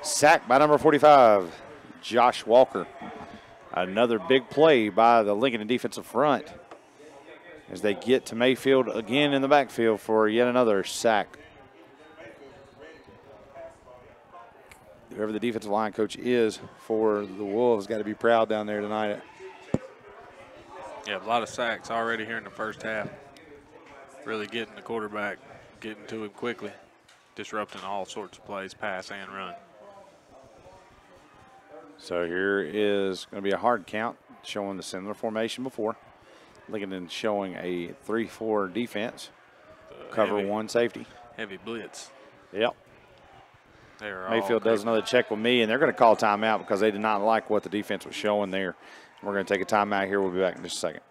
Sacked by number 45, Josh Walker. Another big play by the Lincoln defensive front as they get to Mayfield again in the backfield for yet another sack. Whoever the defensive line coach is for the Wolves got to be proud down there tonight. Yeah, a lot of sacks already here in the first half. Really getting the quarterback, getting to him quickly, disrupting all sorts of plays, pass and run. So here is going to be a hard count, showing the similar formation before. Lincoln showing a 3-4 defense, cover heavy, 1 safety. Heavy blitz. Yep. Mayfield does another check with me, and they're going to call timeout because they did not like what the defense was showing there. We're going to take a timeout here. We'll be back in just a second.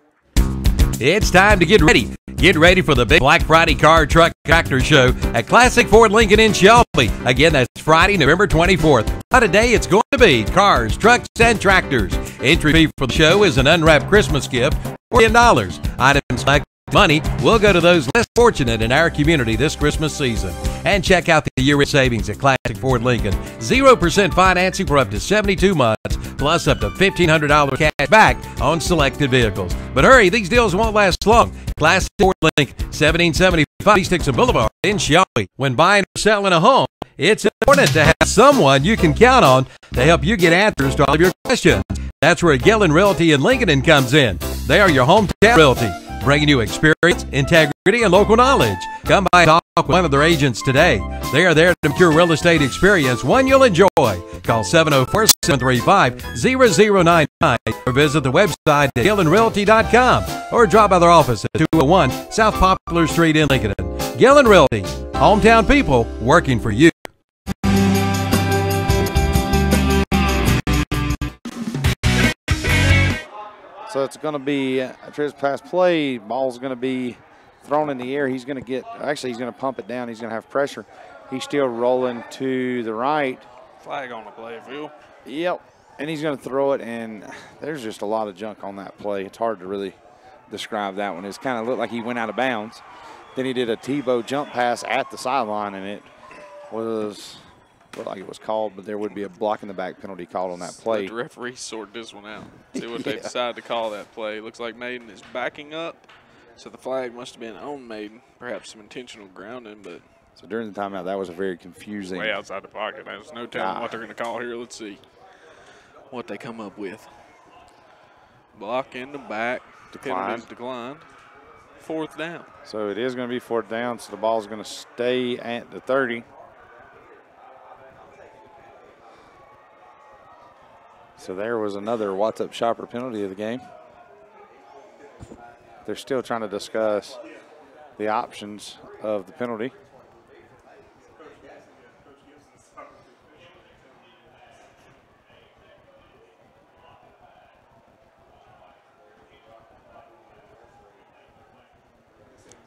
It's time to get ready. Get ready for the big Black Friday Car, Truck, Tractor Show at Classic Ford Lincoln in Shelby. Again, that's Friday, November 24th. What a day it's going to be. Cars, trucks, and tractors. Entry fee for the show is an unwrapped Christmas gift for $10. Items like money will go to those less fortunate in our community this Christmas season. And check out the year-end savings at Classic Ford Lincoln. 0% financing for up to 72 months, plus up to $1,500 cash back on selected vehicles. But hurry, these deals won't last long. Classic Ford Lincoln, 1775 East Dixon Boulevard in Shelby. When buying or selling a home, it's important to have someone you can count on to help you get answers to all of your questions. That's where Gillen Realty in Lincoln comes in. They are your hometown realty, bringing you experience, integrity, and local knowledge. Come by and talk with one of their agents today. They are there to make your real estate experience one you'll enjoy. Call 704-735-0099 or visit the website at GillenRealty.com or drop by their office at 201 South Poplar Street in Lincoln. Gillen Realty, hometown people working for you. So it's going to be a pass play. Ball's going to be thrown in the air. He's going to get, actually he's going to pump it down. He's going to have pressure. He's still rolling to the right. Flag on the play, Phil. Yep. And he's going to throw it, and there's just a lot of junk on that play. It's hard to really describe that one. It's kind of looked like he went out of bounds. Then he did a Tebow jump pass at the sideline, and it was looked like it was called, but there would be a block in the back penalty called on that play. Let the referee sort this one out. See what they decide to call that play. Looks like Maiden is backing up, so the flag must have been on Maiden. Perhaps some intentional grounding, but. So during the timeout, that was a very confusing. Way outside the pocket. There's no telling what they're going to call here. Let's see what they come up with. Block in the back. Penalties declined. 4th down. So it is going to be 4th down, so the ball is going to stay at the 30. So there was another What's Up Shopper penalty of the game. They're still trying to discuss the options of the penalty.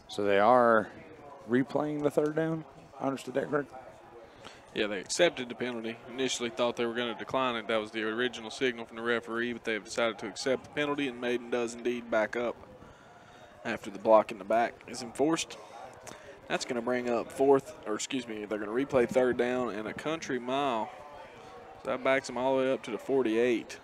So they are replaying the 3rd down. I understood that correctly? Yeah, they accepted the penalty. Initially thought they were going to decline it. That was the original signal from the referee, but they've decided to accept the penalty, and Maiden does indeed back up after the block in the back is enforced. That's going to bring up they're going to replay 3rd down and a country mile. So that backs them all the way up to the 48.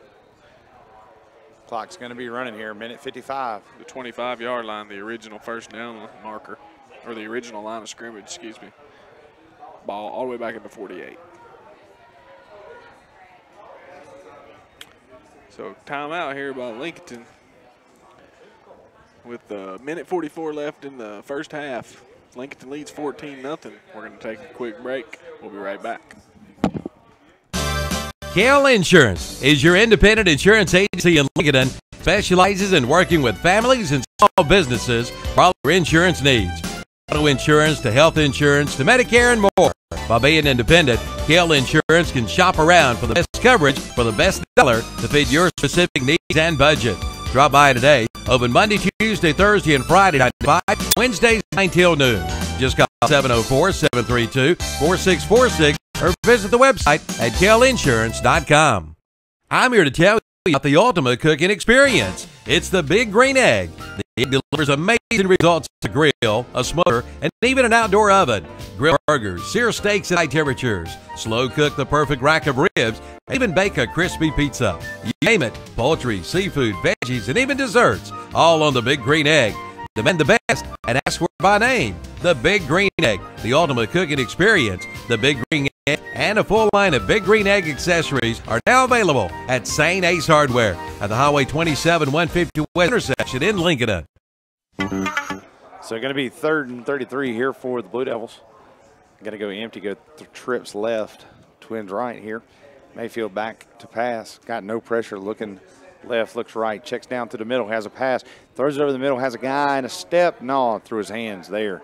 Clock's going to be running here, minute 55. The 25-yard line, the original 1st down marker, or the original line of scrimmage, excuse me. Ball all the way back at the 48. So timeout here by Lincolnton with a minute 44 left in the 1st half. Lincolnton leads 14-0. We're going to take a quick break. We'll be right back. KL Insurance is your independent insurance agency in Lincolnton. Specializes in working with families and small businesses for all their insurance needs. Auto insurance to health insurance to Medicare and more. By being independent, KL Insurance can shop around for the best coverage for the best dollar to fit your specific needs and budget. Drop by today. Open Monday, Tuesday, Thursday, and Friday 9 to 5. Wednesdays 9 till noon. Just call 704-732-4646 or visit the website at KLInsurance.com. I'm here to tell you about the ultimate cooking experience. It's the Big Green Egg. The egg delivers amazing results to grill, a smoker, and even an outdoor oven. Grill burgers, sear steaks at high temperatures, slow cook the perfect rack of ribs, even bake a crispy pizza. You name it, poultry, seafood, veggies, and even desserts, all on the Big Green Egg. Demand the best and ask for it by name. The Big Green Egg, the ultimate cooking experience. The Big Green Egg and a full line of Big Green Egg accessories are now available at St. Ace Hardware at the Highway 27 150 West intersection in Lincolnton. So going to be 3rd and 33 here for the Blue Devils. Going to go empty, go trips left, Twins right here. Mayfield back to pass, got no pressure, looking left, looks right, checks down to the middle, has a pass, throws it over the middle, has a guy in a step, no, through his hands there.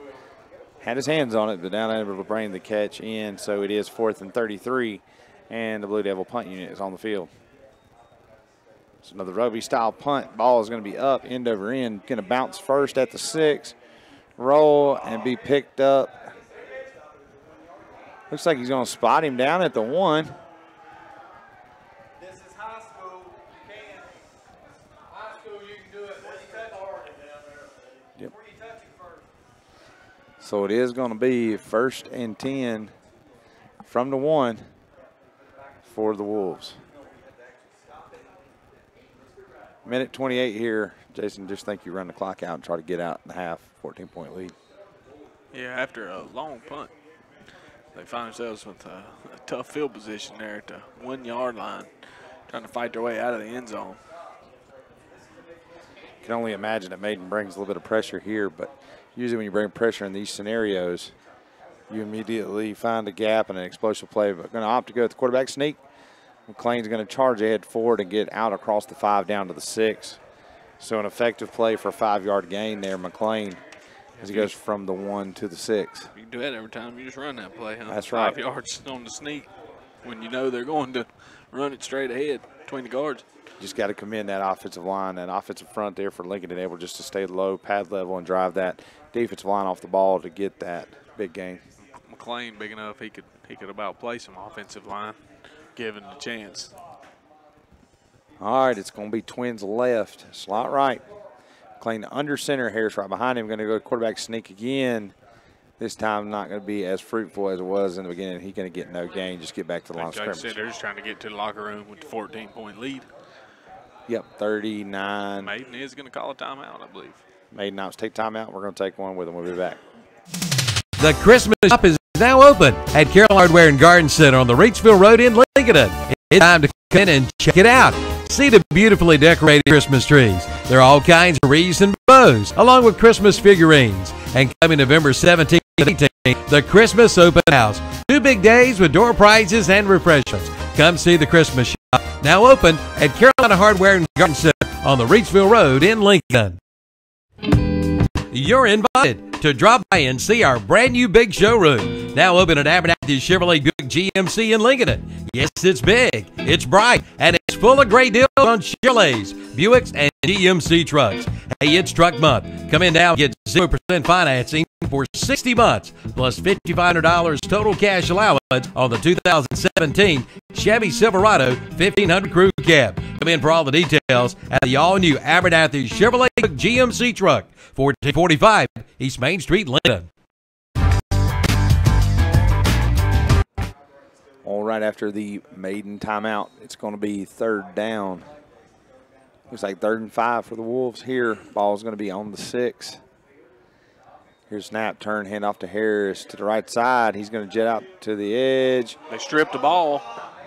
Had his hands on it, but not able to bring the catch in, so it is 4th and 33, and the Blue Devil punt unit is on the field. It's another rugby-style punt. Ball is going to be up, end over end, going to bounce first at the 6, roll, and be picked up. Looks like he's going to spot him down at the 1. So it is going to be 1st and 10 from the 1 for the Wolves. Minute 28 here. Jason, just think you run the clock out and try to get out in the half, 14-point lead. Yeah, after a long punt, they find themselves with a tough field position there at the 1-yard line, trying to fight their way out of the end zone. Can only imagine that Maiden brings a little bit of pressure here, but usually when you bring pressure in these scenarios, you immediately find a gap and an explosive play. But going to opt to go with the quarterback sneak. McLean's going to charge ahead forward and get out across the 5 down to the 6. So an effective play for a 5-yard gain there, McLean, as he goes from the 1 to the 6. You can do that every time you just run that play, huh? That's right. 5 yards on the sneak when you know they're going to run it straight ahead between the guards. Just got to commend that offensive line, that offensive front there for Lincoln, and able just to stay low, pad level, and drive that defensive line off the ball to get that big gain. McLean big enough he could about play some offensive line, given the chance. All right, it's going to be Twins left, slot right. Clayton under center. Harris right behind him. Going to go quarterback sneak again. This time not going to be as fruitful as it was in the beginning. He's going to get no gain. Just get back to the line of Like scrimmage. said, they're just trying to get to the locker room with the 14-point lead. Yep, 39. Maiden is going to call a timeout, I believe. Maiden Ops take timeout. We're going to take one with them. We'll be back. The Christmas shop is now open at Carroll Hardware and Garden Center on the Reachville Road in Lincolnton. It's time to come in and check it out. See the beautifully decorated Christmas trees. There are all kinds of wreaths and bows, along with Christmas figurines. And coming November 17th and 18th, the Christmas Open House. 2 big days with door prizes and refreshments. Come see the Christmas shop, now open at Carolina Hardware and Garden Center on the Reachville Road in Lincoln. You're invited to drop by and see our brand new big showroom, now open at Abernathy Chevrolet Buick GMC in Lincoln. Yes, it's big, it's bright, and it's full of great deals on Chevrolets, Buicks, and GMC trucks. Hey, it's truck month. Come in now and get 0% financing for 60 months, plus $5,500 total cash allowance on the 2017 Chevy Silverado 1500 Crew Cab. Come in for all the details at the all-new Abernathy Chevrolet GMC truck, 1445 East Main Street, Lincoln. All right, after the Maiden timeout, it's going to be 3rd down. Looks like 3rd and 5 for the Wolves here. Ball's going to be on the 6. Here's snap, turn, hand off to Harris to the right side. He's going to jet out to the edge. They stripped the ball.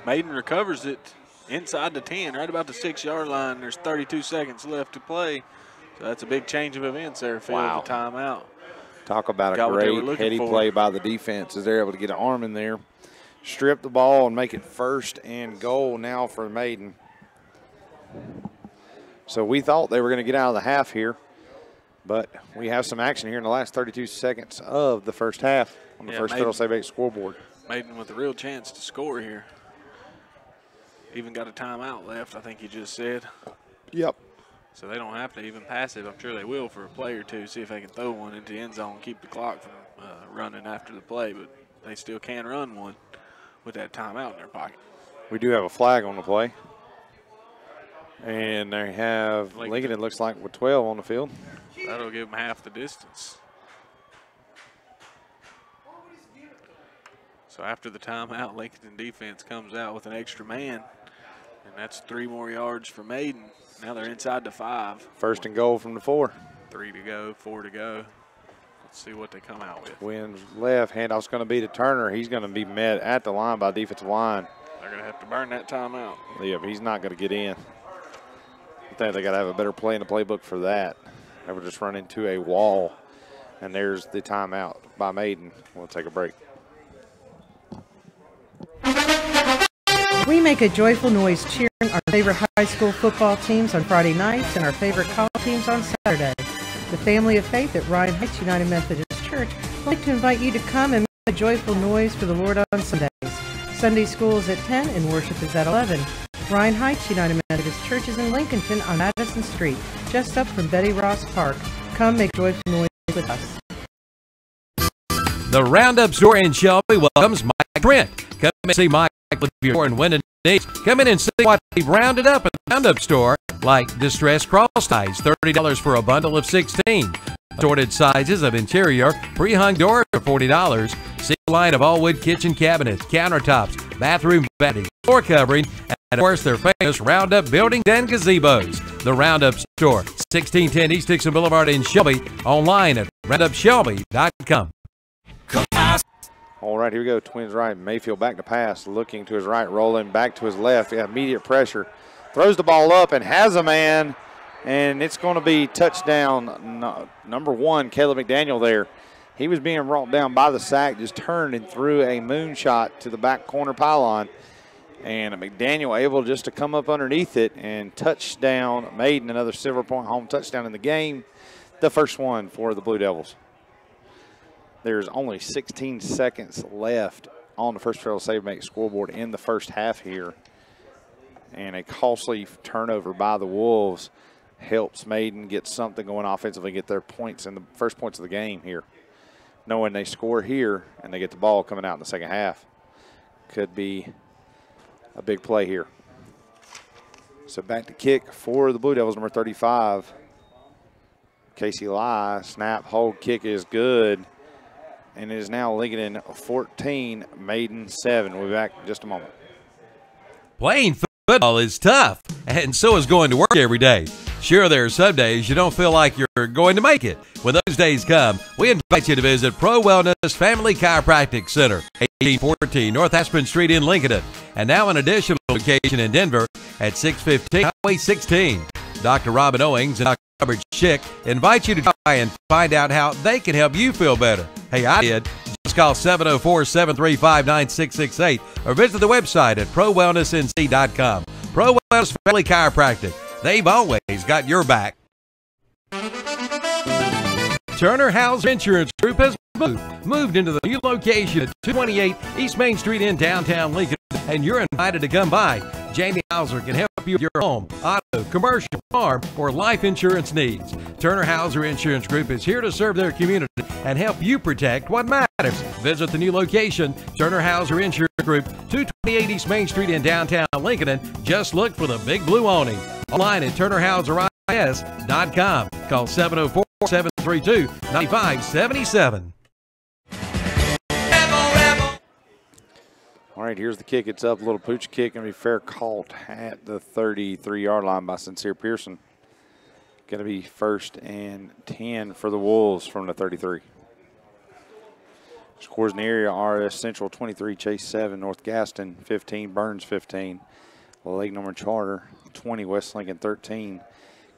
Maiden recovers it inside the 10, right about the 6-yard line. There's 32 seconds left to play. So that's a big change of events there, Phil, with the timeout. Talk about Got a what they great were looking heady for. play by the defense as they're able to get an arm in there, strip the ball, and make it 1st and goal now for Maiden. So we thought they were going to get out of the half here, but we have some action here in the last 32 seconds of the first half on the first Federal Save 8 scoreboard. Maiden with a real chance to score here. Even got a timeout left, I think you just said. Yep. So they don't have to even pass it. I'm sure they will for a play or two, see if they can throw one into the end zone, keep the clock from running after the play, but they still can run one with that timeout in their pocket. We do have a flag on the play. And they have Lincoln, it looks like, with 12 on the field. That'll give them half the distance. So after the timeout, Lincoln defense comes out with an extra man, and that's 3 more yards for Maiden. Now they're inside the 5. 1st and goal from the 4. 3 to go, 4 to go. Let's see what they come out with. Twins left, handoff's going to be to Turner. He's going to be met at the line by defensive line. They're going to have to burn that timeout. Yeah, but he's not going to get in. I think they got to have a better play in the playbook for that. They were just run into a wall, and there's the timeout by Maiden. We'll take a break. We make a joyful noise cheering our favorite high school football teams on Friday nights and our favorite college teams on Saturday. The family of faith at Ryan Heights United Methodist Church would like to invite you to come and make a joyful noise for the Lord on Sundays. Sunday school is at 10 and worship is at 11. Ryan Heights United Methodist Church is in Lincolnton on Madison Street, just up from Betty Ross Park. Come make joyful noise with us. The Roundup Store in Shelby welcomes Mike Trent. Come and see Mike with your store and winning needs. Come in and see what they've rounded up at the Roundup Store, like distressed cross ties, $30 for a bundle of 16. Assorted sizes of interior, pre-hung doors for $40. See a line of all-wood kitchen cabinets, countertops, bathroom vanities, floor covering, and of course their famous Roundup buildings and gazebos. The Roundup Store, 1610 East Dixon Boulevard in Shelby. Online at roundupshelby.com. All right, here we go. Twins right. Mayfield back to pass, looking to his right, rolling back to his left. Yeah, immediate pressure. Throws the ball up and has a man, and it's going to be touchdown number 1, Caleb McDaniel there. He was being brought down by the sack, just turned and threw a moonshot to the back corner pylon. And McDaniel able just to come up underneath it and touchdown Maiden, another Silver Point home touchdown in the game, the first one for the Blue Devils. There's only 16 seconds left on the first Federal Save Make scoreboard in the first half here. And a costly turnover by the Wolves helps Maiden get something going offensively, get their points in the first points of the game here. Knowing they score here and they get the ball coming out in the second half. Could be a big play here. So back to kick for the Blue Devils, number 35. Casey Lai, snap, hold, kick is good. And it is now Lincoln 14, Maiden 7. We'll be back in just a moment. Playing football is tough, and so is going to work every day. Sure, there are some days you don't feel like you're going to make it. When those days come, we invite you to visit Pro Wellness Family Chiropractic Center, 1814 North Aspen Street in Lincolnton, and now an additional location in Denver at 615 Highway 16. Dr. Robin Owings and Dr. Robert Schick invite you to try and find out how they can help you feel better. Hey, I did. Just call 704-735-9668 or visit the website at prowellnessnc.com. Pro Wellness Family Chiropractic. They've always got your back. Turner Hauser Insurance Group has moved into the new location at 228 East Main Street in downtown Lincoln, and you're invited to come by. Jamie Hauser can help you with your home, auto, commercial, farm, or life insurance needs. Turner Hauser Insurance Group is here to serve their community and help you protect what matters. Visit the new location, Turner Hauser Insurance Group, 228 East Main Street in downtown Lincoln, and just look for the big blue awning. Online at turnerhauseris.com. Call 704-732-9577. All right, here's the kick. It's up. A little pooch kick. Going to be fair caught at the 33-yard line by Sincere Pearson. Going to be 1st and 10 for the Wolves from the 33. Scores in the area are Central 23, Chase 7, North Gaston 15, Burns 15, Lake Norman Charter 20, West Lincoln 13,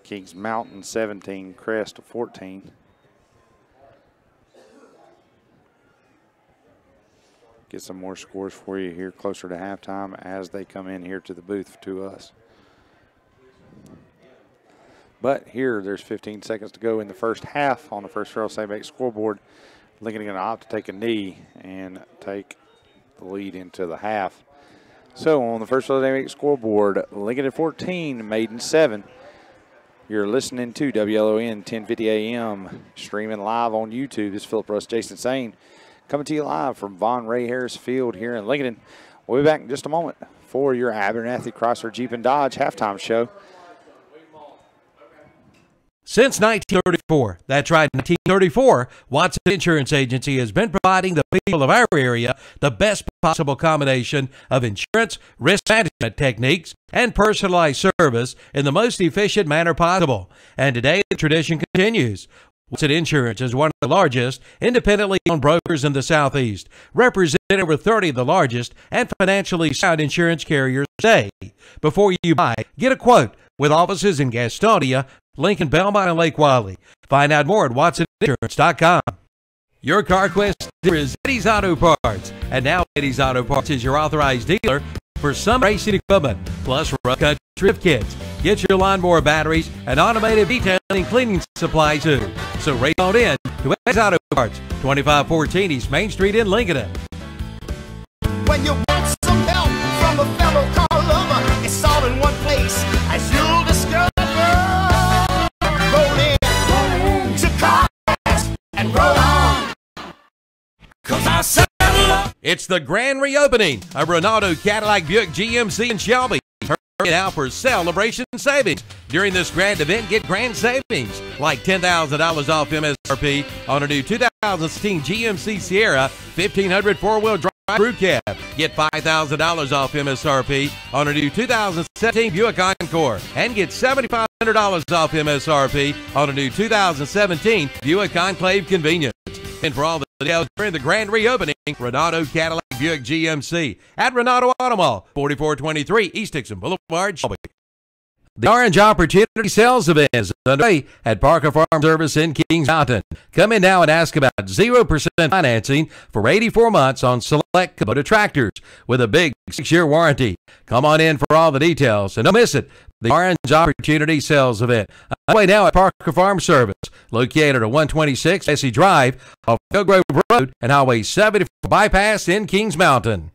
Kings Mountain 17, Crest 14. Get some more scores for you here closer to halftime as they come in here to the booth to us. But here, there's 15 seconds to go in the first half on the first Farrell St. Bank scoreboard. Lincoln going to opt to take a knee and take the lead into the half. So on the first Farrell St. Bank scoreboard, Lincoln at 14, Maiden 7. You're listening to WLON 1050 AM, streaming live on YouTube. This is Philip Russ, Jason Sane, coming to you live from Von Ray Harris Field here in Lincoln. We'll be back in just a moment for your Abernathy Chrysler Jeep and Dodge halftime show. Since 1934, that's right, 1934, Watson Insurance Agency has been providing the people of our area the best possible combination of insurance, risk management techniques, and personalized service in the most efficient manner possible. And today, the tradition continues. Watson Insurance is one of the largest independently owned brokers in the Southeast, representing over 30 of the largest and financially sound insurance carriers today. Before you buy, get a quote with offices in Gastonia, Lincoln, Belmont, and Lake Wiley. Find out more at WatsonInsurance.com. Your CarQuest dealer is Eddie's Auto Parts. And now Eddie's Auto Parts is your authorized dealer for some racing equipment, plus rough country drift kits. Get your lawnmower batteries and automated detailing and cleaning supplies too. So race on in to Eddie's Auto Parts, 2514 East Main Street in Lincoln. When you want some help from a fellow car lover, it's all in one place, as you'll discover. Roll in to CarQuest and roll on. 'Cause I settle up. It's the grand reopening of Ronaldo Cadillac Buick GMC in Shelby. Hurry now for celebration savings. During this grand event, get grand savings like $10,000 off MSRP on a new 2016 GMC Sierra 1500 four-wheel drive crew cab. Get $5,000 off MSRP on a new 2017 Buick Encore. And get $7,500 off MSRP on a new 2017 Buick Enclave Convenience. And for all the details during the grand reopening, Renato Cadillac Buick GMC at Renato Auto Mall, 4423 East Dixon Boulevard, Shelby. The Orange Opportunity Sales Event is underway at Parker Farm Service in Kings Mountain. Come in now and ask about 0% financing for 84 months on select Kubota tractors with a big 6-year warranty. Come on in for all the details and don't miss it. The Orange Opportunity Sales Event. Underway now at Parker Farm Service, located at 126 Essie Drive off Oak Grove Road and Highway 74 bypass in Kings Mountain.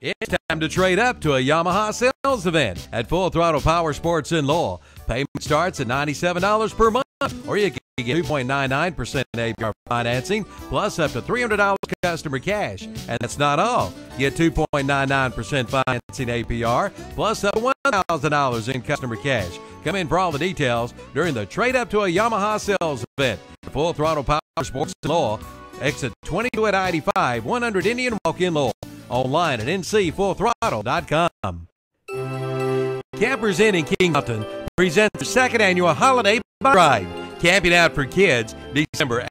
It's time to trade up to a Yamaha sales event at Full Throttle Power Sports in Lowell. Payment starts at $97 per month, or you can get 2.99% APR financing, plus up to $300 customer cash. And that's not all. Get 2.99% financing APR, plus up to $1,000 in customer cash. Come in for all the details during the Trade Up to a Yamaha sales event. Full Throttle Power Sports in Lowell. Exit 22 at I-85, 100 Indian Walk in Lowell. Online at ncfullthrottle.com. Campers Inn in Kington presents the second annual Holiday Bike Ride. Camping out for kids, December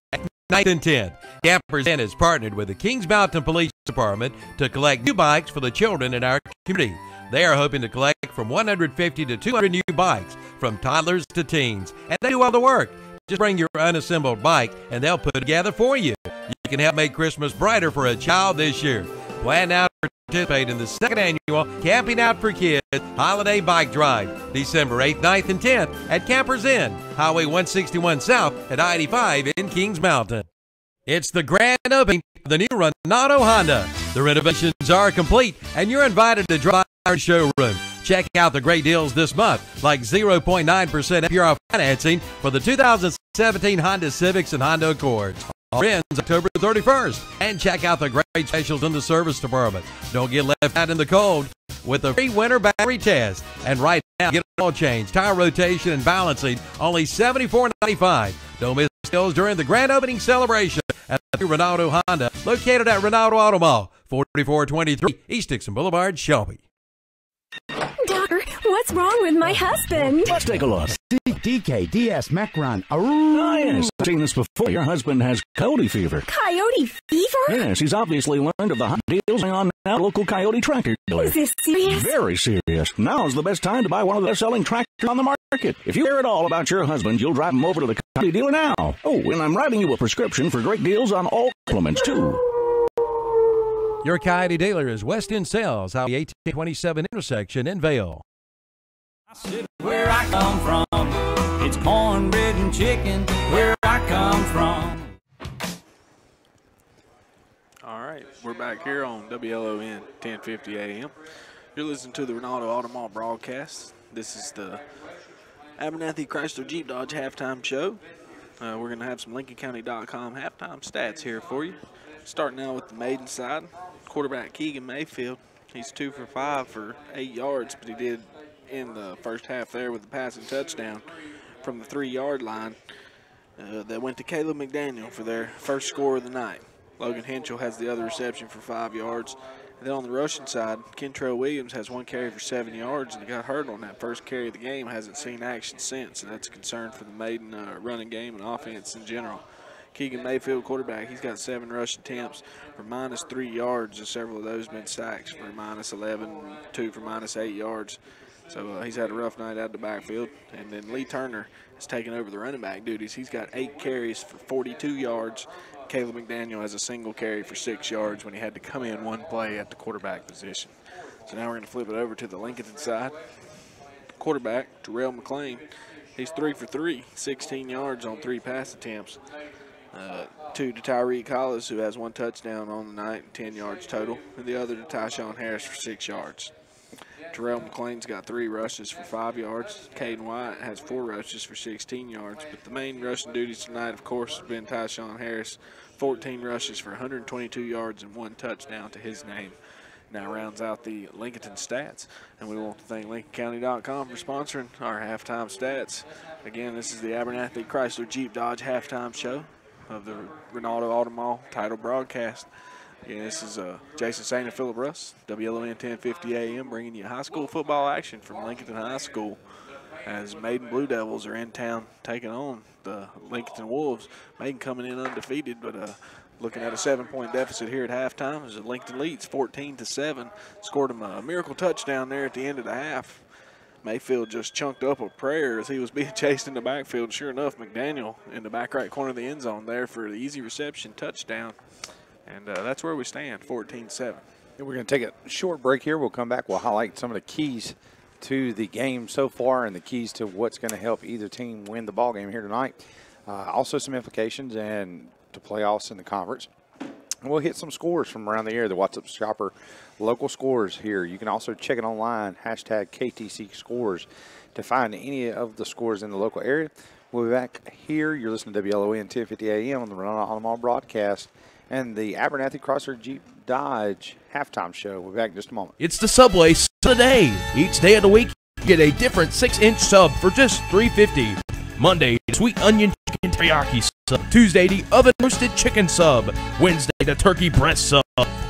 9th and 10th. Campers Inn has partnered with the Kings Mountain Police Department to collect new bikes for the children in our community. They are hoping to collect from 150 to 200 new bikes, from toddlers to teens, and they do all the work. Just bring your unassembled bike, and they'll put it together for you. You can help make Christmas brighter for a child this year. Plan now to participate in the second annual Camping Out for Kids Holiday Bike Drive, December 8th, 9th, and 10th at Campers Inn, Highway 161 South at I-85 in Kings Mountain. It's the grand opening of the new Renato Honda. The renovations are complete, and you're invited to drive our showroom. Check out the great deals this month, like 0.9% APR financing for the 2017 Honda Civics and Honda Accords. All ends October 31st. And check out the great specials in the service department. Don't get left out in the cold with a free winter battery test. And right now, get an oil change, tire rotation, and balancing, only $74.95. Don't miss deals during the grand opening celebration at the new Renato Honda, located at Renato Auto Mall, 4423 East Dixon Boulevard, Shelby. Doctor, what's wrong with my husband? Let's take a look. DKDS Macron. Oh, yes. I've seen this before. Your husband has coyote fever. Coyote fever? Yes, he's obviously learned of the hot deals on now local coyote tractor dealer. Is this serious? Very serious. Now's the best time to buy one of the best-selling tractors on the market. If you care at all about your husband, you'll drive him over to the coyote dealer now. Oh, and I'm writing you a prescription for great deals on all implements, too. Your Coyote dealer is West End Sales, Highway 1827 intersection in Vale. I said where I come from, it's cornbread and chicken, where I come from. All right, we're back here on WLON 1050 AM. You're listening to the Renato Auto Mall broadcast. This is the Abernathy Chrysler Jeep Dodge halftime show. We're going to have some LincolnCounty.com halftime stats here for you. Starting out with the Maiden side, quarterback Keegan Mayfield. He's 2 for 5 for 8 yards, but he did in the first half there with the passing touchdown from the 3-yard line that went to Caleb McDaniel for their first score of the night. Logan Henschel has the other reception for 5 yards. And then on the rushing side, Kentrell Williams has 1 carry for 7 yards, and he got hurt on that first carry of the game. Hasn't seen action since, and that's a concern for the Maiden running game and offense in general. Keegan Mayfield, quarterback, he's got 7 rush attempts for -3 yards, and several of those been sacks for -11, 2 for -8 yards. So he's had a rough night out of the backfield. And then Lee Turner has taken over the running back duties. He's got 8 carries for 42 yards. Caleb McDaniel has a single carry for 6 yards when he had to come in 1 play at the quarterback position. So now we're going to flip it over to the Lincolnton side. Quarterback, Terrell McLean, he's 3 for 3, 16 yards on 3 pass attempts. 2 to Tyreek Hollis, who has 1 touchdown on the night and 10 yards total, and the other to Tyshawn Harris for 6 yards. Terrell McLean's got 3 rushes for 5 yards. Caden White has 4 rushes for 16 yards. But the main rushing duties tonight, of course, has been Tyshawn Harris, 14 rushes for 122 yards and 1 touchdown to his name. Now rounds out the Lincolnton stats. And we want to thank LincolnCounty.com for sponsoring our halftime stats. Again, this is the Abernathy Chrysler Jeep Dodge halftime show of the Renato Auto Mall title broadcast. Again, this is Jason Saint and Phillip Russ, WLON 1050 AM, bringing you high school football action from Lincolnton High School as Maiden Blue Devils are in town taking on the Lincolnton Wolves. Maiden coming in undefeated, but looking at a 7-point deficit here at halftime as Lincolnton leads 14-7. Scored him a miracle touchdown there at the end of the half. Mayfield just chunked up a prayer as he was being chased in the backfield. Sure enough, McDaniel in the back right corner of the end zone there for the easy reception touchdown. And that's where we stand, 14-7. We're going to take a short break here. We'll come back. We'll highlight some of the keys to the game so far and the keys to what's going to help either team win the ball game here tonight. Also some implications and to playoffs in the conference. And we'll hit some scores from around the area, the What's Up Shopper local scores here. You can also check it online, hashtag KTC scores, to find any of the scores in the local area. We'll be back here. You're listening to WLON 1050 AM on the Renato Auto Mall broadcast and the Abernathy Chrysler Jeep Dodge halftime show. We'll be back in just a moment. It's the Subway today. Each day of the week, get a different 6-inch sub for just $3.50. Monday, sweet onion chicken teriyaki sub. Tuesday, the oven roasted chicken sub. Wednesday, the turkey breast sub.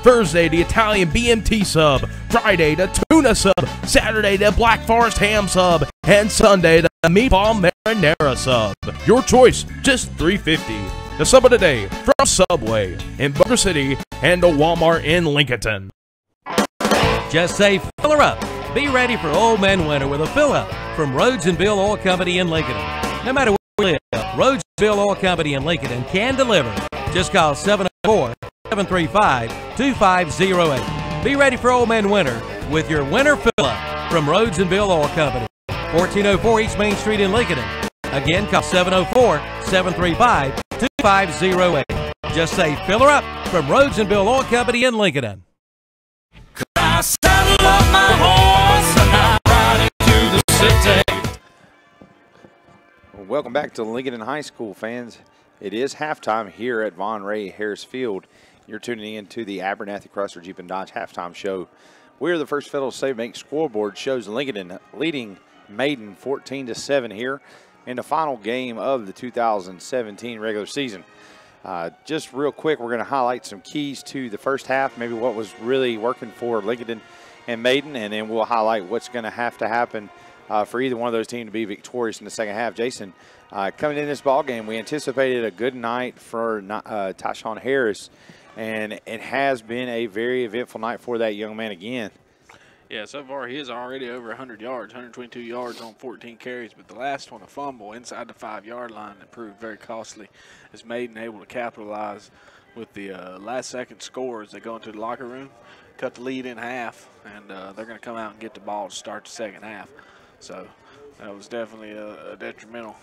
Thursday, the Italian BMT sub. Friday, the tuna sub. Saturday, the Black Forest ham sub. And Sunday, the meatball marinara sub. Your choice, just $3.50. The sub of the day from Subway in Boulder City and the Walmart in Lincolnton. Just say fill her up. Be ready for Old Man Winter with a fill up from Rhodes and Bill Oil Company in Lincolnton. No matter where you live, Rhodes and Bill Oil Company in Lincolnton can deliver. Just call 704-735-2508. Be ready for Old Man Winter with your winter fill up from Rhodes and Bill Oil Company. 1404 East Main Street in Lincolnton. Again, call 704-735-2508. Just say fill her up from Rhodes and Bill Oil Company in Lincolnton. I saddle up my horse and I ride into the city. Welcome back to Lincolnton High School, fans. It is halftime here at Von Ray Harris Field. You're tuning in to the Abernathy Chrysler Jeep and Dodge halftime show. We're the First Federal Save Bank scoreboard shows Lincolnton leading Maiden 14-7 here in the final game of the 2017 regular season. Just real quick, we're going to highlight some keys to the first half, maybe what was really working for Lincolnton and Maiden, and then we'll highlight what's going to happen for either one of those teams to be victorious in the second half. Jason, coming in this ball game, we anticipated a good night for Tyshawn Harris, and it has been a very eventful night for that young man again. Yeah, so far he is already over 100 yards, 122 yards on 14 carries, but the last one, a fumble inside the 5-yard line, that proved very costly. As Maiden able to capitalize with the last-second score as they go into the locker room, cut the lead in half, and they're going to come out and get the ball to start the second half. So that was definitely a detrimental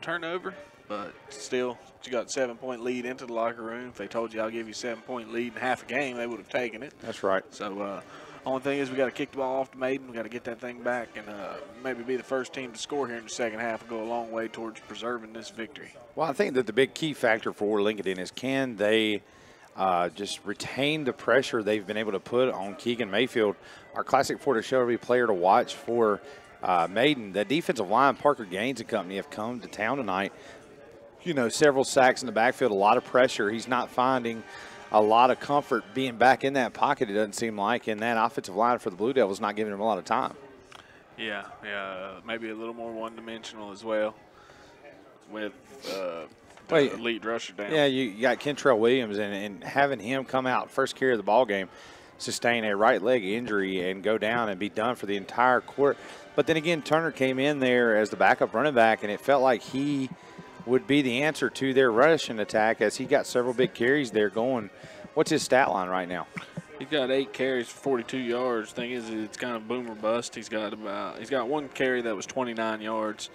turnover, but still, you got a 7-point lead into the locker room. If they told you I'll give you a 7-point lead in half a game, they would have taken it. That's right. So only thing is we got to kick the ball off to Maiden. We got to get that thing back and maybe be the first team to score here in the second half and go a long way towards preserving this victory. Well, I think that the big key factor for Lincolnton is can they just retain the pressure they've been able to put on Keegan Mayfield, our Classic Florida Chevrolet player to watch for Maiden. The defensive line, Parker Gaines and company, have come to town tonight. You know, several sacks in the backfield, a lot of pressure. He's not finding a lot of comfort being back in that pocket, it doesn't seem like, and that offensive line for the Blue Devils not giving him a lot of time. Yeah, maybe a little more one-dimensional as well with the lead rusher down. Yeah, you got Kentrell Williams, and having him come out first carry of the ball game, sustain a right leg injury and go down and be done for the entire quarter. But then again, Turner came in there as the backup running back, and it felt like he would be the answer to their rushing attack as he got several big carries there going. What's his stat line right now? He's got 8 carries for 42 yards. Thing is, it's kind of boom or bust. He's got one carry that was 29 yards,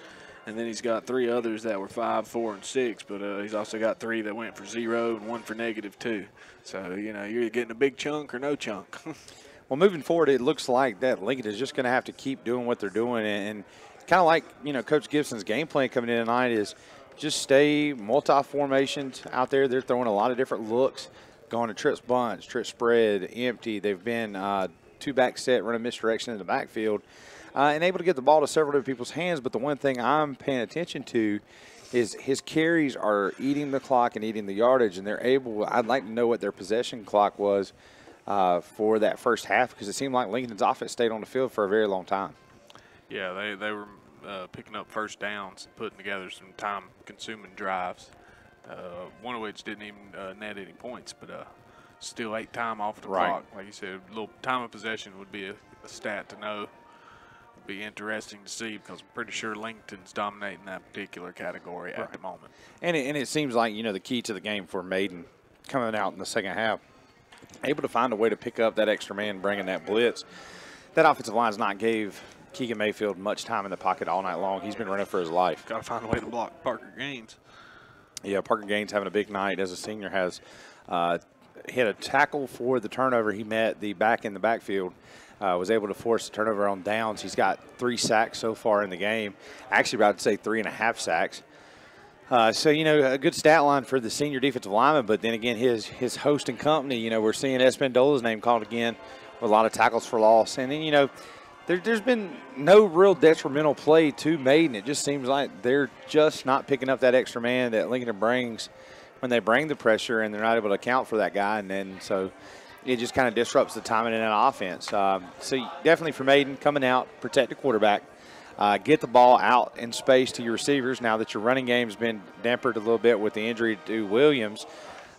and then he's got 3 others that were 5, 4, and 6. But he's also got 3 that went for 0 and 1 for -2. So you know you're getting a big chunk or no chunk. Well, moving forward, it looks like that Lincoln is just going to have to keep doing what they're doing, and kind of like Coach Gibson's game plan coming in tonight is just stay multi-formations out there. They're throwing a lot of different looks, going to trips bunch, trip spread, empty. They've been 2-back set, running misdirection in the backfield, and able to get the ball to several different people's hands. But the one thing I'm paying attention to is his carries are eating the clock and eating the yardage, and they're able – I'd like to know what their possession clock was for that first half, because it seemed like Lincoln's offense stayed on the field for a very long time. Yeah, they were picking up first downs and putting together some time-consuming drives, one of which didn't even net any points, but still ate time off the clock. Like you said, a little time of possession would be a stat to know. It'd be interesting to see because I'm pretty sure Lincoln's dominating that particular category at the moment. And it seems like, the key to the game for Maiden coming out in the second half, able to find a way to pick up that extra man, bringing that blitz. That offensive line has not gave Keegan Mayfield much time in the pocket all night long. He's been running for his life. Got to find a way to block Parker Gaines. Yeah, Parker Gaines having a big night as a senior, has hit a tackle for the turnover. He met the back in the backfield, was able to force the turnover on downs. He's got 3 sacks so far in the game. Actually, about to say 3.5 sacks. So, a good stat line for the senior defensive lineman, but then again, his host and company, we're seeing Espandola's name called again with a lot of tackles for loss. And then, There's been no real detrimental play to Maiden. It just seems like they're just not picking up that extra man that Lincoln brings when they bring the pressure, and they're not able to account for that guy. And then so it just kind of disrupts the timing in that offense. So definitely for Maiden, coming out, protect the quarterback, get the ball out in space to your receivers. Now that your running game's been dampered a little bit with the injury to Williams,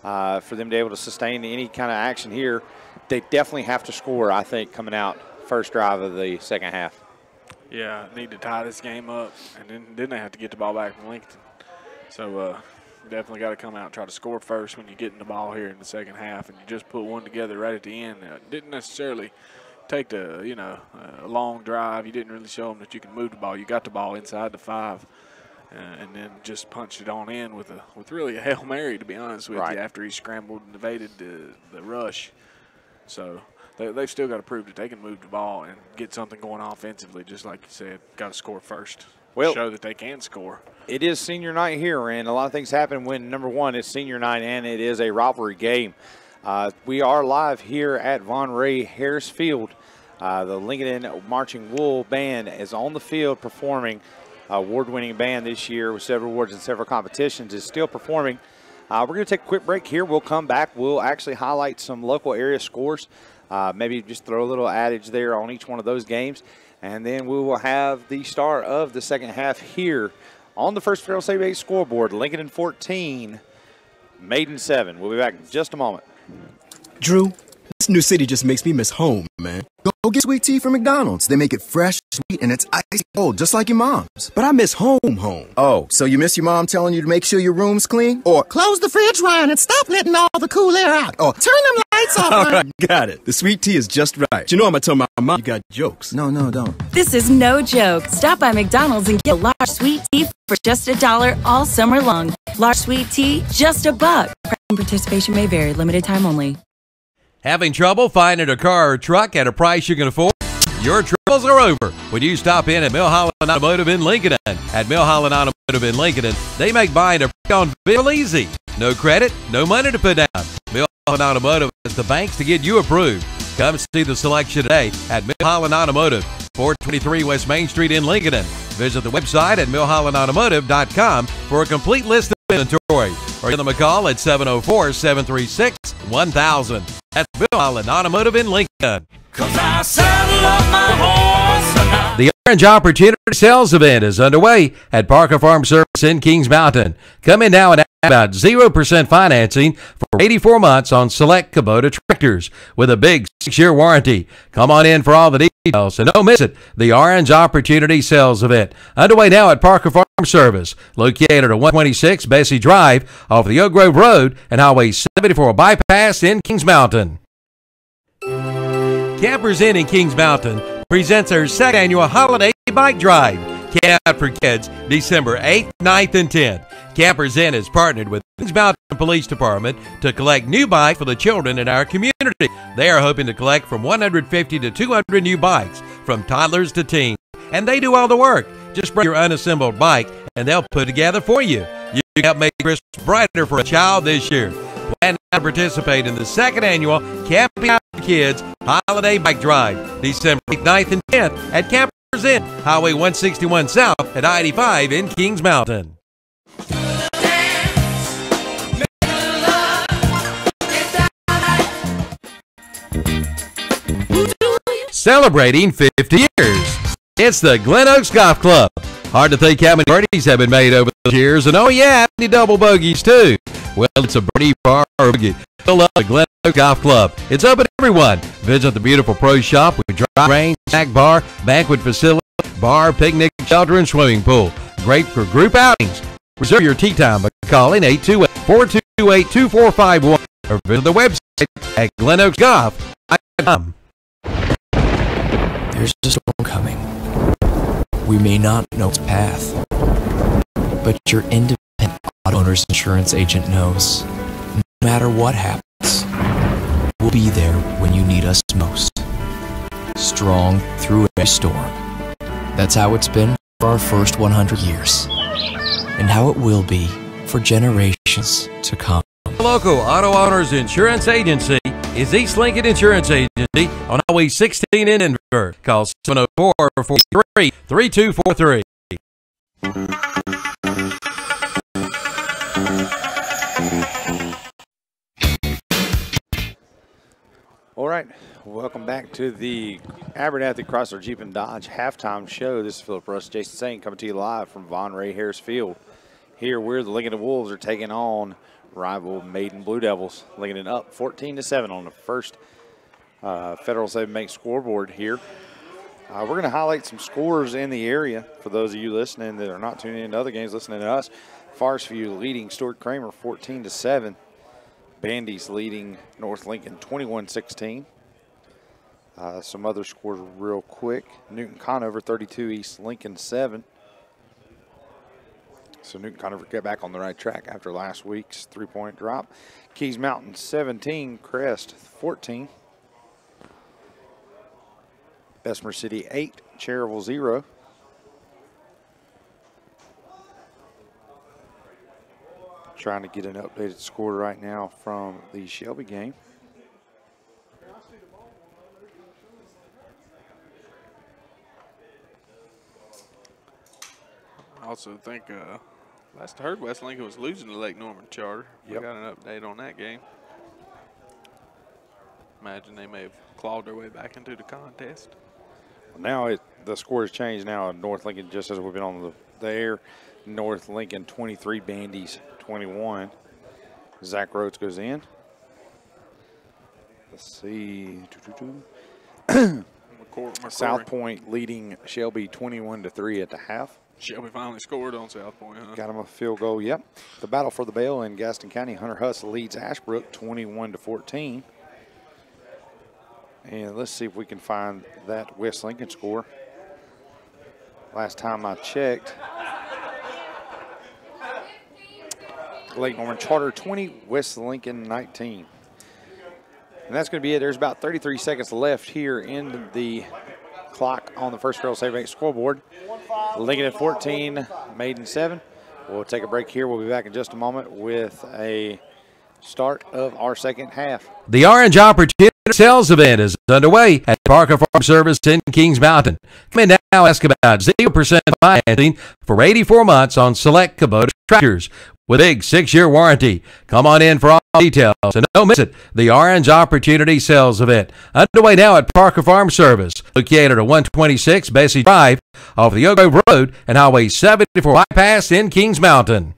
for them to be able to sustain any kind of action here, they definitely have to score, I think, coming out first drive of the second half. Yeah, need to tie this game up, and then they have to get the ball back from Lincoln. So definitely got to come out and try to score first when you're getting the ball here in the second half, and you just put one together right at the end. Didn't necessarily take the, a long drive. You didn't really show them that you can move the ball. You got the ball inside the 5, and then just punched it on in with really a Hail Mary, to be honest with you, after he scrambled and evaded the rush. So they've still got to prove that they can move the ball and get something going offensively, just like you said. Got to score first. Well, show that they can score. It is senior night here, and a lot of things happen when, number one, it's senior night and it is a rivalry game. We are live here at Von Ray Harris Field. The Lincoln Marching Wool Band is on the field performing. Award-winning band this year with several awards and several competitions is still performing. We're going to take a quick break here. We'll come back. We'll actually highlight some local area scores. Maybe just throw a little adage there on each one of those games. And then we will have the start of the second half here on the First Federal State Bank scoreboard. Lincoln 14, Maiden 7. We'll be back in just a moment. Drew, this new city just makes me miss home, man. Go get sweet tea from McDonald's. They make it fresh, sweet, and it's icy cold, just like your mom's. But I miss home. Oh, so you miss your mom telling you to make sure your room's clean? Or close the fridge, Ryan, and stop letting all the cool air out. Or turn them lights off, Ryan. All right, got it. The sweet tea is just right. You know I'm going to tell my mom you got jokes. No, don't. This is no joke. Stop by McDonald's and get a large sweet tea for just $1 all summer long. Large sweet tea, just $1. Price and participation may vary. Limited time only. Having trouble finding a car or truck at a price you can afford? Your troubles are over when you stop in at Milholland Automotive in Lincoln. At Milholland Automotive in Lincoln, they make buying a on vehicle easy. No credit, no money to put down. Milholland Automotive has the banks to get you approved. Come see the selection today at Milholland Automotive, 423 West Main Street in Lincoln. Visit the website at milhollandautomotive.com for a complete list of inventory, or give them a call at 704-736-1000. That's Milholland Automotive in Lincoln. The Orange Opportunity Sales Event is underway at Parker Farm Service in Kings Mountain. Come in now and have about 0% financing for 84 months on select Kubota tractors with a big 6-year warranty. Come on in for all the details, and don't miss it. The Orange Opportunity Sales Event underway now at Parker Farm Service, located at 126 Bessie Drive off the Oak Grove Road and Highway 74 bypass in Kings Mountain. Campers Inn in Kings Mountain presents their second annual holiday bike drive. Camp Out for Kids, December 8th, 9th, and 10th. Campers Inn has partnered with the Kings Mountain Police Department to collect new bikes for the children in our community. They are hoping to collect from 150 to 200 new bikes, from toddlers to teens. And they do all the work. Just bring your unassembled bike, and they'll put it together for you. You can help make Christmas brighter for a child this year. Plan to participate in the second annual Camping Out for Kids Holiday Bike Drive, December 8th, 9th, and 10th at Campers Inn, Highway 161 South at I-85 in Kings Mountain. Celebrating 50 years. It's the Glen Oaks Golf Club. Hard to think how many birdies have been made over the years, and oh yeah, many double bogeys too. Well, it's a birdie par bogey. Still love the Glen Oaks Golf Club. It's open to everyone. Visit the beautiful pro shop with dry range, snack bar, banquet facility, bar, picnic, shelter, and swimming pool. Great for group outings. Reserve your tee time by calling 828-428-2451 or visit the website at glenoaksgolf.com. There's a storm coming. We may not know its path, but your independent auto owner's insurance agent knows. No matter what happens, we'll be there when you need us most. Strong through a storm. That's how it's been for our first 100 years, and how it will be for generations to come. Local Auto Owners Insurance Agency is East Lincoln Insurance Agency on Highway 16 in Denver. Call 704-443-3243. All right, welcome back to the Abernathy Chrysler Jeep and Dodge halftime show. This is Philip Russ, Jason Saint coming to you live from Von Ray Harris Field. Here, where the Lincoln Wolves are taking on rival Maiden Blue Devils. Lincoln up 14-7 on the first Federal Savings Bank scoreboard here. We're going to highlight some scores in the area for those of you listening that are not tuning into other games, listening to us. Forest View leading Stuart Kramer 14-7. Bandy's leading North Lincoln 21-16. Some other scores real quick. Newton Conover 32, East Lincoln 7. So Newton Conover get back on the right track after last week's three-point drop. Keys Mountain 17, Crest 14. Bessemer City 8, Cherryville 0. Trying to get an updated score right now from the Shelby game. I also think last I heard West Lincoln was losing to Lake Norman Charter. Yep. We got an update on that game. Imagine they may have clawed their way back into the contest. Now the score has changed now. North Lincoln, just as we've been on the air, North Lincoln 23, Bandy's 21. Zach Rhodes goes in. Let's see. South Point leading Shelby 21-3 at the half. Shelby finally scored on South Point, huh? Got him a field goal, yep. The battle for the bell in Gaston County, Hunter Huss leads Ashbrook 21-14. And let's see if we can find that West Lincoln score. Last time I checked, Lake Norman Charter 20, West Lincoln 19. And that's going to be it. There's about 33 seconds left here in the clock on the first Federal Savings Bank scoreboard. Lincoln at 14, Maiden 7. We'll take a break here. We'll be back in just a moment with a start of our second half. The Orange Opportunity Sales Event is underway at Parker Farm Service in Kings Mountain. Come in now, ask about 0% financing for 84 months on select Kubota tractors with a big 6-year warranty. Come on in for all details and don't miss it. The Orange Opportunity Sales Event underway now at Parker Farm Service, located at 126 Bessie Drive off the Oak Grove Road and Highway 74 bypass in Kings Mountain.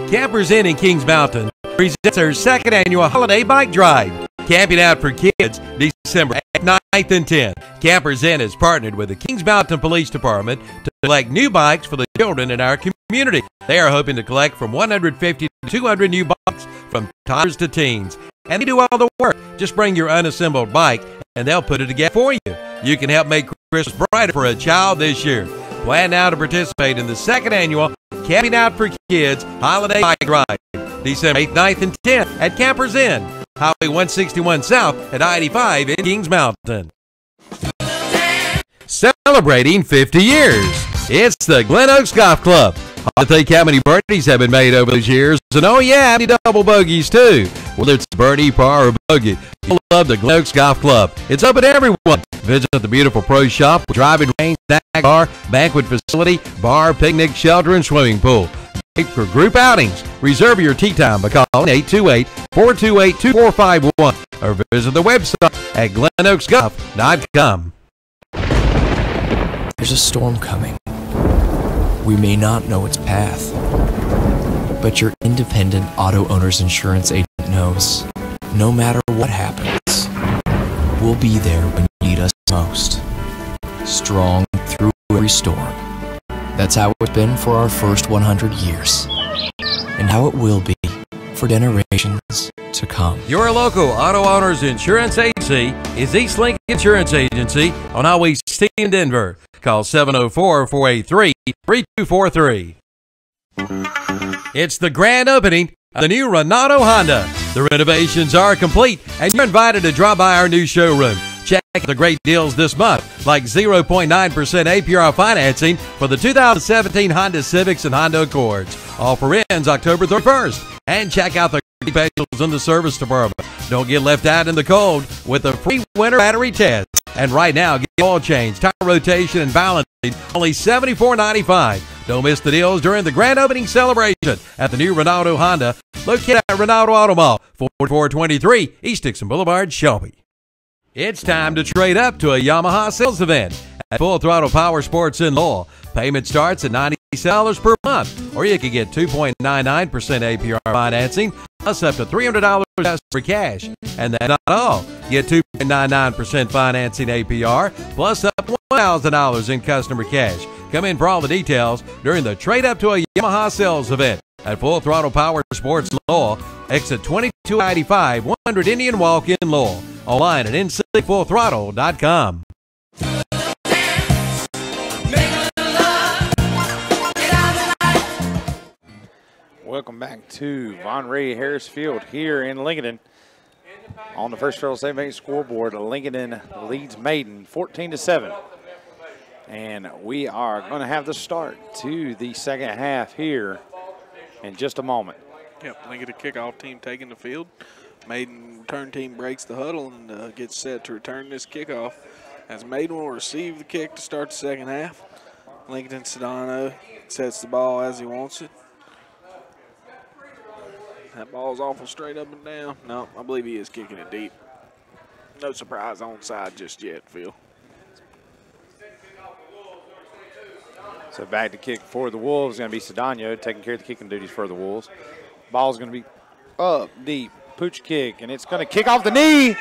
Campers Inn in Kings Mountain presents their second annual holiday bike drive. Camping out for kids December 8th, 9th, and 10th. Campers Inn has partnered with the Kings Mountain Police Department to collect new bikes for the children in our community. They are hoping to collect from 150 to 200 new bikes from toddlers to teens. And they do all the work. Just bring your unassembled bike and they'll put it together for you. You can help make Christmas brighter for a child this year. Plan now to participate in the second annual Camping Out for Kids Holiday Bike Drive, December 8th, 9th, and 10th at Campers Inn, Highway 161 South at I-85 in Kings Mountain. Celebrating 50 years, it's the Glen Oaks Golf Club. I think how many birdies have been made over those years, and oh yeah, many double bogeys too. Whether it's birdie, par, or bogey, you'll love the Glen Oaks Golf Club. It's open to everyone. Visit the beautiful pro shop with driving range, snack bar, banquet facility, bar, picnic, shelter, and swimming pool. Great for group outings. Reserve your tee time by calling 828-428-2451 or visit the website at glenoaksgolf.com. There's a storm coming. We may not know its path, but your independent auto owner's insurance agent knows no matter what happens, we'll be there when you need us most. Strong through every storm. That's how it's been for our first 100 years, and how it will be for generations to come. Your local auto owner's insurance agency is East Lincoln Insurance Agency on Highway 16 in Denver. Call 704-483-3243. It's the grand opening of the new Renato Honda. The renovations are complete, and you're invited to drop by our new showroom. Check the great deals this month, like 0.9% APR financing for the 2017 Honda Civics and Honda Accords. Offer ends October 31st. And check out the specials in the service department. Don't get left out in the cold with a free winter battery test. And right now, get oil change, tire rotation, and balancing only $74.95. Don't miss the deals during the grand opening celebration at the new Ronaldo Honda, located at Ronaldo Auto Mall, 4423 East Dixon Boulevard, Shelby. It's time to trade up to a Yamaha sales event at Full Throttle Power Sports in Lowell. Payment starts at $97 per month, or you can get 2.99% APR financing, plus up to $300 for cash. And that's not all. Get 2.99% financing APR, plus up to $1,000 in customer cash. Come in for all the details during the Trade Up to a Yamaha sales event at Full Throttle Power Sports Lowell, exit 2295, 100 Indian Walk in Lowell. Online at ncfullthrottle.com. Welcome back to Von Ray Harris Field here in Lincolnton. On the first Federal State Bank scoreboard, Lincolnton leads Maiden 14-7. And we are going to have the start to the second half here in just a moment. Yep, Lincolnton kickoff team taking the field. Maiden return team breaks the huddle and gets set to return this kickoff as Maiden will receive the kick to start the second half. Lincolnton Sedano sets the ball as he wants it. That ball's awful straight up and down. No, I believe he is kicking it deep. No surprise onside just yet, Phil. So back to kick for the Wolves. Going to be Sedano taking care of the kicking duties for the Wolves. Ball's going to be up deep. Pooch kick, and it's going to kick off the knee.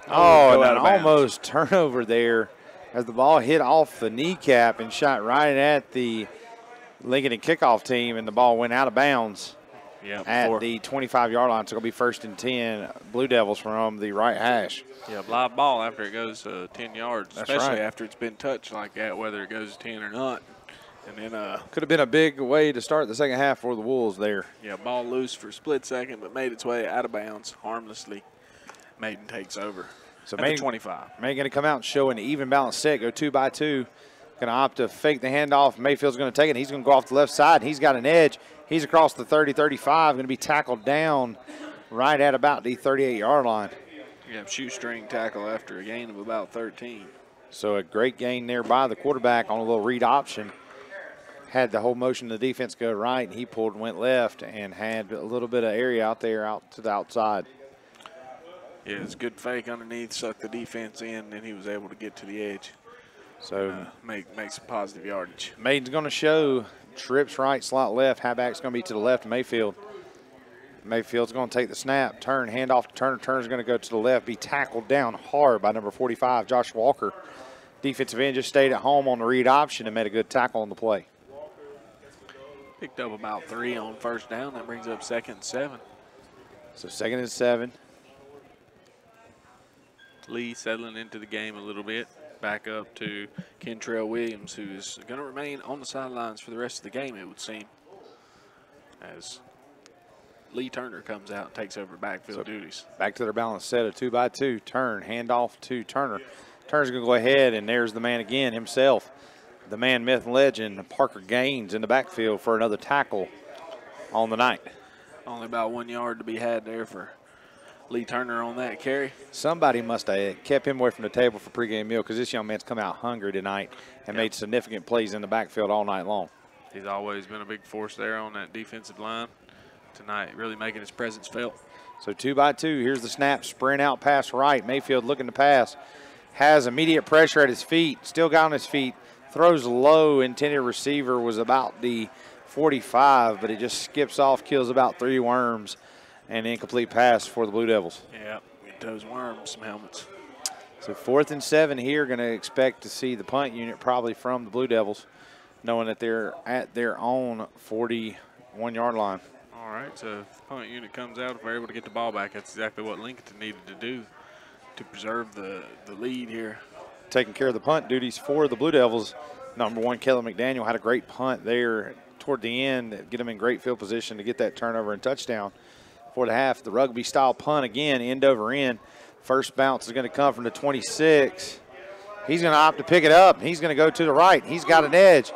Oh, and an almost turnover there as the ball hit off the kneecap and shot right at the Lincoln kickoff team, and the ball went out of bounds at the 25-yard line. So it'll be 1st and 10, Blue Devils from the right hash. Yeah, live ball after it goes 10 yards, That's especially right. after it's been touched like that, whether it goes 10 or not. And then could have been a big way to start the second half for the Wolves there. Yeah, ball loose for a split second, but made its way out of bounds harmlessly. Maiden takes over. So at the 25. Maiden going to come out and show an even balanced set, go 2 by 2. Going to opt to fake the handoff. Mayfield's going to take it. He's going to go off the left side, and he's got an edge. He's across the 30-35, going to be tackled down right at about the 38-yard line. Yeah, shoestring tackle after a gain of about 13. So a great gain there by the quarterback on a little read option. Had the whole motion of the defense go right, and he pulled and went left and had a little bit of area out there out to the outside. Yeah, it's a good fake underneath, sucked the defense in, and he was able to get to the edge. So make some positive yardage. Maiden's going to show trips right, slot left. Halfback's going to be to the left of Mayfield. Mayfield's going to take the snap, turn, hand off to Turner. Turner's going to go to the left, be tackled down hard by number 45, Josh Walker. Defensive end just stayed at home on the read option and made a good tackle on the play. Picked up about 3 on first down. That brings up 2nd and 7. So 2nd and 7. Lee settling into the game a little bit. Back up to Kentrell Williams, who's going to remain on the sidelines for the rest of the game, it would seem, as Lee Turner comes out and takes over backfield duties. Back to their balanced set of 2 by 2. Turn, handoff to Turner. Turner's going to go ahead, and there's the man again himself. The man, myth, and legend, Parker Gaines in the backfield for another tackle on the night. Only about 1 yard to be had there for Lee Turner on that carry. Somebody must have kept him away from the table for pregame meal because this young man's come out hungry tonight and made significant plays in the backfield all night long. He's always been a big force there on that defensive line. Tonight, really making his presence felt. So 2 by 2, here's the snap, sprint out, pass right. Mayfield looking to pass. Has immediate pressure at his feet, still got on his feet. Throws low, intended receiver was about the 45, but it just skips off, kills about 3 worms, and incomplete pass for the Blue Devils. Yeah, get those worms some helmets. So 4th and 7 here, going to expect to see the punt unit probably from the Blue Devils, knowing that they're at their own 41-yard line. All right, so if the punt unit comes out, if we're able to get the ball back, that's exactly what Lincolnton needed to do to preserve the lead here. Taking care of the punt duties for the Blue Devils. Number 1, Kelly McDaniel, had a great punt there toward the end, get them in great field position to get that turnover and touchdown for the half. The rugby-style punt again, end over end. First bounce is going to come from the 26. He's going to opt to pick it up. He's going to go to the right. He's got an edge.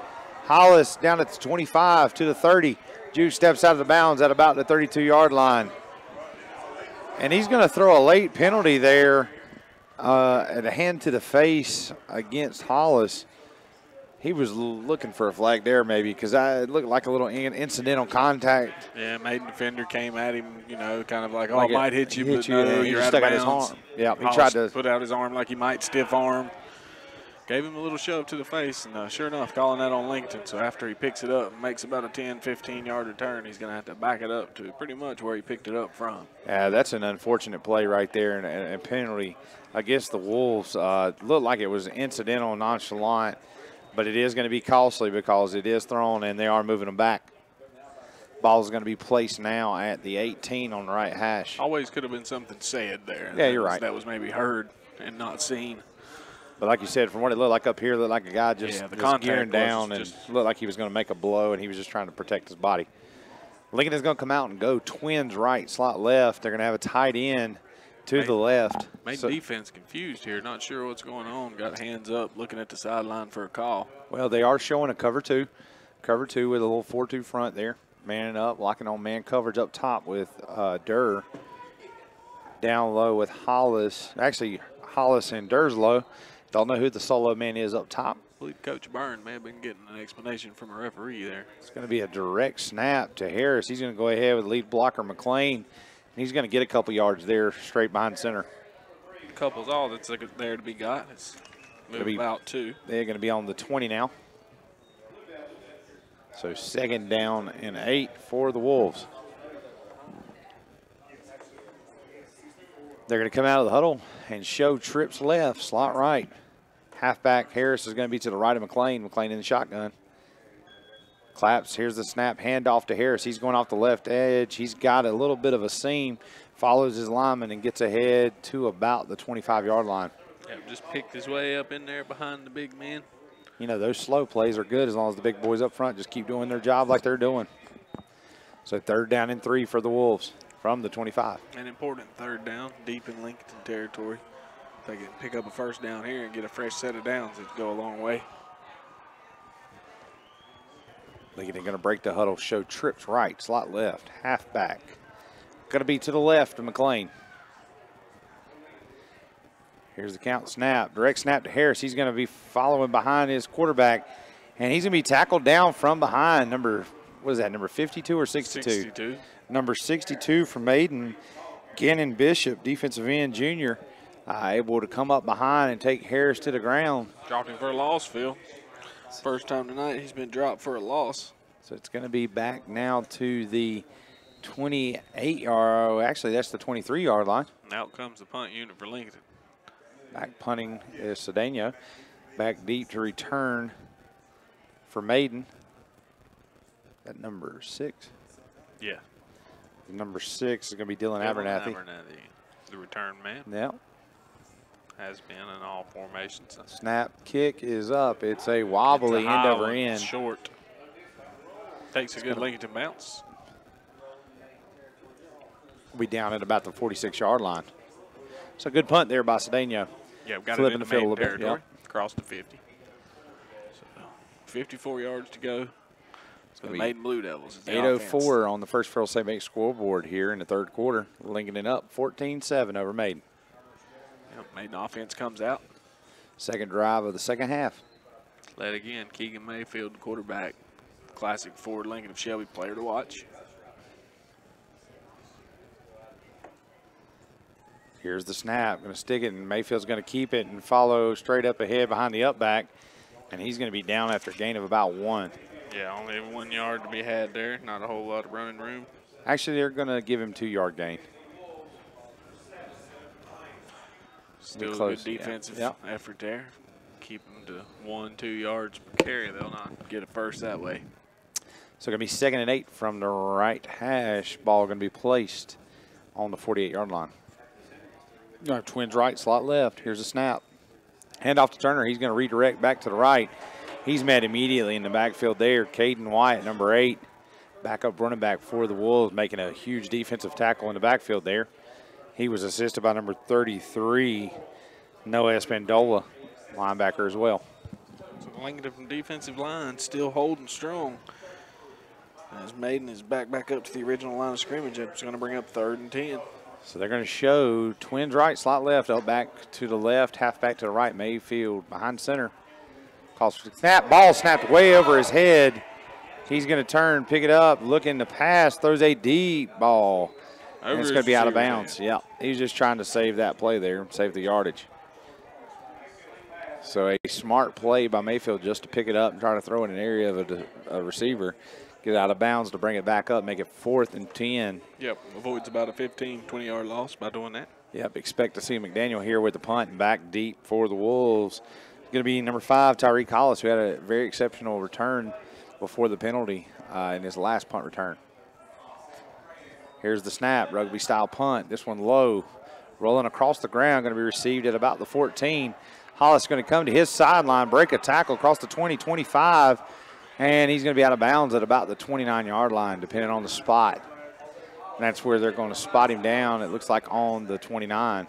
Hollis down at the 25 to the 30. Juke steps out of the bounds at about the 32-yard line. And he's going to throw a late penalty there at a hand to the face against Hollis. He was looking for a flag there maybe because it looked like a little incidental contact. Yeah, Maiden defender came at him, you know, kind of like, oh, Like I might hit you, but no, he you're just out of stuck out his bounds. arm. Yeah, he Hollis tried to put out his arm like he might stiff arm. Gave him a little shove to the face, and sure enough, calling that on Lincolnton. So after he picks it up and makes about a 10, 15-yard return, he's going to have to back it up to pretty much where he picked it up from. Yeah, that's an unfortunate play right there, and a penalty against the Wolves. Looked like it was incidental and nonchalant, but it is going to be costly because it is thrown and they are moving them back. Ball is going to be placed now at the 18 on the right hash. Always could have been something said there. Yeah, you're right. That was maybe heard and not seen. But like you said, from what it looked like up here, it looked like a guy just gearing down and looked like he was going to make a blow, and he was just trying to protect his body. Lincoln is going to come out and go twins right, slot left. They're going to have a tight end to the left. Made defense confused here, not sure what's going on. Got hands up, looking at the sideline for a call. Well, they are showing a cover two with a little 4-2 front there. Manning up, locking on man coverage up top with Durr. Down low with Hollis. Actually, Hollis and Durr's low. Don't know who the solo man is up top. I believe Coach Byrne may have been getting an explanation from a referee there. It's going to be a direct snap to Harris. He's going to go ahead with lead blocker McLean. He's going to get a couple yards there straight behind center. Couple's all that's there to be got. It's moving about two. They're going to be on the 20 now. So 2nd down and 8 for the Wolves. They're going to come out of the huddle and show trips left, slot right. Halfback Harris is going to be to the right of McLean. McLean in the shotgun. Claps. Here's the snap. Handoff to Harris. He's going off the left edge. He's got a little bit of a seam. Follows his lineman and gets ahead to about the 25-yard line. Yeah, just picked his way up in there behind the big men. You know, those slow plays are good as long as the big boys up front just keep doing their job like they're doing. So 3rd down and 3 for the Wolves from the 25. An important 3rd down, deep in Lincolnton territory. If they can pick up a 1st down here and get a fresh set of downs, it'd go a long way. Lincoln going to break the huddle, show trips right, slot left, halfback. Going to be to the left of McLean. Here's the count snap. Direct snap to Harris. He's going to be following behind his quarterback, and he's going to be tackled down from behind. Number 52 or 62? 62. Number 62 from Maiden, Gannon Bishop, defensive end junior, able to come up behind and take Harris to the ground. Dropped him for a loss, Phil. First time tonight he's been dropped for a loss. So it's going to be back now to the 28-yard, actually that's the 23-yard line. And out comes the punt unit for Lincoln. Back punting is Cedeno. Back deep to return for Maiden. That number 6. Yeah. Number 6 is going to be Dylan Abernathy. The return man. Yep. Has been in all formations. Snap kick is up. It's a wobbly end over end. Short. Takes a good Lincolnton bounce. Be down at about the 46-yard line. So good punt there by Cedeno. Yeah, we've got Flipping it in the field a little bit. territory. Yep. Across the 50. So 54 yards to go. So the Maiden Blue Devils. 8:04 on the first Federal State Bank scoreboard here in the 3rd quarter. Lincoln it up 14-7 over Maiden. Yep, Maiden offense comes out. 2nd drive of the 2nd half. Led again, Keegan Mayfield, the quarterback. Classic Ford Lincoln of Shelby player to watch. Here's the snap. Going to stick it, and Mayfield's going to keep it and follow straight up ahead behind the up back. And he's going to be down after a gain of about 1. Yeah, only 1 yard to be had there. Not a whole lot of running room. Actually, they're going to give him 2-yard gain. Still a good defensive effort there. Keep them to 1-2 yards per carry. They'll not get a first that way. So going to be 2nd and 8 from the right hash. Ball going to be placed on the 48-yard line. Twins right, slot left. Here's a snap. Hand off to Turner. He's going to redirect back to the right. He's met immediately in the backfield there. Caden Wyatt, number 8, backup running back for the Wolves, making a huge defensive tackle in the backfield there. He was assisted by number 33, Noah Espandola, linebacker as well. So the Lincolnton defensive line still holding strong. As Maiden is back up to the original line of scrimmage, it's going to bring up 3rd and 10. So they're going to show twins right, slot left, up back to the left, half back to the right. Mayfield behind center. Calls for the snap. Ball snapped way over his head. He's going to turn, pick it up, looking to pass, throws a deep ball. And it's going to be out of bounds. Yeah, he's just trying to save that play there, save the yardage. So a smart play by Mayfield just to pick it up and try to throw in an area of a receiver. Get out of bounds to bring it back up, make it 4th and 10. Yep, avoids about a 15, 20-yard loss by doing that. Yep, expect to see McDaniel here with the punt and back deep for the Wolves. It's going to be number 5, Tyreek Hollis, who had a very exceptional return before the penalty in his last punt return. Here's the snap, rugby-style punt. This one low, rolling across the ground, going to be received at about the 14. Hollis going to come to his sideline, break a tackle across the 20, 25, and he's going to be out of bounds at about the 29-yard line, depending on the spot. And that's where they're going to spot him down, it looks like on the 29.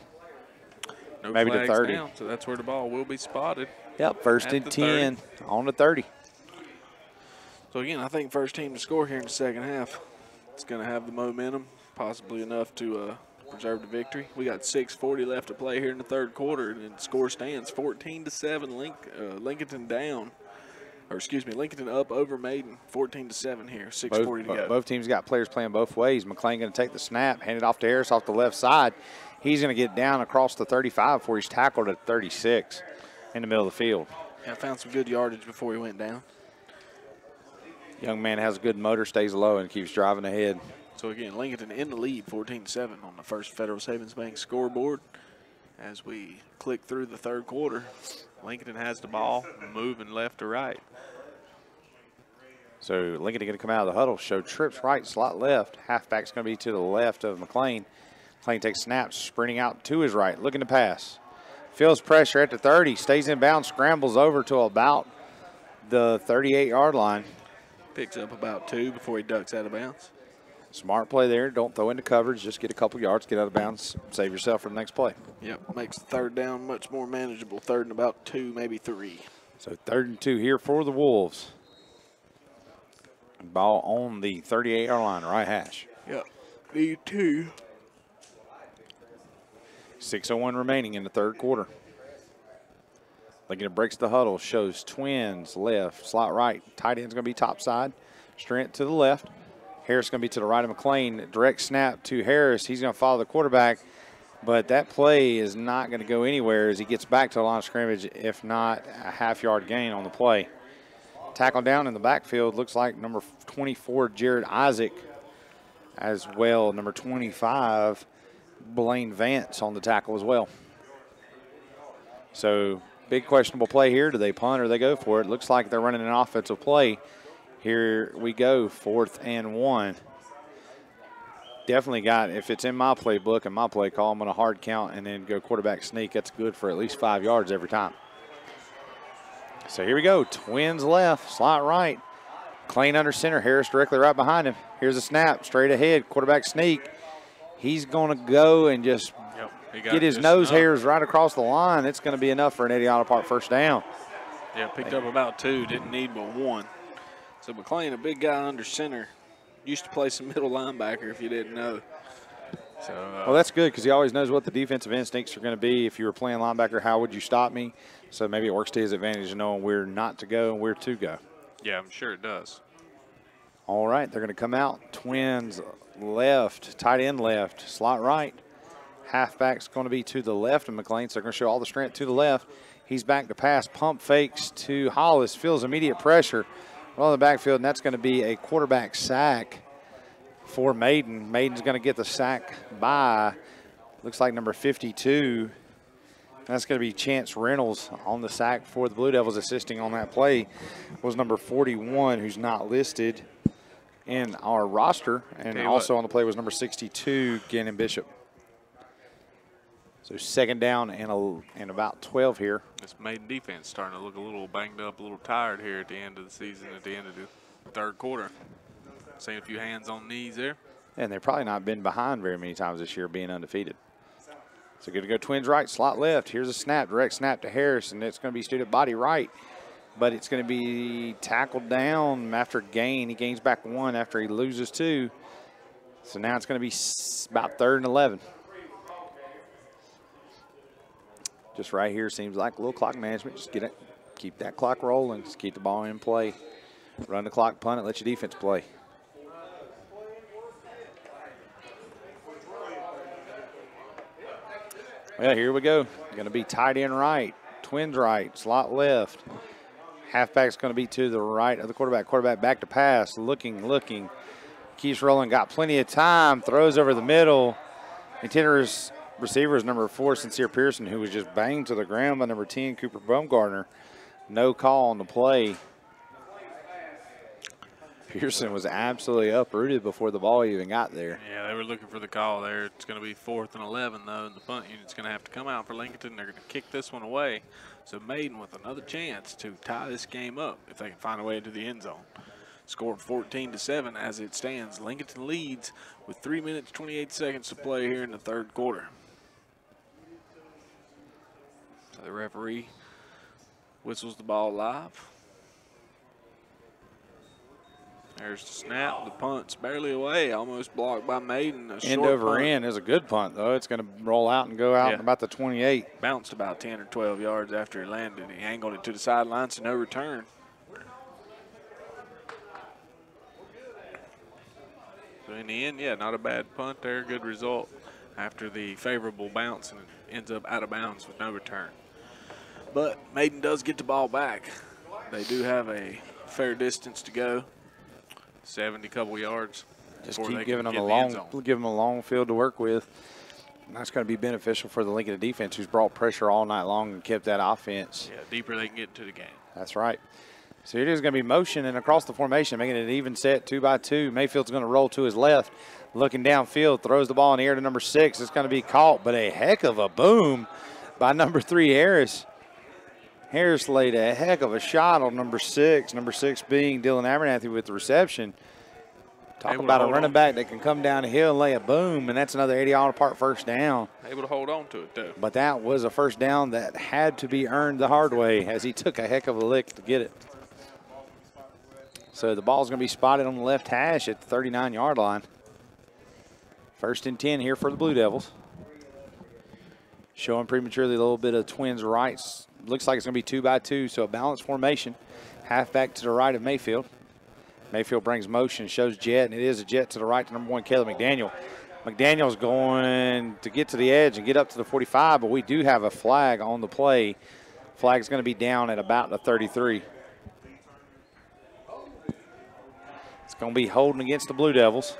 No maybe the 30. Down, so that's where the ball will be spotted. Yep, 1st and 10 on the 30. So, again, I think first team to score here in the second half. It's going to have the momentum, possibly enough to preserve the victory. We got 6:40 left to play here in the 3rd quarter, and the score stands 14-7. Lincolnton down. Or excuse me, Lincolnton up over Maiden, 14-7 here, 6:40 to go. Both teams got players playing both ways. McLean going to take the snap, hand it off to Harris off the left side. He's going to get down across the 35 before he's tackled at 36 in the middle of the field. Yeah, found some good yardage before he went down. Young man has a good motor, stays low, and keeps driving ahead. So again, Lincolnton in the lead, 14-7 on the First Federal Savings Bank scoreboard. As we click through the 3rd quarter, Lincolnton has the ball moving left to right. So Lincoln going to come out of the huddle, show trips right, slot left. Halfback's going to be to the left of McLean. McLean takes snaps, sprinting out to his right, looking to pass. Feels pressure at the 30, stays in bounds, scrambles over to about the 38-yard line. Picks up about 2 before he ducks out of bounds. Smart play there. Don't throw into coverage. Just get a couple yards, get out of bounds, save yourself for the next play. Yep, makes the 3rd down much more manageable. 3rd and about 2, maybe 3. So 3rd and 2 here for the Wolves. Ball on the 38-yard line, right hash. Yep, need 2. 6:01 remaining in the 3rd quarter. Lincoln breaks the huddle, shows twins left, slot right. Tight end's going to be top side. Strength to the left. Harris going to be to the right of McLean. Direct snap to Harris. He's going to follow the quarterback, but that play is not going to go anywhere as he gets back to the line of scrimmage, if not a half-yard gain on the play. Tackle down in the backfield looks like number 24, Jared Isaac, as well. Number 25, Blaine Vance on the tackle as well. So big questionable play here. Do they punt or they go for it? Looks like they're running an offensive play. Here we go, 4th and 1. Definitely got, if it's in my playbook and my play call, I'm going to hard count and then go quarterback sneak. That's good for at least 5 yards every time. So here we go, twins left, slot right. McLean under center, Harris directly right behind him. Here's a snap, straight ahead, quarterback sneak. He's going to go and just get his nose hairs right across the line. It's going to be enough for an Eddie Auto Park 1st down. Yeah, picked up about 2, didn't need but 1. So McLean, a big guy under center, used to play some middle linebacker if you didn't know. So, well, that's good because he always knows what the defensive instincts are going to be. If you were playing linebacker, how would you stop me? So maybe it works to his advantage knowing where not to go and where to go. Yeah, I'm sure it does. All right, they're going to come out. Twins left, tight end left, slot right. Halfback's going to be to the left of McLean, so they're going to show all the strength to the left. He's back to pass, pump fakes to Hollis, feels immediate pressure on the backfield, and that's going to be a quarterback sack for Maiden. Maiden's going to get the sack by, looks like number 52. That's going to be Chance Reynolds on the sack for the Blue Devils. Assisting on that play was number 41, who's not listed in our roster. And also on the play was number 62, Gannon Bishop. So 2nd down and about 12 here. This Maiden defense starting to look a little banged up, a little tired here at the end of the season, at the end of the 3rd quarter. Seeing a few hands on knees there. And they've probably not been behind very many times this year, being undefeated. So going to go Twins right, slot left. Here's a snap, direct snap to Harris, and it's going to be student body right. But it's going to be tackled down after gain. He gains back 1 after he loses 2. So now it's going to be about 3rd and 11. Just right here seems like a little clock management. Just get it, keep that clock rolling. Just keep the ball in play. Run the clock, punt it, let your defense play. Well, here we go. Going to be tight end right, Twins right, slot left. Halfback's going to be to the right of the quarterback. Quarterback back to pass, looking. Keeps rolling, got plenty of time, throws over the middle. Intended receiver is number 4, Sincere Pearson, who was just banged to the ground by number 10, Cooper Baumgartner. No call on the play. Pearson was absolutely uprooted before the ball even got there. Yeah, they were looking for the call there. It's going to be 4th and 11, though, and the punt unit's going to have to come out for Lincolnton. They're going to kick this one away. So Maiden with another chance to tie this game up if they can find a way into the end zone. Scored 14-7 as it stands. Lincolnton leads with 3 minutes, 28 seconds to play here in the 3rd quarter. So the referee whistles the ball live. There's the snap. The punt's barely away, almost blocked by Maiden. End over end is a good punt, though. It's going to roll out and go out in about the 28. Bounced about 10 or 12 yards after he landed. He angled it to the sidelines, so no return. So in the end, yeah, not a bad punt there. Good result after the favorable bounce, and it ends up out of bounds with no return. But Maiden does get the ball back. They do have a fair distance to go. 70 couple yards. Just keep giving them a long field to work with. And that's going to be beneficial for the Lincoln defense, who's brought pressure all night long and kept that offense. Yeah, deeper they can get into the game. That's right. So it is going to be motion and across the formation, making it an even set 2-by-2. Mayfield's going to roll to his left, looking downfield, throws the ball in the air to number 6. It's going to be caught, but a heck of a boom by number 3, Harris. Harris laid a heck of a shot on number 6. Number 6 being Dylan Abernathy with the reception. Talk about a running back that can come down the hill and lay a boom, and that's another 80-yard first down. Able to hold on to it, though. But that was a first down that had to be earned the hard way, as he took a heck of a lick to get it. So the ball's going to be spotted on the left hash at the 39-yard line. 1st and 10 here for the Blue Devils. Showing prematurely a little bit of Twins rights. Looks like it's going to be 2-by-2, so a balanced formation. Halfback to the right of Mayfield. Mayfield brings motion, shows jet, and it is a jet to the right to number 1, Caleb McDaniel. McDaniel's going to get to the edge and get up to the 45, but we do have a flag on the play. Flag's going to be down at about the 33. It's going to be holding against the Blue Devils.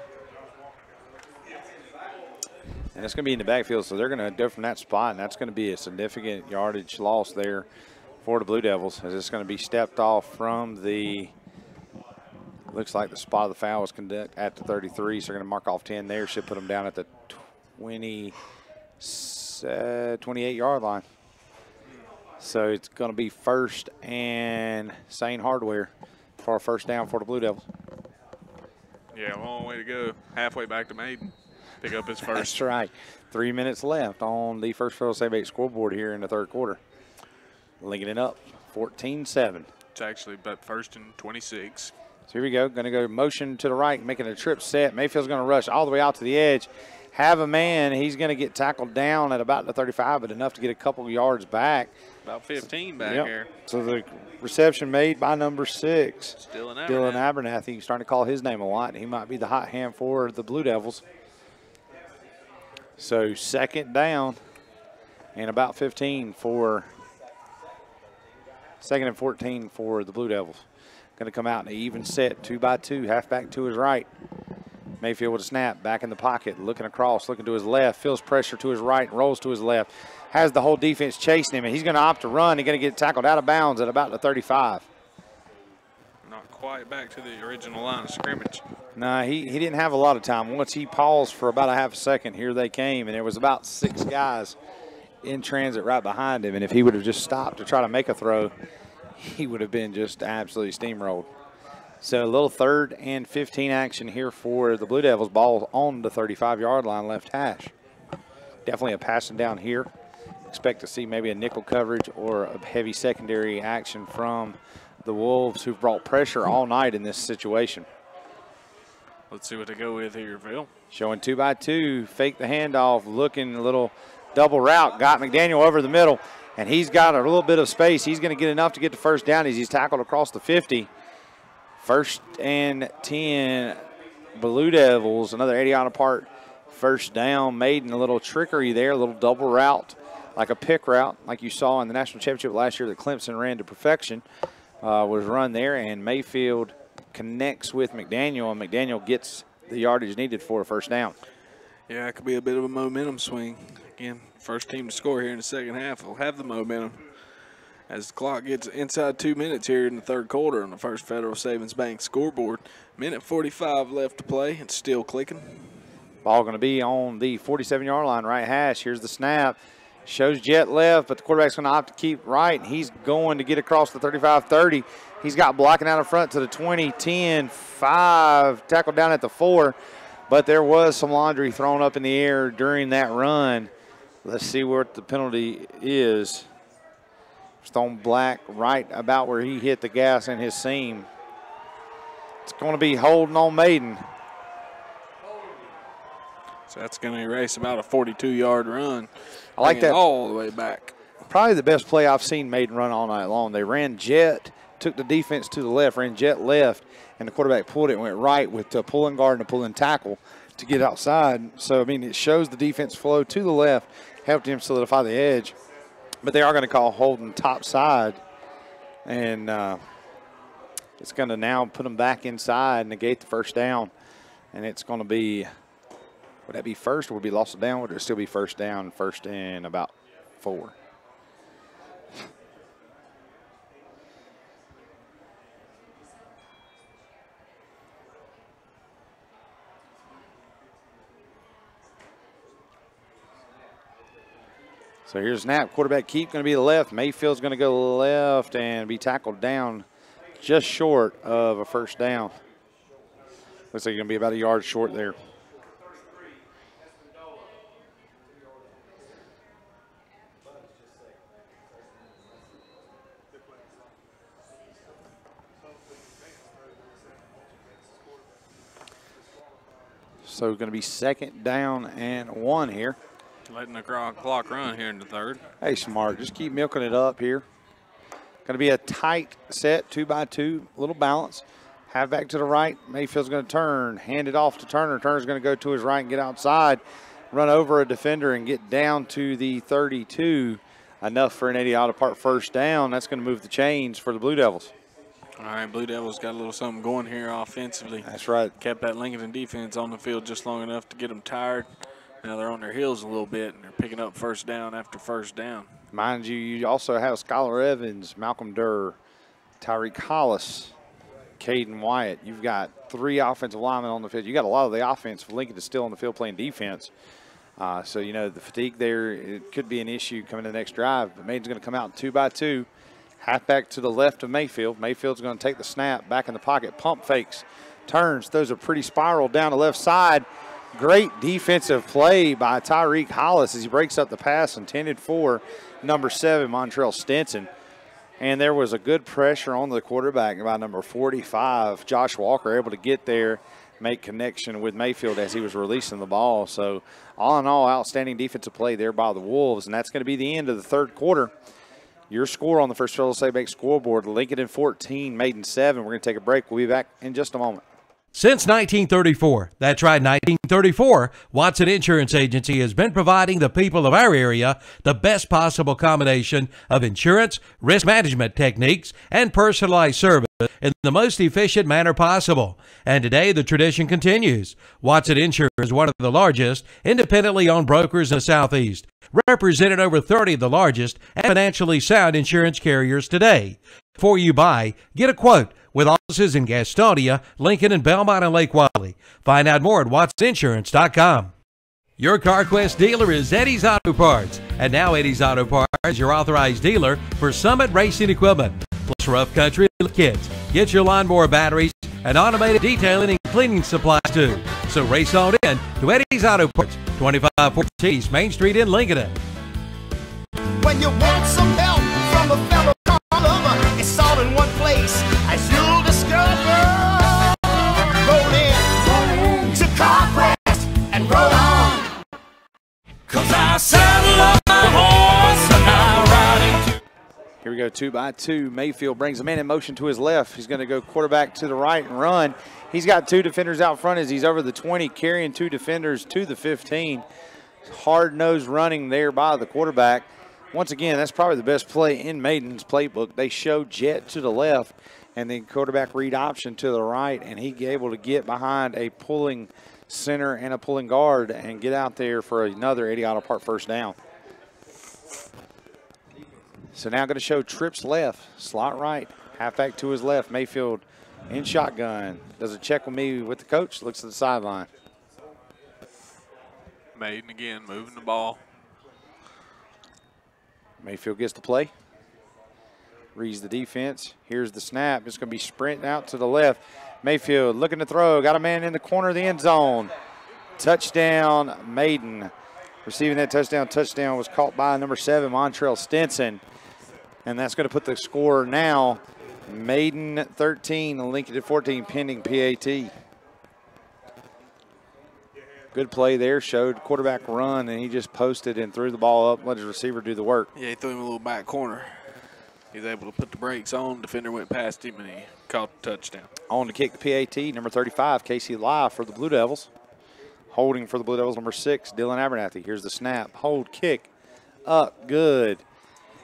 And it's going to be in the backfield, so they're going to go from that spot, and that's going to be a significant yardage loss there for the Blue Devils, as it's going to be stepped off from the, looks like the spot of the foul was conducted at the 33, so they're going to mark off 10 there. Should put them down at the 28-yard line. So it's going to be 1st and Sane Hardware for a first down for the Blue Devils. Yeah, a long way to go. Halfway back to Maiden. Pick up his first. That's right. 3 minutes left on the First Federal Save 8 scoreboard here in the 3rd quarter. Linking it up 14-7. It's actually about 1st and 26. So here we go. Going to go motion to the right, making a trip set. Mayfield's going to rush all the way out to the edge. Have a man. He's going to get tackled down at about the 35, but enough to get a couple of yards back. About 15 back here. So the reception made by number 6. Dylan Abernathy. He's starting to call his name a lot. He might be the hot hand for the Blue Devils. So 2nd down and about 15 for 2nd and 14 for the Blue Devils. Going to come out in an even set, 2-by-2, halfback to his right. Mayfield with a snap, back in the pocket, looking across, looking to his left, feels pressure to his right, and rolls to his left. Has the whole defense chasing him, and he's going to opt to run. He's going to get tackled out of bounds at about the 35. Not quite back to the original line of scrimmage. Nah, he didn't have a lot of time. Once he paused for about a half a second, here they came, and there was about 6 guys in transit right behind him, and if he would have just stopped to try to make a throw, he would have been just absolutely steamrolled. So a little 3rd and 15 action here for the Blue Devils. Ball on the 35-yard line, left hash. Definitely a passing down here. Expect to see maybe a nickel coverage or a heavy secondary action from the Wolves, who've brought pressure all night in this situation. Let's see what they go with here, Phil. Showing 2-by-2, fake the handoff, looking a little double route, got McDaniel over the middle, and he's got a little bit of space. He's going to get enough to get the first down as he's tackled across the 50. 1st and 10, Blue Devils, another 80-yard apart first down. Maiden, a little trickery there, a little double route, like a pick route, like you saw in the national championship last year that Clemson ran to perfection, was run there, and Mayfield connects with McDaniel, and McDaniel gets the yardage needed for a first down. Yeah, it could be a bit of a momentum swing. Again, first team to score here in the second half will have the momentum as the clock gets inside 2 minutes here in the third quarter on the First Federal Savings Bank scoreboard. Minute 45 left to play. It's still clicking. Ball going to be on the 47-yard line, right hash. Here's the snap. Shows jet left, but the quarterback's going to opt to keep right. He's going to get across the 35-30. He's got blocking out in front to the 20, 10, 5, tackled down at the 4. But there was some laundry thrown up in the air during that run. Let's see what the penalty is. Stone Black right about where he hit the gas in his seam. It's going to be holding on Maiden. So that's going to erase about a 42-yard run. I like that. All the way back. Probably the best play I've seen Maiden run all night long. They ran jet, took the defense to the left, ran jet left, and the quarterback pulled it and went right with the pulling guard and the pulling tackle to get outside. So, I mean, it shows the defense flow to the left, helped him solidify the edge. But they are going to call holding top side, and it's going to now put them back inside, negate the first down, and it's going to be, would that be first or would it be lost of down? Would it still be first down, first and about 4? So here's snap. Quarterback keep going to be the left. Mayfield's going to go left and be tackled down just short of a first down. Looks like you're going to be about a yard short there. So going to be 2nd down and 1 here. Letting the clock run here in the third. Hey, smart. Just keep milking it up here. Going to be a tight set, 2-by-2, a little balance. Halfback to the right. Mayfield's going to turn, hand it off to Turner. Turner's going to go to his right and get outside, run over a defender and get down to the 32. Enough for an 80-yard apart first down. That's going to move the chains for the Blue Devils. All right, Blue Devils got a little something going here offensively. That's right. Kept that Lincolnton defense on the field just long enough to get them tired. Now they're on their heels a little bit, and they're picking up first down after first down. Mind you, you also have Skylar Evans, Malcolm Durr, Tyreek Hollis, Caden Wyatt. You've got 3 offensive linemen on the field. You got a lot of the offense for Lincoln is still on the field playing defense. So, you know, the fatigue there, it could be an issue coming to the next drive. But Maiden's going to come out 2-by-2. Halfback to the left of Mayfield. Mayfield's going to take the snap, back in the pocket, pump fakes, turns, throws a pretty spiral down the left side. Great defensive play by Tyreek Hollis as he breaks up the pass intended for number 7, Montrell Stinson. And there was a good pressure on the quarterback by number 45, Josh Walker, able to get there, make connection with Mayfield as he was releasing the ball. So, all in all, outstanding defensive play there by the Wolves. And that's going to be the end of the third quarter. Your score on the First Federal Savings Bank scoreboard, Lincolnton 14, Maiden 7. We're going to take a break. We'll be back in just a moment. Since 1934, that's right, 1934, Watson Insurance Agency has been providing the people of our area the best possible combination of insurance, risk management techniques, and personalized service in the most efficient manner possible. And today, the tradition continues. Watson Insurance is one of the largest independently owned brokers in the Southeast, represented over 30 of the largest and financially sound insurance carriers today. Before you buy, get a quote with offices in Gastonia, Lincoln, and Belmont and Lake Wiley. Find out more at watsonsinsurance.com. Your CarQuest dealer is Eddie's Auto Parts. And now Eddie's Auto Parts is your authorized dealer for Summit Racing Equipment, plus rough country kits. Get your lawnmower batteries and automated detailing and cleaning supplies too. So race on in to Eddie's Auto Parts, 2514 East Main Street in Lincolnton. When you want some help from a fellow car lover, it's all in one place, as you'll discover. Roll in to CarQuest and roll on. 'Cause I saddle up my horse and I ride into. Here we go, 2-by-2. Mayfield brings a man in motion to his left. He's going to go quarterback to the right and run. He's got 2 defenders out front as he's over the 20, carrying 2 defenders to the 15. Hard-nosed running there by the quarterback. Once again, that's probably the best play in Maiden's playbook. They show jet to the left and then quarterback read option to the right, and he able to get behind a pulling center and a pulling guard and get out there for another Eddie Auto Parts first down. So now going to show trips left, slot right, halfback to his left. Mayfield in shotgun. Does a check with me with the coach, looks at the sideline. Maiden again, moving the ball. Mayfield gets the play. Reads the defense. Here's the snap. It's going to be sprinting out to the left. Mayfield looking to throw. Got a man in the corner of the end zone. Touchdown, Maiden. Receiving that touchdown was caught by number 7, Montrell Stinson. And that's going to put the score now, Maiden 13, Lincoln 14, pending PAT. Good play there, showed quarterback run, and he just posted and threw the ball up, let his receiver do the work. Yeah, he threw him a little back corner. He was able to put the brakes on. Defender went past him, and he caught the touchdown. On to kick the PAT, number 35, Casey Live for the Blue Devils. Holding for the Blue Devils, number 6, Dylan Abernathy. Here's the snap, hold, kick, up, good.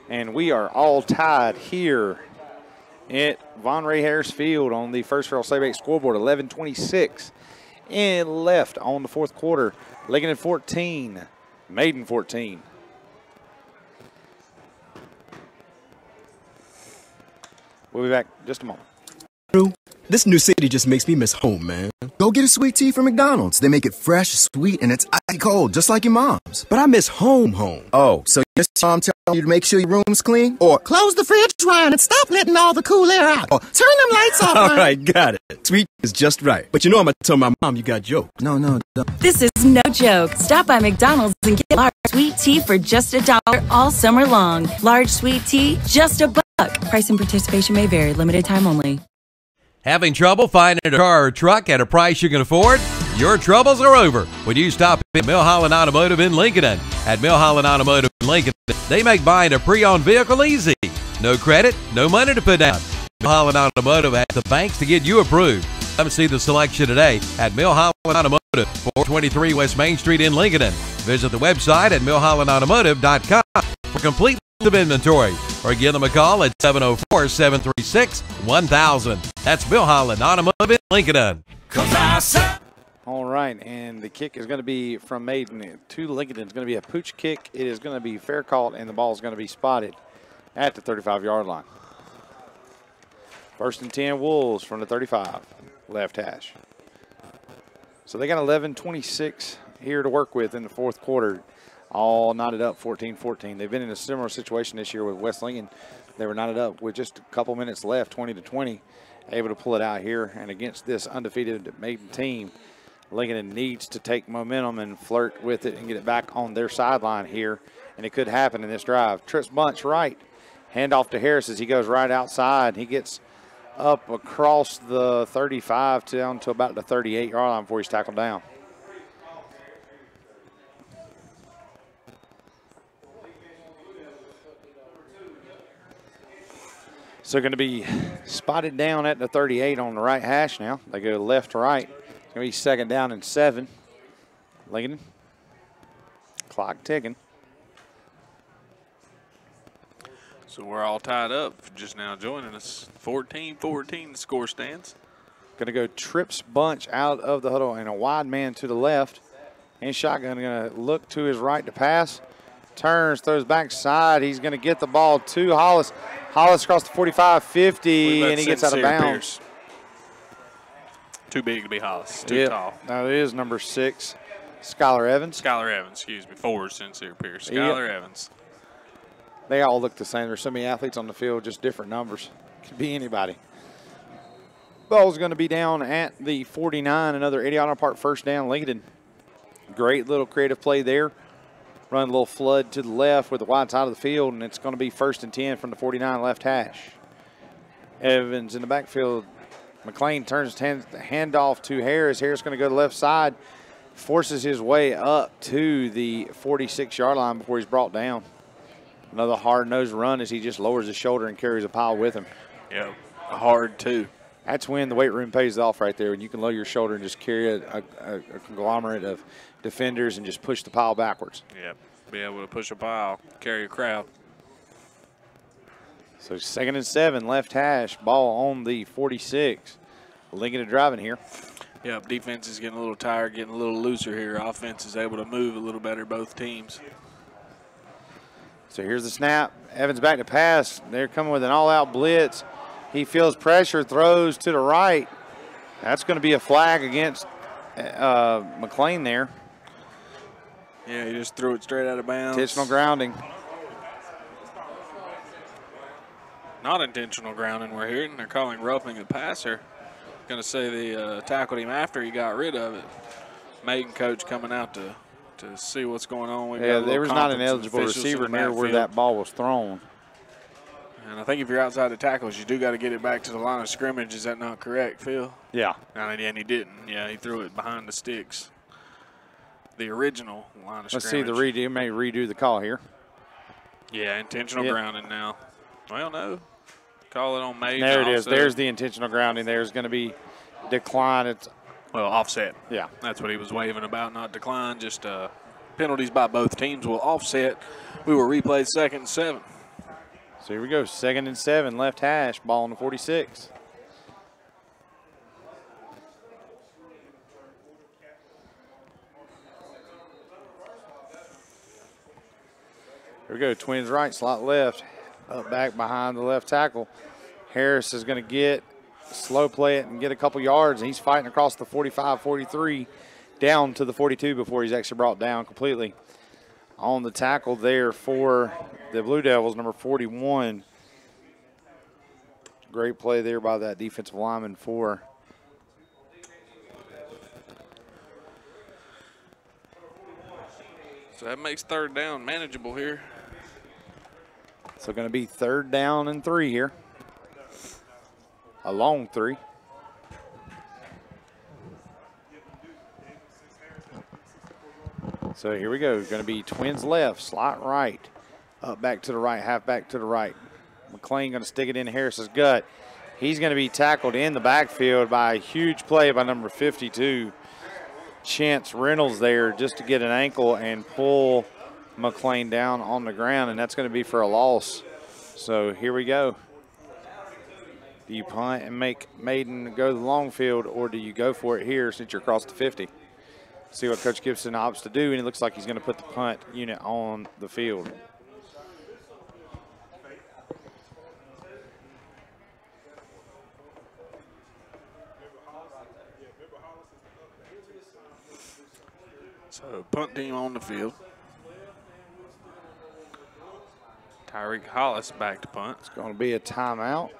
And we are all tied here at Von Ray Harris Field on the First Federal State Bank scoreboard, 11:26 and left on the fourth quarter. Lincoln 14, Maiden 14. We'll be back in just a moment. This new city just makes me miss home, man. Go get a sweet tea from McDonald's. They make it fresh, sweet, and it's icy cold, just like your mom's. But I miss home. Oh, so your mom telling you to make sure your room's clean? Or close the fridge, Ryan, and stop letting all the cool air out. Or turn them lights off, All right, got it. Sweet is just right. But you know I'm going to tell my mom you got jokes. No. This is no joke. Stop by McDonald's and get large sweet tea for just $1 all summer long. Large sweet tea, just $1. Price and participation may vary. Limited time only. Having trouble finding a car or truck at a price you can afford? Your troubles are over when you stop at Milholland Automotive in Lincolnton. At Milholland Automotive in Lincolnton, they make buying a pre-owned vehicle easy. No credit, no money to put down. Milholland Automotive has the banks to get you approved. Come see the selection today at Milholland Automotive, 423 West Main Street in Lincolnton. Visit the website at milhollandautomotive.com for complete list of inventory, or give them a call at 704-736-1000. That's Milholland Automotive in Lincolnton. All right, and the kick is going to be from Maiden to Lincoln. It's going to be a pooch kick. It is going to be fair caught, and the ball is going to be spotted at the 35-yard line. First and 10, Wolves from the 35, left hash. So they got 11:26 here to work with in the fourth quarter. All knotted up, 14-14. They've been in a similar situation this year with West Lincoln. They were knotted up with just a couple minutes left, 20-20, able to pull it out here. And against this undefeated Maiden team, Lincoln needs to take momentum and flirt with it and get it back on their sideline here. And it could happen in this drive. Trips bunch right. Handoff to Harris as he goes right outside. He gets up across the 35 down to about the 38-yard line before he's tackled down. So going to be spotted down at the 38 on the right hash now. They go left to right. It's going to be second down and 7. Lincoln. Clock ticking. So we're all tied up just now joining us. 14-14 the score stands. Going to go trips bunch out of the huddle and a wide man to the left. And shotgun going to look to his right to pass. Turns, throws backside. He's going to get the ball to Hollis. Hollis across the 45-50, and he gets out of bounds. Too big to be Hollis. Too tall. Now it is number 6, Skylar Evans. Skylar Evans, excuse me. 4 Sincere Pierce. Skylar Evans. They all look the same. There's so many athletes on the field, just different numbers. Could be anybody. Ball is going to be down at the 49. Another 80-yard park first down, Lincoln. Great little creative play there. Run a little flood to the left with the wide side of the field, and it's going to be 1st and 10 from the 49 left hash. Evans in the backfield. McLean turns the handoff to Harris. Harris going to go to the left side, forces his way up to the 46-yard line before he's brought down. Another hard-nosed run as he just lowers his shoulder and carries a pile with him. Yeah, hard too. That's when the weight room pays off right there, when you can lower your shoulder and just carry a conglomerate of defenders and just push the pile backwards. Yeah, be able to push a pile, carry a crowd. So 2nd and 7, left hash, ball on the 46. Lincoln driving here. Yep, defense is getting a little tired, getting a little looser here. Offense is able to move a little better, both teams. So here's the snap. Evans back to pass. They're coming with an all-out blitz. He feels pressure, throws to the right. That's going to be a flag against McLean there. Yeah, he just threw it straight out of bounds. Intentional grounding. Not intentional grounding, we're hearing. They're calling roughing the passer. Going to say they tackled him after he got rid of it. Maiden coach coming out to see what's going on. There was not an eligible receiver near where that ball was thrown. And I think if you're outside the tackles, you do got to get it back to the line of scrimmage. Is that not correct, Phil? Yeah. And he didn't. Yeah, he threw it behind the sticks. The original line of scrimmage. Let's see the redo. May redo the call here. Yeah, intentional grounding now. Well, no. Call it on Maiden. There it is. There's the intentional grounding. There's going to be decline. It's offset. Yeah. That's what he was waving about, not decline. Just penalties by both teams will offset. We will replay 2nd and 7. So here we go, 2nd and 7, left hash, ball on the 46. Here we go, Twins right, slot left, up back behind the left tackle. Harris is going to get, slow play it and get a couple yards, and he's fighting across the 45, 43, down to the 42 before he's actually brought down completely. On the tackle there for the Blue Devils, number 41. Great play there by that defensive lineman for so that makes 3rd down manageable here. So going to be 3rd down and 3 here. A long 3. So here we go. Going to be Twins left, slot right, up back to the right, half back to the right. McLean going to stick it in Harris's gut. He's going to be tackled in the backfield by a huge play by number 52, Chance Reynolds there, just to get an ankle and pull McLean down on the ground, and that's going to be for a loss. So here we go. Do you punt and make Maiden go to the long field, or do you go for it here since you're across the 50? See what Coach Gibson opts to do, and it looks like he's going to put the punt unit on the field. So punt team on the field. Tyreek Hollis back to punt. It's going to be a timeout.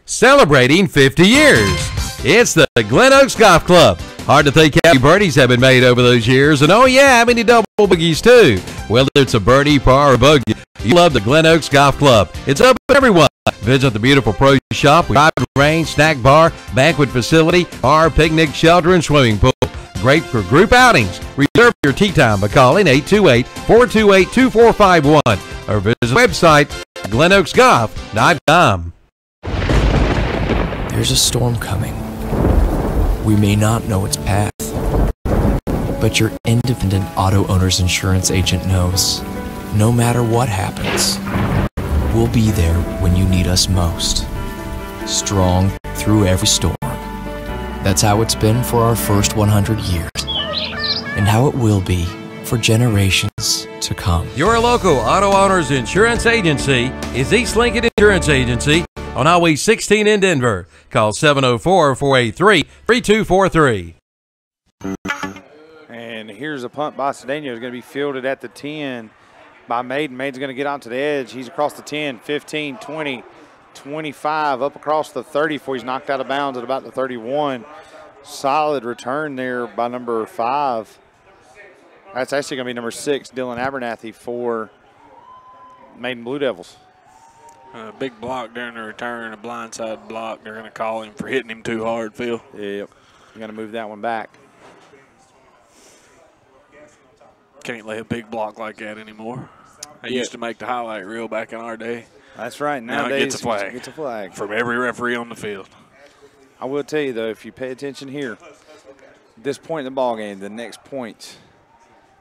Celebrating 50 years. It's the Glen Oaks Golf Club. Hard to think how many birdies have been made over those years. And oh yeah, how many double bogey's too. Whether it's a birdie, par, or bogey, you love the Glen Oaks Golf Club. It's open to everyone. Visit the beautiful pro shop with private range, snack bar, banquet facility, bar, picnic, shelter, and swimming pool. Great for group outings. Reserve your tee time by calling 828-428-2451 or visit the website glenoaksgolf.com. There's a storm coming. We may not know its path, but your independent auto owner's insurance agent knows no matter what happens, we'll be there when you need us most. Strong through every storm. That's how it's been for our first 100 years, and how it will be for generations to come. Your local auto owner's insurance agency is East Lincoln Insurance Agency on Highway 16 in Denver. Call 704-483-3243. And here's a punt by Cedeno. It's going to be fielded at the 10 by Maiden. Maiden's going to get out to the edge. He's across the 10, 15, 20, 25 up across the 30 before he's knocked out of bounds at about the 31. Solid return there by number 5. That's actually going to be number 6, Dylan Abernathy for Maiden Blue Devils. Big block during the return, a blindside block. They're going to call him for hitting him too hard, Phil. Yep. You're going to move that one back. Can't lay a big block like that anymore. They used to make the highlight reel back in our day. That's right. Now it Nowadays, gets a flag. Gets a flag from every referee on the field. I will tell you, though, if you pay attention here, this point in the ball game, the next point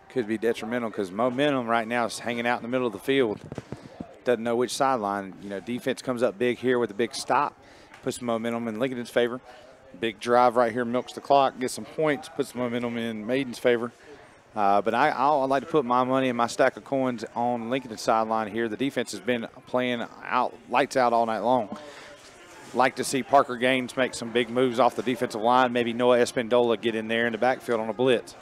could be detrimental because momentum right now is hanging out in the middle of the field. Doesn't know which sideline. You know, defense comes up big here with a big stop, puts some momentum in Lincolnton's favor. Big drive right here milks the clock, gets some points, puts some momentum in Maiden's favor. But I'd like to put my money and my stack of coins on Lincolnton's sideline here. The defense has been playing out, lights out all night long. Like to see Parker Gaines make some big moves off the defensive line. Maybe Noah Espendola get in there in the backfield on a blitz.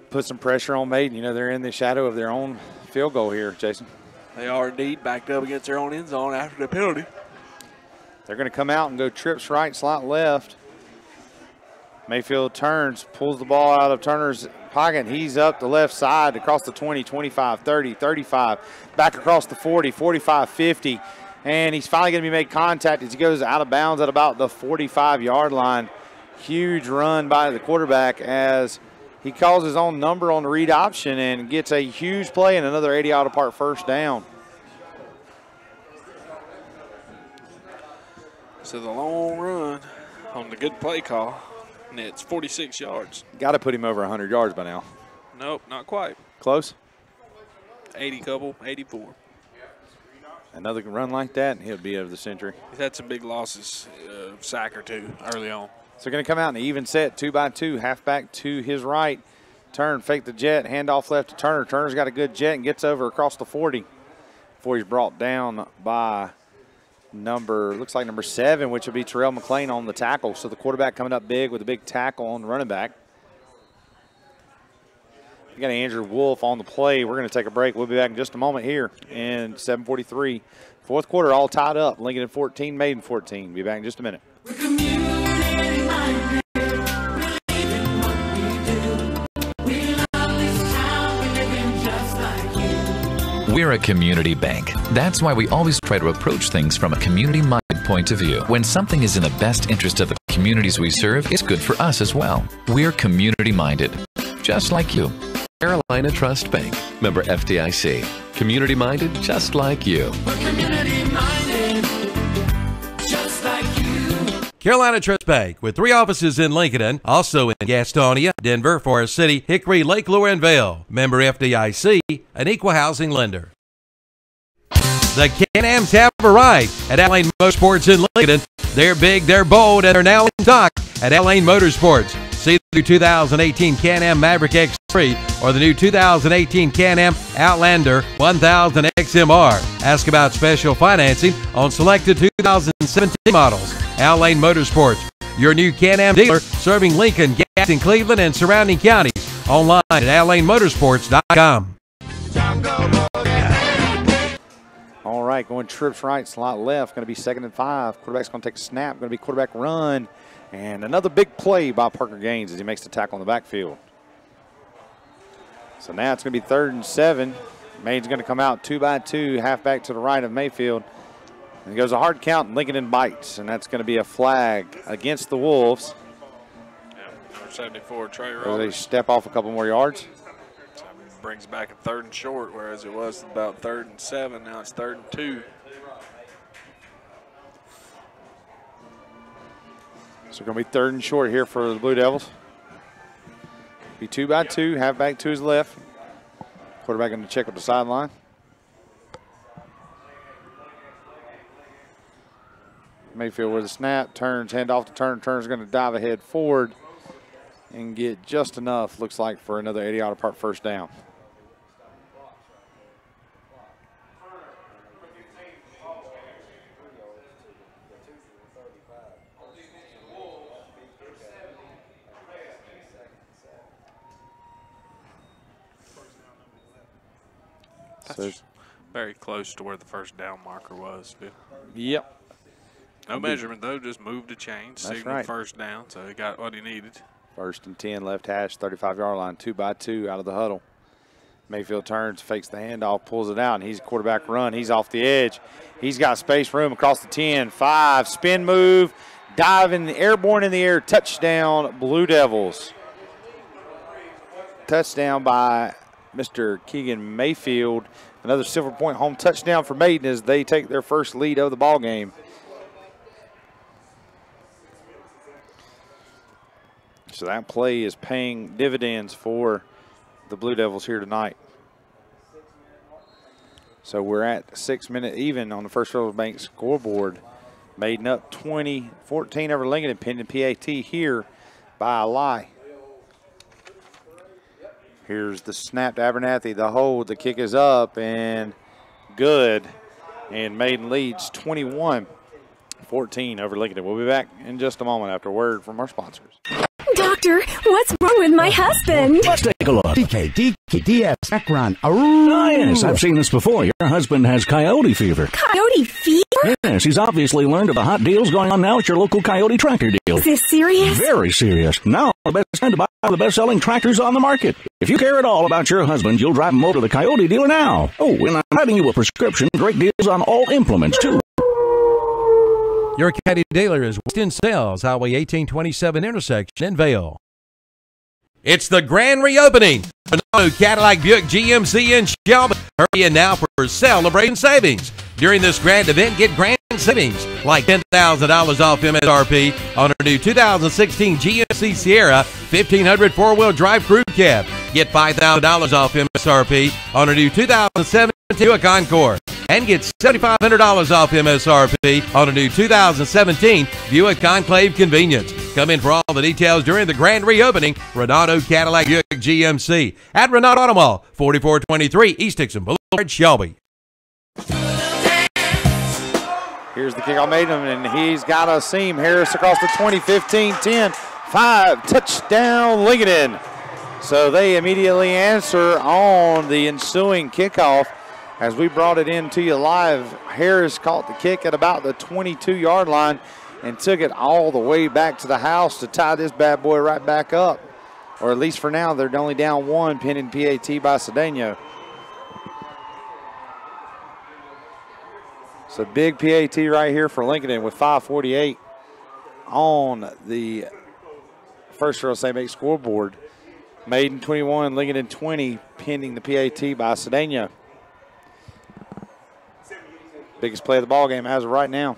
Put some pressure on Maiden. You know, they're in the shadow of their own field goal here, Jason. They are indeed backed up against their own end zone after the penalty. They're going to come out and go trips right, slot left. Mayfield turns, pulls the ball out of Turner's pocket. He's up the left side across the 20, 25, 30, 35, back across the 40, 45, 50. And he's finally going to be made contact as he goes out of bounds at about the 45-yard line. Huge run by the quarterback as he calls his own number on the read option and gets a huge play and another 80-yard apart first down. So the long run on the good play call, and it's 46 yards. Got to put him over 100 yards by now. Nope, not quite. Close? 84. Another run like that, and he'll be over the century. He's had some big losses, sack or two early on. So going to come out in an even set, 2-by-2, halfback to his right. Turn, fake the jet, handoff left to Turner. Turner's got a good jet and gets over across the 40 before he's brought down by looks like number 7, which will be Terrell McClain on the tackle. So the quarterback coming up big with a big tackle on the running back. We got Andrew Wolf on the play. We're going to take a break. We'll be back in just a moment here in 7:43. Fourth quarter all tied up. Lincoln 14, Maiden 14. Be back in just a minute. We're a community bank. That's why we always try to approach things from a community-minded point of view. When something is in the best interest of the communities we serve, it's good for us as well. We're community-minded, just like you. Carolina Trust Bank, member FDIC. Community-minded, just like you. We're community-minded, just like you. Carolina Trust Bank, with 3 offices in Lincolnton, also in Gastonia, Denver, Forest City, Hickory, Lake Lure, and Vail. Member FDIC, an equal housing lender. The Can-Am Tabarite at Lane Motorsports in Lincolnton. They're big, they're bold, and they're now in stock at Lane Motorsports. See the new 2018 Can-Am Maverick X3 or the new 2018 Can-Am Outlander 1000 XMR. Ask about special financing on selected 2017 models. Lane Motorsports, your new Can-Am dealer serving Lincoln, Gaston, Cleveland, and surrounding counties. Online at lanemotorsports.com. All right, going trips right, slot left. Going to be 2nd and 5. Quarterback's going to take a snap. Going to be quarterback run. And another big play by Parker Gaines as he makes the tackle in the backfield. So now it's going to be 3rd and 7. Maiden's going to come out 2-by-2, halfback to the right of Mayfield. And it goes a hard count, and Lincolnton bites. And that's going to be a flag against the Wolves. Number 74, Trey They Roberts. step off a couple more yards. Brings back a 3rd and short, whereas it was about 3rd and 7. Now it's 3rd and 2. So going to be 3rd and short here for the Blue Devils. Be 2-by-2, halfback to his left. Quarterback going to check with the sideline. Mayfield with a snap, turns, hand off to Turner. Turner's going to dive ahead forward and get just enough, looks like, for another 80-yard apart first down. So Very close to where the first down marker was, Phil. Yep. No measurement, though. Just moved the chain. Signal right. first down, so he got what he needed. 1st and 10, left hash, 35-yard line, 2-by-2 out of the huddle. Mayfield turns, fakes the handoff, pulls it out, and he's a quarterback run. He's off the edge. He's got space room across the 10, 5, spin move, dive in the airborne in the air, touchdown, Blue Devils. Touchdown by Mr. Keegan Mayfield. Another Silver Point home touchdown for Maiden as they take their first lead of the ball game. So that play is paying dividends for the Blue Devils here tonight. So we're at 6 minute even on the First Federal Bank scoreboard. Maiden up 20-14 over Lincoln, pending PAT here by a lie. Here's the snap to Abernathy, the hold, the kick is up and good. And Maiden leads 21-14 over Lincoln. We'll be back in just a moment after a word from our sponsors. Doctor, what's wrong with my husband? Let's take a look. DKDS background. Oh, yes, I've seen this before. Your husband has coyote fever. Coyote fever? Yes, he's obviously learned of the hot deals going on now at your local Coyote tractor deal. Is this serious? Very serious. Now, the best time to buy the best-selling tractors on the market. If you care at all about your husband, you'll drive him over to the Coyote dealer now. Oh, and I'm writing you a prescription. Great deals on all implements, too. Your Caddy dealer is Weston Sales, Highway 1827 intersection in Vale. It's the grand reopening. Renault, Cadillac, Buick, GMC, and Shelby. Hurry in now for celebrating savings. During this grand event, get grand savings like $10,000 off MSRP on our new 2016 GMC Sierra 1500 four-wheel drive crew cab. Get $5,000 off MSRP on our new 2017 Buick Encore. And get $7,500 off MSRP on a new 2017 Buick Conclave Convenience. Come in for all the details during the grand reopening. Renato Cadillac Buick GMC at Renato Auto Mall, 4423 East Dixon Boulevard, Shelby. Here's the kick on Maiden, and he's got a seam. Harris across the 20-15-10, 5, touchdown Lincoln. So they immediately answer on the ensuing kickoff. As we brought it in to you live, Harris caught the kick at about the 22-yard line and took it all the way back to the house to tie this bad boy right back up. Or at least for now, they're only down 1, pending PAT by Cedeno. So big PAT right here for Lincoln with 5:48 on the First Federal St. Bank scoreboard. Maiden 21, Lincoln 20, pending the PAT by Cedeno. Biggest play of the ball game as of right now.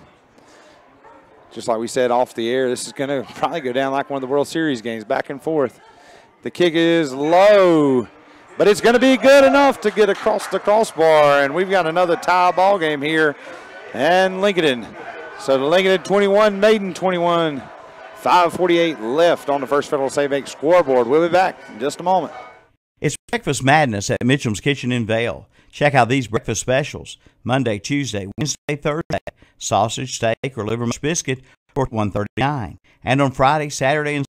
Just like we said off the air, this is going to probably go down like one of the World Series games, back and forth. The kick is low, but it's going to be good enough to get across the crossbar, and we've got another tie ball game here. And Lincoln. So the Lincoln 21, Maiden 21, 5:48 left on the First Federal St. Bank scoreboard. We'll be back in just a moment. It's Breakfast Madness at Mitchum's Kitchen in Vale. Check out these breakfast specials. Monday, Tuesday, Wednesday, Thursday. Sausage, steak, or liver mash biscuit for $1.39. And on Friday, Saturday, and